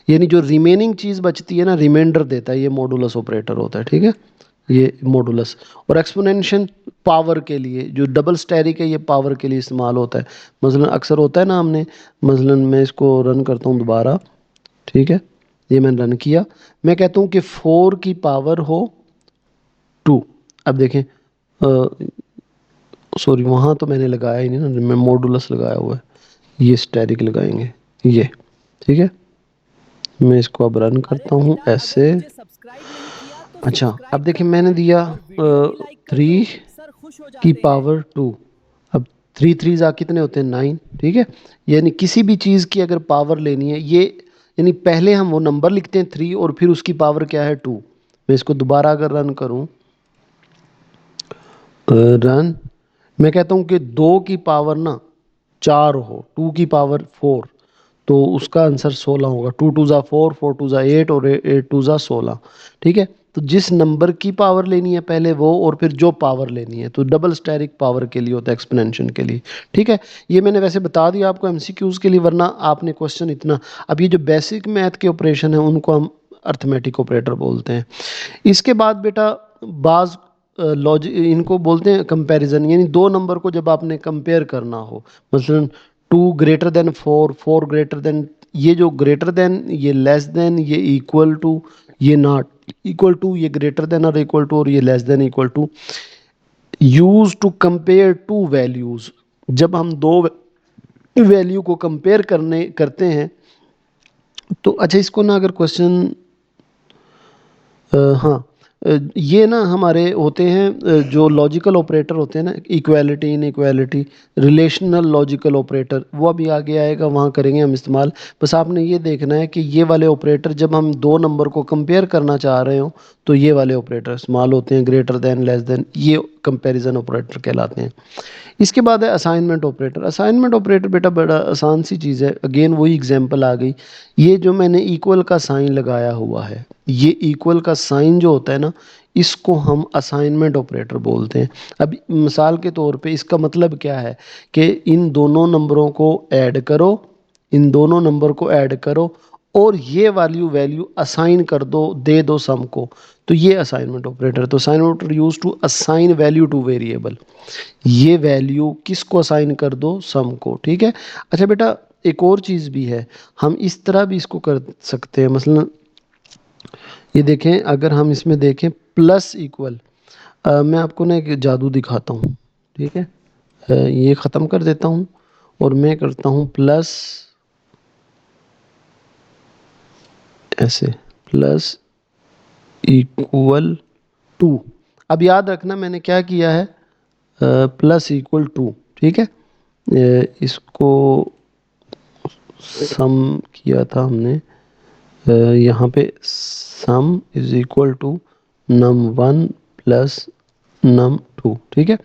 यानी जो रिमेनिंग चीज़ बचती है ना, रिमाइंडर देता है, ये मॉडुलस ऑपरेटर होता है। ठीक है, ये मॉडुलस। और एक्सपोनेंशियल पावर के लिए, जो डबल स्टेरिक है, ये पावर के लिए इस्तेमाल होता है। मसलन अक्सर होता है ना, हमने मसलन मैं इसको रन करता हूँ दोबारा। ठीक है, ये मैंने रन किया, मैं कहता हूँ कि 4 की पावर हो 2। अब देखें, सॉरी वहाँ तो मैंने लगाया ही नहीं ना, मैं मॉडुलस लगाया हुआ है, ये स्टेरिक लगाएंगे ये। ठीक है, मैं इसको अब रन अरे करता हूँ बेटा अगर ऐसे। मुझे सब्सक्राइब नहीं किया तो अच्छा, अब सब्सक्राइब कर देखिए दो मैंने दिया और वीडियो भी लाइक कर दो, 3 सर खुश हो की जाते हैं। पावर 2। अब 3 3 कितने होते हैं 9। ठीक है, यानी किसी भी चीज़ की अगर पावर लेनी है, ये यानी पहले हम वो नंबर लिखते हैं 3 और फिर उसकी पावर क्या है 2। मैं इसको दोबारा अगर रन करूँ, रन, मैं कहता हूँ कि 2 की पावर ना 4 हो, 2 की पावर 4, तो उसका आंसर 16 होगा। 2 टू ज़ा 4, 4 टू ज़ा 8 और 8 टू ज़ा 16। ठीक है, तो जिस नंबर की पावर लेनी है पहले वो, और फिर जो पावर लेनी है, तो डबल स्टेरिक पावर के लिए होता है, एक्सपोनेंशियल के लिए। ठीक है, ये मैंने वैसे बता दिया आपको एमसीक्यूज के लिए, वरना आपने क्वेश्चन इतना, अब ये जो बेसिक मैथ के ऑपरेशन है उनको हम अर्थमेटिक ऑपरेटर बोलते हैं। इसके बाद बेटा बाज लॉजिक, इनको बोलते हैं कंपैरिजन, यानी दो नंबर को जब आपने कंपेयर करना हो, मसलन 2 ग्रेटर देन 4, 4 ग्रेटर देन, ये जो ग्रेटर देन, ये लेस देन, ये इक्वल टू, ये नॉट इक्वल टू, ये greater than or equal to, और ये less than equal to, use to compare two values. जब हम दो वैल्यू को कंपेयर करने करते हैं तो अच्छा, इसको ना अगर क्वेश्चन, हाँ, ये ना हमारे होते हैं जो लॉजिकल ऑपरेटर होते हैं ना, equality, inequality, relational logical operator, वो अभी आगे आएगा, वहाँ करेंगे हम इस्तेमाल। बस आपने ये देखना है कि ये वाले ऑपरेटर जब हम दो नंबर को कंपेयर करना चाह रहे हो तो ये वाले ऑपरेटर इस्तेमाल होते हैं, ग्रेटर देन, लेस देन, ये कंपैरिजन ऑपरेटर कहलाते हैं। इसके बाद है असाइनमेंट ऑपरेटर। असाइनमेंट ऑपरेटर बेटा बड़ा आसान सी चीज़ है, अगेन वही एग्जांपल आ गई। ये जो मैंने इक्वल का साइन लगाया हुआ है, ये इक्वल का साइन जो होता है ना, इसको हम असाइनमेंट ऑपरेटर बोलते हैं। अब मिसाल के तौर पे इसका मतलब क्या है कि इन दोनों नंबरों को ऐड करो, इन दोनों नंबर को ऐड करो और ये वैल्यू वैल्यू असाइन कर दो, दे दो सम को, तो ये असाइनमेंट ऑपरेटर। तो assignment operator use to assign value to variable, ये वैल्यू किसको असाइन कर दो, सम को। ठीक है, अच्छा बेटा एक और चीज़ भी है, हम इस तरह भी इसको कर सकते हैं, मसलन ये देखें, अगर हम इसमें देखें प्लस इक्वल, मैं आपको ना एक जादू दिखाता हूँ। ठीक है, ये ख़त्म कर देता हूँ और मैं करता हूँ प्लस, ऐसे, प्लस इक्वल टू। अब याद रखना मैंने क्या किया है, प्लस इक्वल टू। ठीक है, इसको सम किया था हमने, यहाँ पे sum is equal to num one plus num two. ठीक है,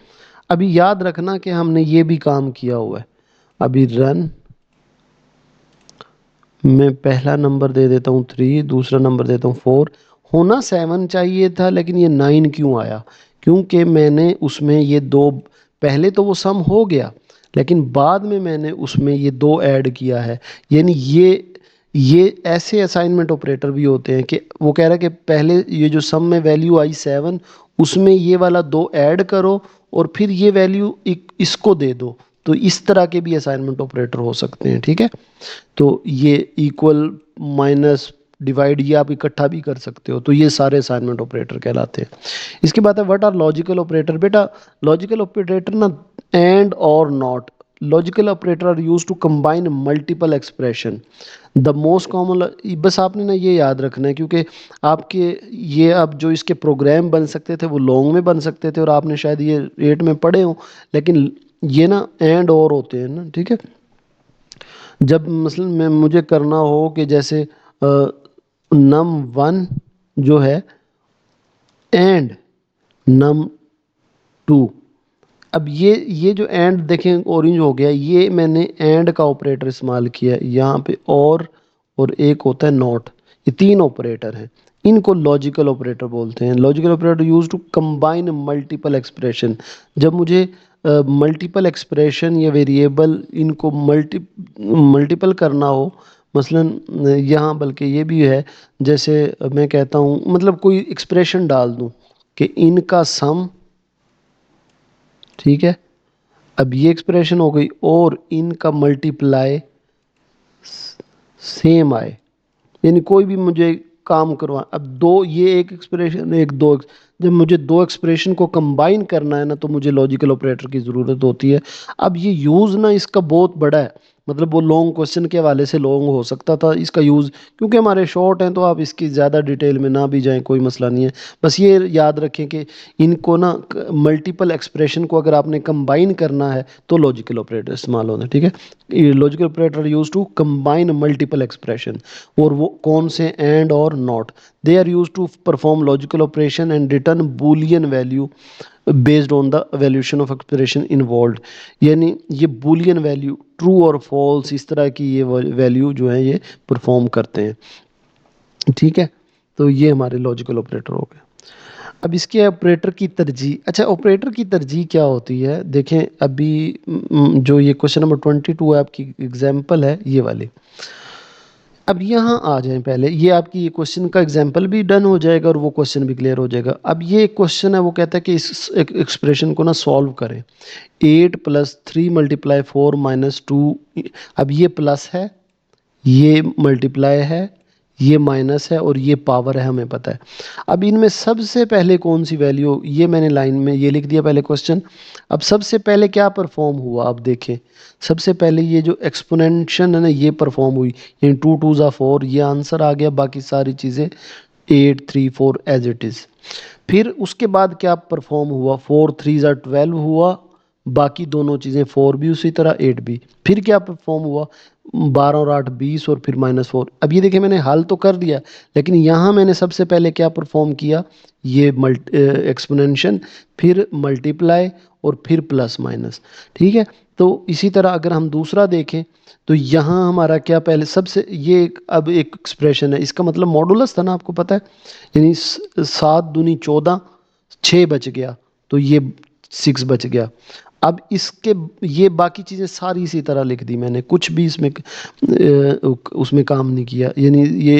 अभी याद रखना कि हमने ये भी काम किया हुआ है। अभी रन, मैं पहला नंबर दे देता हूँ 3, दूसरा नंबर देता हूँ 4, होना 7 चाहिए था लेकिन ये 9 क्यों आया, क्योंकि मैंने उसमें ये दो, पहले तो वो सम हो गया लेकिन बाद में मैंने उसमें ये दो ऐड किया है। यानी ये ऐसे असाइनमेंट ऑपरेटर भी होते हैं कि वो कह रहा है कि पहले ये जो सम में वैल्यू आई 7, उसमें ये वाला दो ऐड करो और फिर ये वैल्यू इसको दे दो, तो इस तरह के भी असाइनमेंट ऑपरेटर हो सकते हैं। ठीक है, तो ये इक्वल, माइनस, डिवाइड, ये आप इकट्ठा भी कर सकते हो, तो ये सारे असाइनमेंट ऑपरेटर कहलाते हैं। इसके बाद है व्हाट आर लॉजिकल ऑपरेटर। बेटा लॉजिकल ऑपरेटर ना, and or not, logical operator are use to combine multiple expression. The most common, बस आपने ना ये याद रखना है, क्योंकि आपके ये अब जो इसके प्रोग्राम बन सकते थे वो लॉन्ग में बन सकते थे और आपने शायद ये 8 में पढ़े हो, लेकिन ये ना एंड और होते हैं ना। ठीक है, जब मसलन मैं मुझे करना हो कि जैसे नम वन जो है एंड नम टू, अब ये जो एंड देखें ऑरेंज हो गया, ये मैंने एंड का ऑपरेटर इस्तेमाल किया है यहाँ पे, और एक होता है नॉट, ये तीन ऑपरेटर हैं, इनको लॉजिकल ऑपरेटर बोलते हैं। Logical operator use to combine multiple expression, जब मुझे मल्टीपल एक्सप्रेशन या वेरिएबल इनको मल्टीपल करना हो, मसलन यहाँ बल्कि ये भी है, जैसे मैं कहता हूँ, मतलब कोई एक्सप्रेशन डाल दूँ कि इनका सम, ठीक है, अब ये एक्सप्रेशन हो गई, और इनका मल्टीप्लाई सेम आए, यानी कोई भी मुझे काम करवा, अब दो, ये एक एक्सप्रेशन, एक दो, जब मुझे दो एक्सप्रेशन को कंबाइन करना है ना, तो मुझे लॉजिकल ऑपरेटर की ज़रूरत होती है। अब ये यूज़ ना इसका बहुत बड़ा है, मतलब वो लॉन्ग क्वेश्चन के हवाले से लॉन्ग हो सकता था इसका यूज़, क्योंकि हमारे शॉर्ट हैं तो आप इसकी ज़्यादा डिटेल में ना भी जाएं, कोई मसला नहीं है। बस ये याद रखें कि इनको ना मल्टीपल एक्सप्रेशन को अगर आपने कंबाइन करना है तो लॉजिकल ऑपरेटर इस्तेमाल होता है। ठीक है, logical operator use to combine multiple expression, और वो कौन से, and or not, they are use to perform logical operation and return boolean value. Based on the valuation of expression involve, यानी ये बूलियन वैल्यू ट्रू और false इस तरह की ये वैल्यू जो है ये परफॉर्म करते हैं। ठीक है, तो ये हमारे लॉजिकल ऑपरेटर हो गए। अब इसके ऑपरेटर की तरजीह, अच्छा ऑपरेटर की तरजीह क्या होती है, देखें अभी जो ये क्वेश्चन नंबर 22 है आपकी एग्जाम्पल है ये वाली। अब यहाँ आ जाएं, पहले ये आपकी ये क्वेश्चन का एग्जाम्पल भी डन हो जाएगा और वो क्वेश्चन भी क्लियर हो जाएगा। अब ये क्वेश्चन है वो कहता है कि इस एक्सप्रेशन को ना सॉल्व करें। 8 + 3 × 4 - 2, अब ये प्लस है, ये मल्टीप्लाई है, ये माइनस है और ये पावर है, हमें पता है। अब इनमें सबसे पहले कौन सी वैल्यू, ये मैंने लाइन में ये लिख दिया पहले क्वेश्चन। अब सबसे पहले क्या परफॉर्म हुआ, अब देखें सबसे पहले ये जो एक्सपोनेंशियल है ना ये परफॉर्म हुई, यानी 2 × 2 = 4, ये आंसर आ गया, बाकी सारी चीज़ें 8 3 4 एज इट इज़। फिर उसके बाद क्या परफॉर्म हुआ, 4 3 = 12 हुआ, बाकी दोनों चीज़ें 4 भी उसी तरह 8 भी। फिर क्या परफॉर्म हुआ, 12 और 8 20 और फिर -4। अब ये देखिए मैंने हल तो कर दिया, लेकिन यहाँ मैंने सबसे पहले क्या परफॉर्म किया, ये एक्सपोनेंशियल, फिर मल्टीप्लाई और फिर प्लस माइनस। ठीक है, तो इसी तरह अगर हम दूसरा देखें तो यहाँ हमारा क्या पहले सबसे ये अब एक एक्सप्रेशन है, इसका मतलब मॉडुलस था ना, आपको पता है, यानी 7 दूनी 14, 6 बच गया, तो ये 6 बच गया। अब इसके ये बाकी चीज़ें सारी इसी तरह लिख दी मैंने, कुछ भी इसमें उसमें काम नहीं किया, यानी ये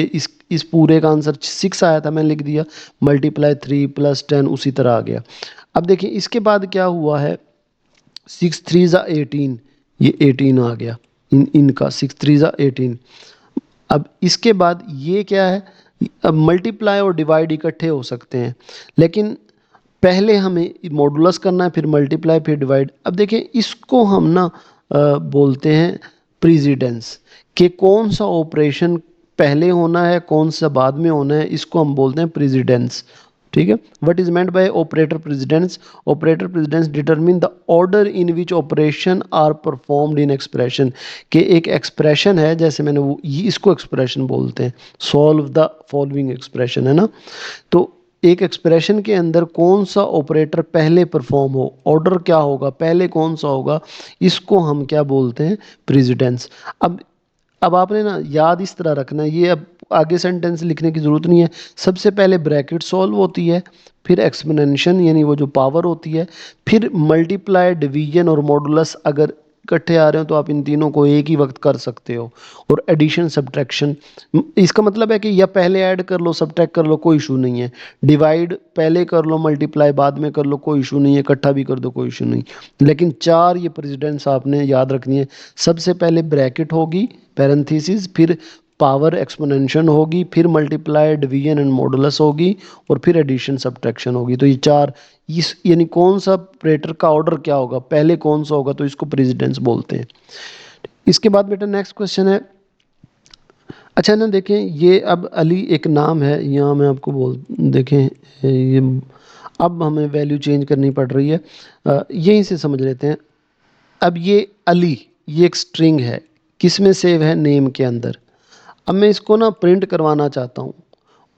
इस पूरे का आंसर 6 आया था, मैंने लिख दिया, मल्टीप्लाई 3 + 10 उसी तरह आ गया। अब देखिए इसके बाद क्या हुआ है, 6 3 = 18, ये 18 आ गया, इनका 6 3 = 18। अब इसके बाद ये क्या है, अब मल्टीप्लाई और डिवाइड इकट्ठे हो सकते हैं, लेकिन पहले हमें मॉडुलस करना है, फिर मल्टीप्लाई, फिर डिवाइड। अब देखें इसको हम ना बोलते हैं प्रेसिडेंस, कि कौन सा ऑपरेशन पहले होना है कौन सा बाद में होना है, इसको हम बोलते हैं प्रेसिडेंस। ठीक है, what is meant by operator precedence, operator precedence determine the order in which operation are performed in expression, कि एक एक्सप्रेशन है, जैसे मैंने वो इसको एक्सप्रेशन बोलते हैं, सॉल्व द फॉलोइंग एक्सप्रेशन है ना, तो एक एक्सप्रेशन के अंदर कौन सा ऑपरेटर पहले परफॉर्म हो, ऑर्डर क्या होगा, पहले कौन सा होगा, इसको हम क्या बोलते हैं, प्रेसिडेंस। अब आपने ना याद इस तरह रखना है, ये अब आगे सेंटेंस लिखने की ज़रूरत नहीं है, सबसे पहले ब्रैकेट सॉल्व होती है, फिर एक्सपोनेंशियल यानी वो जो पावर होती है, फिर मल्टीप्लाई डिवीजन और मॉडुलस अगर इकट्ठे आ रहे हो तो आप इन तीनों को एक ही वक्त कर सकते हो, और एडिशन सब्ट्रैक्शन, इसका मतलब है कि या पहले ऐड कर लो सब्ट्रैक्ट कर लो कोई इशू नहीं है, डिवाइड पहले कर लो मल्टीप्लाई बाद में कर लो कोई इशू नहीं है, इकट्ठा भी कर दो कोई इशू नहीं, लेकिन चार ये प्रेसिडेंस आपने याद रखनी है। सबसे पहले ब्रैकेट होगी पैरेंथेसिस, फिर पावर एक्सपोनेंशियल होगी, फिर मल्टीप्लाई डिवीजन एंड मॉडुलस होगी, और फिर एडिशन सब्ट्रैक्शन होगी। तो ये चार, इस यानी कौन सा ऑपरेटर का ऑर्डर क्या होगा, पहले कौन सा होगा, तो इसको प्रेसिडेंस बोलते हैं। इसके बाद बेटा नेक्स्ट क्वेश्चन है, अच्छा ना देखें ये अब अली एक नाम है, यहाँ मैं आपको बोल देखें ये अब हमें वैल्यू चेंज करनी पड़ रही है, यहीं से समझ लेते हैं। अब ये अली, ये एक स्ट्रिंग है, किस में सेव है, नेम के अंदर। अब मैं इसको ना प्रिंट करवाना चाहता हूँ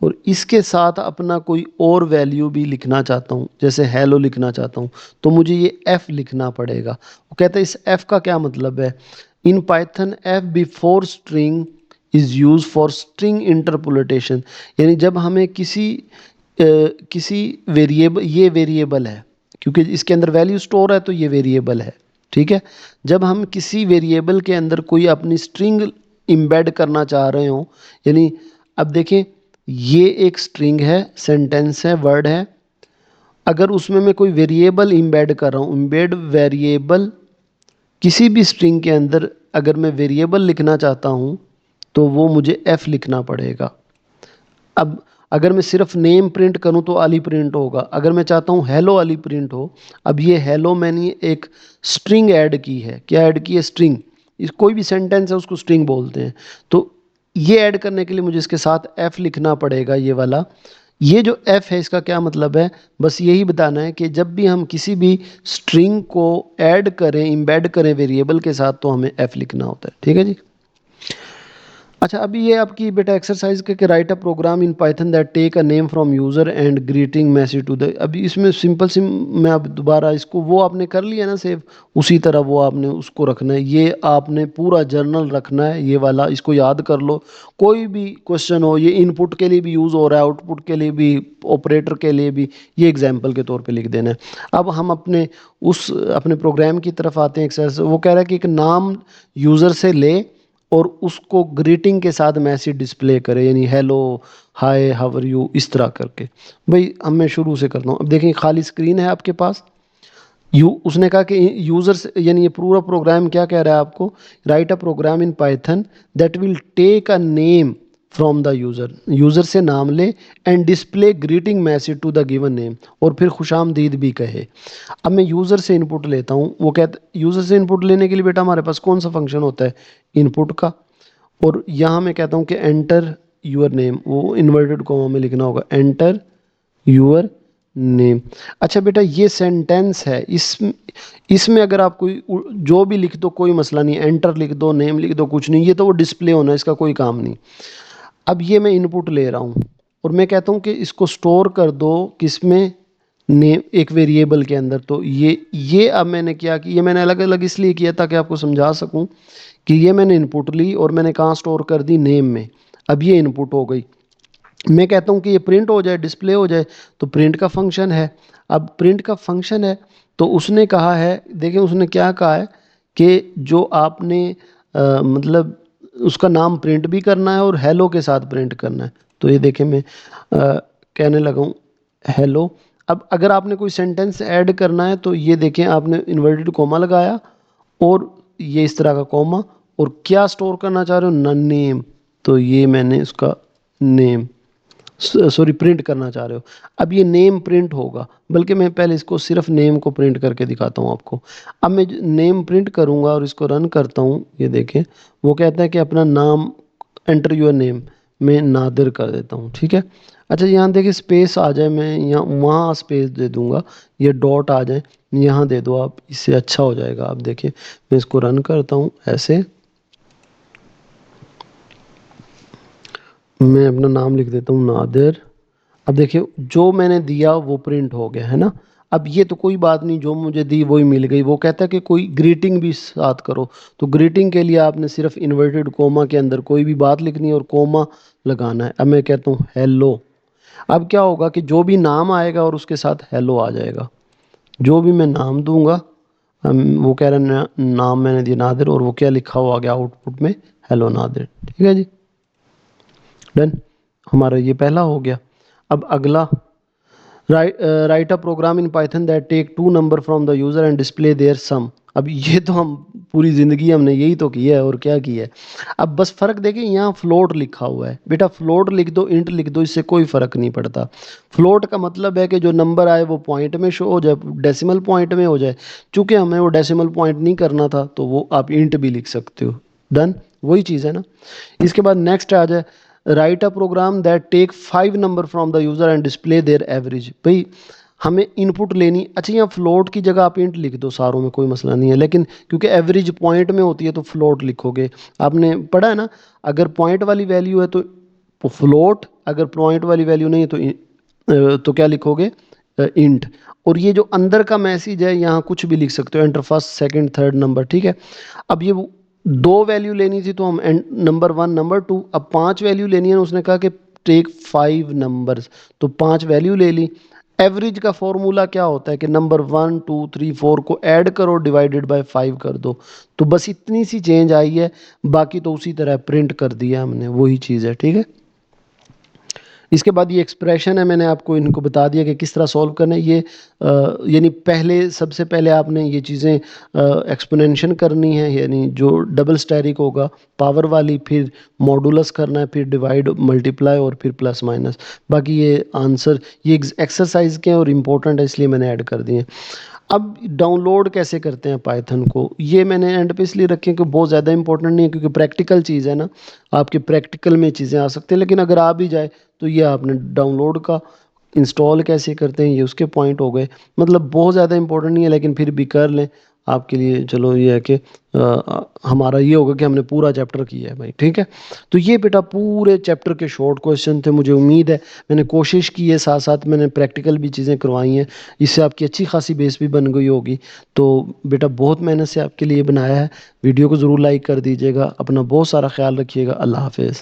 और इसके साथ अपना कोई और वैल्यू भी लिखना चाहता हूँ, जैसे हेलो लिखना चाहता हूँ, तो मुझे ये एफ लिखना पड़ेगा। वो कहता है इस एफ का क्या मतलब है, in Python F before string is use for string interpolation, यानी जब हमें किसी वेरिएबल, ये वेरिएबल है क्योंकि इसके अंदर वैल्यू स्टोर है तो ये वेरिएबल है। ठीक है, जब हम किसी वेरिएबल के अंदर कोई अपनी स्ट्रिंग इम्बेड करना चाह रहे हो, यानी अब देखें ये एक स्ट्रिंग है, सेंटेंस है, वर्ड है, अगर उसमें मैं कोई वेरिएबल इम्बेड कर रहा हूँ, इम्बेड वेरिएबल, किसी भी स्ट्रिंग के अंदर अगर मैं वेरिएबल लिखना चाहता हूँ तो वो मुझे एफ लिखना पड़ेगा। अब अगर मैं सिर्फ नेम प्रिंट करूं तो अली प्रिंट होगा, अगर मैं चाहता हूं हेलो अली प्रिंट हो, अब ये हेलो मैंने एक स्ट्रिंग ऐड की है, क्या ऐड की है, स्ट्रिंग, इस कोई भी सेंटेंस है उसको स्ट्रिंग बोलते हैं, तो ये ऐड करने के लिए मुझे इसके साथ एफ लिखना पड़ेगा, ये वाला। ये जो एफ है इसका क्या मतलब है, बस यही बताना है कि जब भी हम किसी भी स्ट्रिंग को ऐड करें, इम्बेड करें वेरिएबल के साथ, तो हमें एफ लिखना होता है। ठीक है जी। अच्छा, अभी ये आपकी बेटा एक्सरसाइज के write a program in Python that take a name from user and greeting message to the. अभी इसमें सिंपल सिम मैं अब दोबारा इसको, वो आपने कर लिया ना सेव, उसी तरह वो आपने उसको रखना है। ये आपने पूरा जर्नल रखना है ये वाला, इसको याद कर लो। कोई भी क्वेश्चन हो, ये इनपुट के लिए भी यूज़ हो रहा है, आउटपुट के लिए भी, ऑपरेटर के लिए भी, ये एग्जाम्पल के तौर पे लिख देना है। अब हम अपने प्रोग्राम की तरफ आते हैं। एक्सरसाइज वो कह रहा है कि एक नाम यूज़र से ले और उसको ग्रीटिंग के साथ मैसेज डिस्प्ले करे, यानी hello, hi, how are you, इस तरह करके। भाई अब मैं शुरू से करता हूँ। अब देखें खाली स्क्रीन है आपके पास। उसने कहा कि यूजर से, यानी ये पूरा प्रोग्राम क्या कह रहा है आपको, write a program in Python that will take a name from the user, user से नाम ले, and display greeting message to the given name, और फिर खुशामदीद भी कहे। अब मैं यूजर से इनपुट लेता हूँ। वो कहता, यूजर से इनपुट लेने के लिए बेटा हमारे पास कौन सा फंक्शन होता है, इनपुट का। और यहाँ मैं कहता हूँ कि एंटर यूर नेम, वो इन्वर्टेड कॉमा में लिखना होगा, एंटर यूर नेम। अच्छा बेटा, ये सेंटेंस है, इसमें अगर आप कोई जो भी लिख दो कोई मसला नहीं, एंटर लिख दो, नेम लिख दो, कुछ नहीं, ये तो वो डिस्प्ले होना है, इसका कोई काम नहीं। अब ये मैं इनपुट ले रहा हूँ और मैं कहता हूँ कि इसको स्टोर कर दो किसमें, नेम, एक वेरिएबल के अंदर। तो ये अब मैंने क्या कि ये मैंने अलग अलग इसलिए किया ताकि आपको समझा सकूं कि ये मैंने इनपुट ली और मैंने कहाँ स्टोर कर दी, नेम में। अब ये इनपुट हो गई। मैं कहता हूँ कि ये प्रिंट हो जाए, डिस्प्ले हो जाए, तो प्रिंट का फंक्शन है। अब प्रिंट का फंक्शन है तो उसने कहा है, देखें उसने क्या कहा है कि जो आपने मतलब उसका नाम प्रिंट भी करना है और हेलो के साथ प्रिंट करना है। तो ये देखें मैं कहने लगा हूँ हेलो। अब अगर आपने कोई सेंटेंस ऐड करना है तो ये देखें, आपने इन्वर्टेड कॉमा लगाया और ये इस तरह का कॉमा, और क्या स्टोर करना चाह रहे हो, न नेम। तो ये मैंने उसका नेम, सॉरी, प्रिंट करना चाह रहे हो। अब ये नेम प्रिंट होगा, बल्कि मैं पहले इसको सिर्फ नेम को प्रिंट करके दिखाता हूँ आपको। अब मैं नेम प्रिंट करूँगा और इसको रन करता हूँ, ये देखें वो कहता है कि अपना नाम, एंटर योर नेम, मैं नादिर कर देता हूँ, ठीक है। अच्छा यहाँ देखिए स्पेस आ जाए, मैं यहाँ वहाँ स्पेस दे दूँगा, ये डॉट आ जाए, यहाँ दे दो आप, इससे अच्छा हो जाएगा। आप देखिए मैं इसको रन करता हूँ ऐसे, मैं अपना नाम लिख देता हूँ नादिर। अब देखिए जो मैंने दिया वो प्रिंट हो गया है ना। अब ये तो कोई बात नहीं, जो मुझे दी वही मिल गई। वो कहता है कि कोई ग्रीटिंग भी साथ करो, तो ग्रीटिंग के लिए आपने सिर्फ इन्वर्टेड कोमा के अंदर कोई भी बात लिखनी है और कोमा लगाना है। अब मैं कहता हूँ हेलो। अब क्या होगा कि जो भी नाम आएगा और उसके साथ हेलो आ जाएगा। जो भी मैं नाम दूंगा, वो कह रहा है नाम मैंने दिया नादिर, और वो क्या लिखा हुआ आ गया आउटपुट में, हेलो नादिर, ठीक है जी, डन। हमारा ये पहला हो गया। अब अगला, write a program in Python that take two number from the user and display their sum. अब ये तो हम पूरी जिंदगी हमने यही तो किया है, और क्या किया है। अब बस फर्क देखें, यहाँ फ्लोट लिखा हुआ है बेटा, फ्लोट लिख दो, इंट लिख दो, इससे कोई फर्क नहीं पड़ता। फ्लोट का मतलब है कि जो नंबर आए वो पॉइंट में शो हो जाए, डेसिमल पॉइंट में हो जाए। चूंकि हमें वो डेसिमल पॉइंट नहीं करना था तो वो आप इंट भी लिख सकते हो, डन, वही चीज़ है ना। इसके बाद नेक्स्ट आ जाए, write a program that take 5 number from the user and display their average. भाई हमें इनपुट लेनी, अच्छा यहाँ फ्लोट की जगह आप इंट लिख दो, सारों में कोई मसला नहीं है, लेकिन क्योंकि एवरेज पॉइंट में होती है तो फ्लोट लिखोगे। आपने पढ़ा है ना, अगर पॉइंट वाली वैल्यू है तो फ्लोट, अगर पॉइंट वाली वैल्यू नहीं है तो क्या लिखोगे, इंट। और ये जो अंदर का मैसेज है यहाँ कुछ भी लिख सकते हो, enter first second third number, ठीक है। अब ये दो वैल्यू लेनी थी तो हम नंबर 1 नंबर 2, अब 5 वैल्यू लेनी है, उसने कहा कि टेक 5 नंबर्स, तो 5 वैल्यू ले ली। एवरेज का फॉर्मूला क्या होता है कि नंबर 1 2 3 4 को ऐड करो, डिवाइडेड बाय 5 कर दो। तो बस इतनी सी चेंज आई है, बाकी तो उसी तरह प्रिंट कर दिया हमने, वही चीज़ है, ठीक है। इसके बाद ये एक्सप्रेशन है, मैंने आपको इनको बता दिया कि किस तरह सॉल्व करना है। ये यानी पहले, सबसे पहले आपने ये चीज़ें एक्सपोनेंशियल करनी है, यानी जो डबल स्टेरिक होगा पावर वाली, फिर मॉडुलस करना है, फिर डिवाइड, मल्टीप्लाई, और फिर प्लस माइनस। बाकी ये आंसर, ये एक्सरसाइज के हैं और इम्पोर्टेंट है, इसलिए मैंने ऐड कर दिए हैं। अब डाउनलोड कैसे करते हैं पाइथन को, ये मैंने एंड पे इसलिए रखे कि बहुत ज़्यादा इंपॉर्टेंट नहीं है, क्योंकि प्रैक्टिकल चीज़ है ना, आपके प्रैक्टिकल में चीज़ें आ सकती हैं। लेकिन अगर आ भी जाए तो ये आपने डाउनलोड का, इंस्टॉल कैसे करते हैं ये उसके पॉइंट हो गए। मतलब बहुत ज़्यादा इंपॉर्टेंट नहीं है, लेकिन फिर भी कर लें, आपके लिए चलो ये है कि हमारा ये होगा कि हमने पूरा चैप्टर किया है भाई, ठीक है। तो ये बेटा पूरे चैप्टर के शॉर्ट क्वेश्चन थे। मुझे उम्मीद है मैंने कोशिश की है, साथ साथ मैंने प्रैक्टिकल भी चीज़ें करवाई हैं, इससे आपकी अच्छी खासी बेस भी बन गई होगी। तो बेटा बहुत मेहनत से आपके लिए बनाया है। वीडियो को ज़रूर लाइक कर दीजिएगा, अपना बहुत सारा ख्याल रखिएगा। अल्लाह हाफिज़।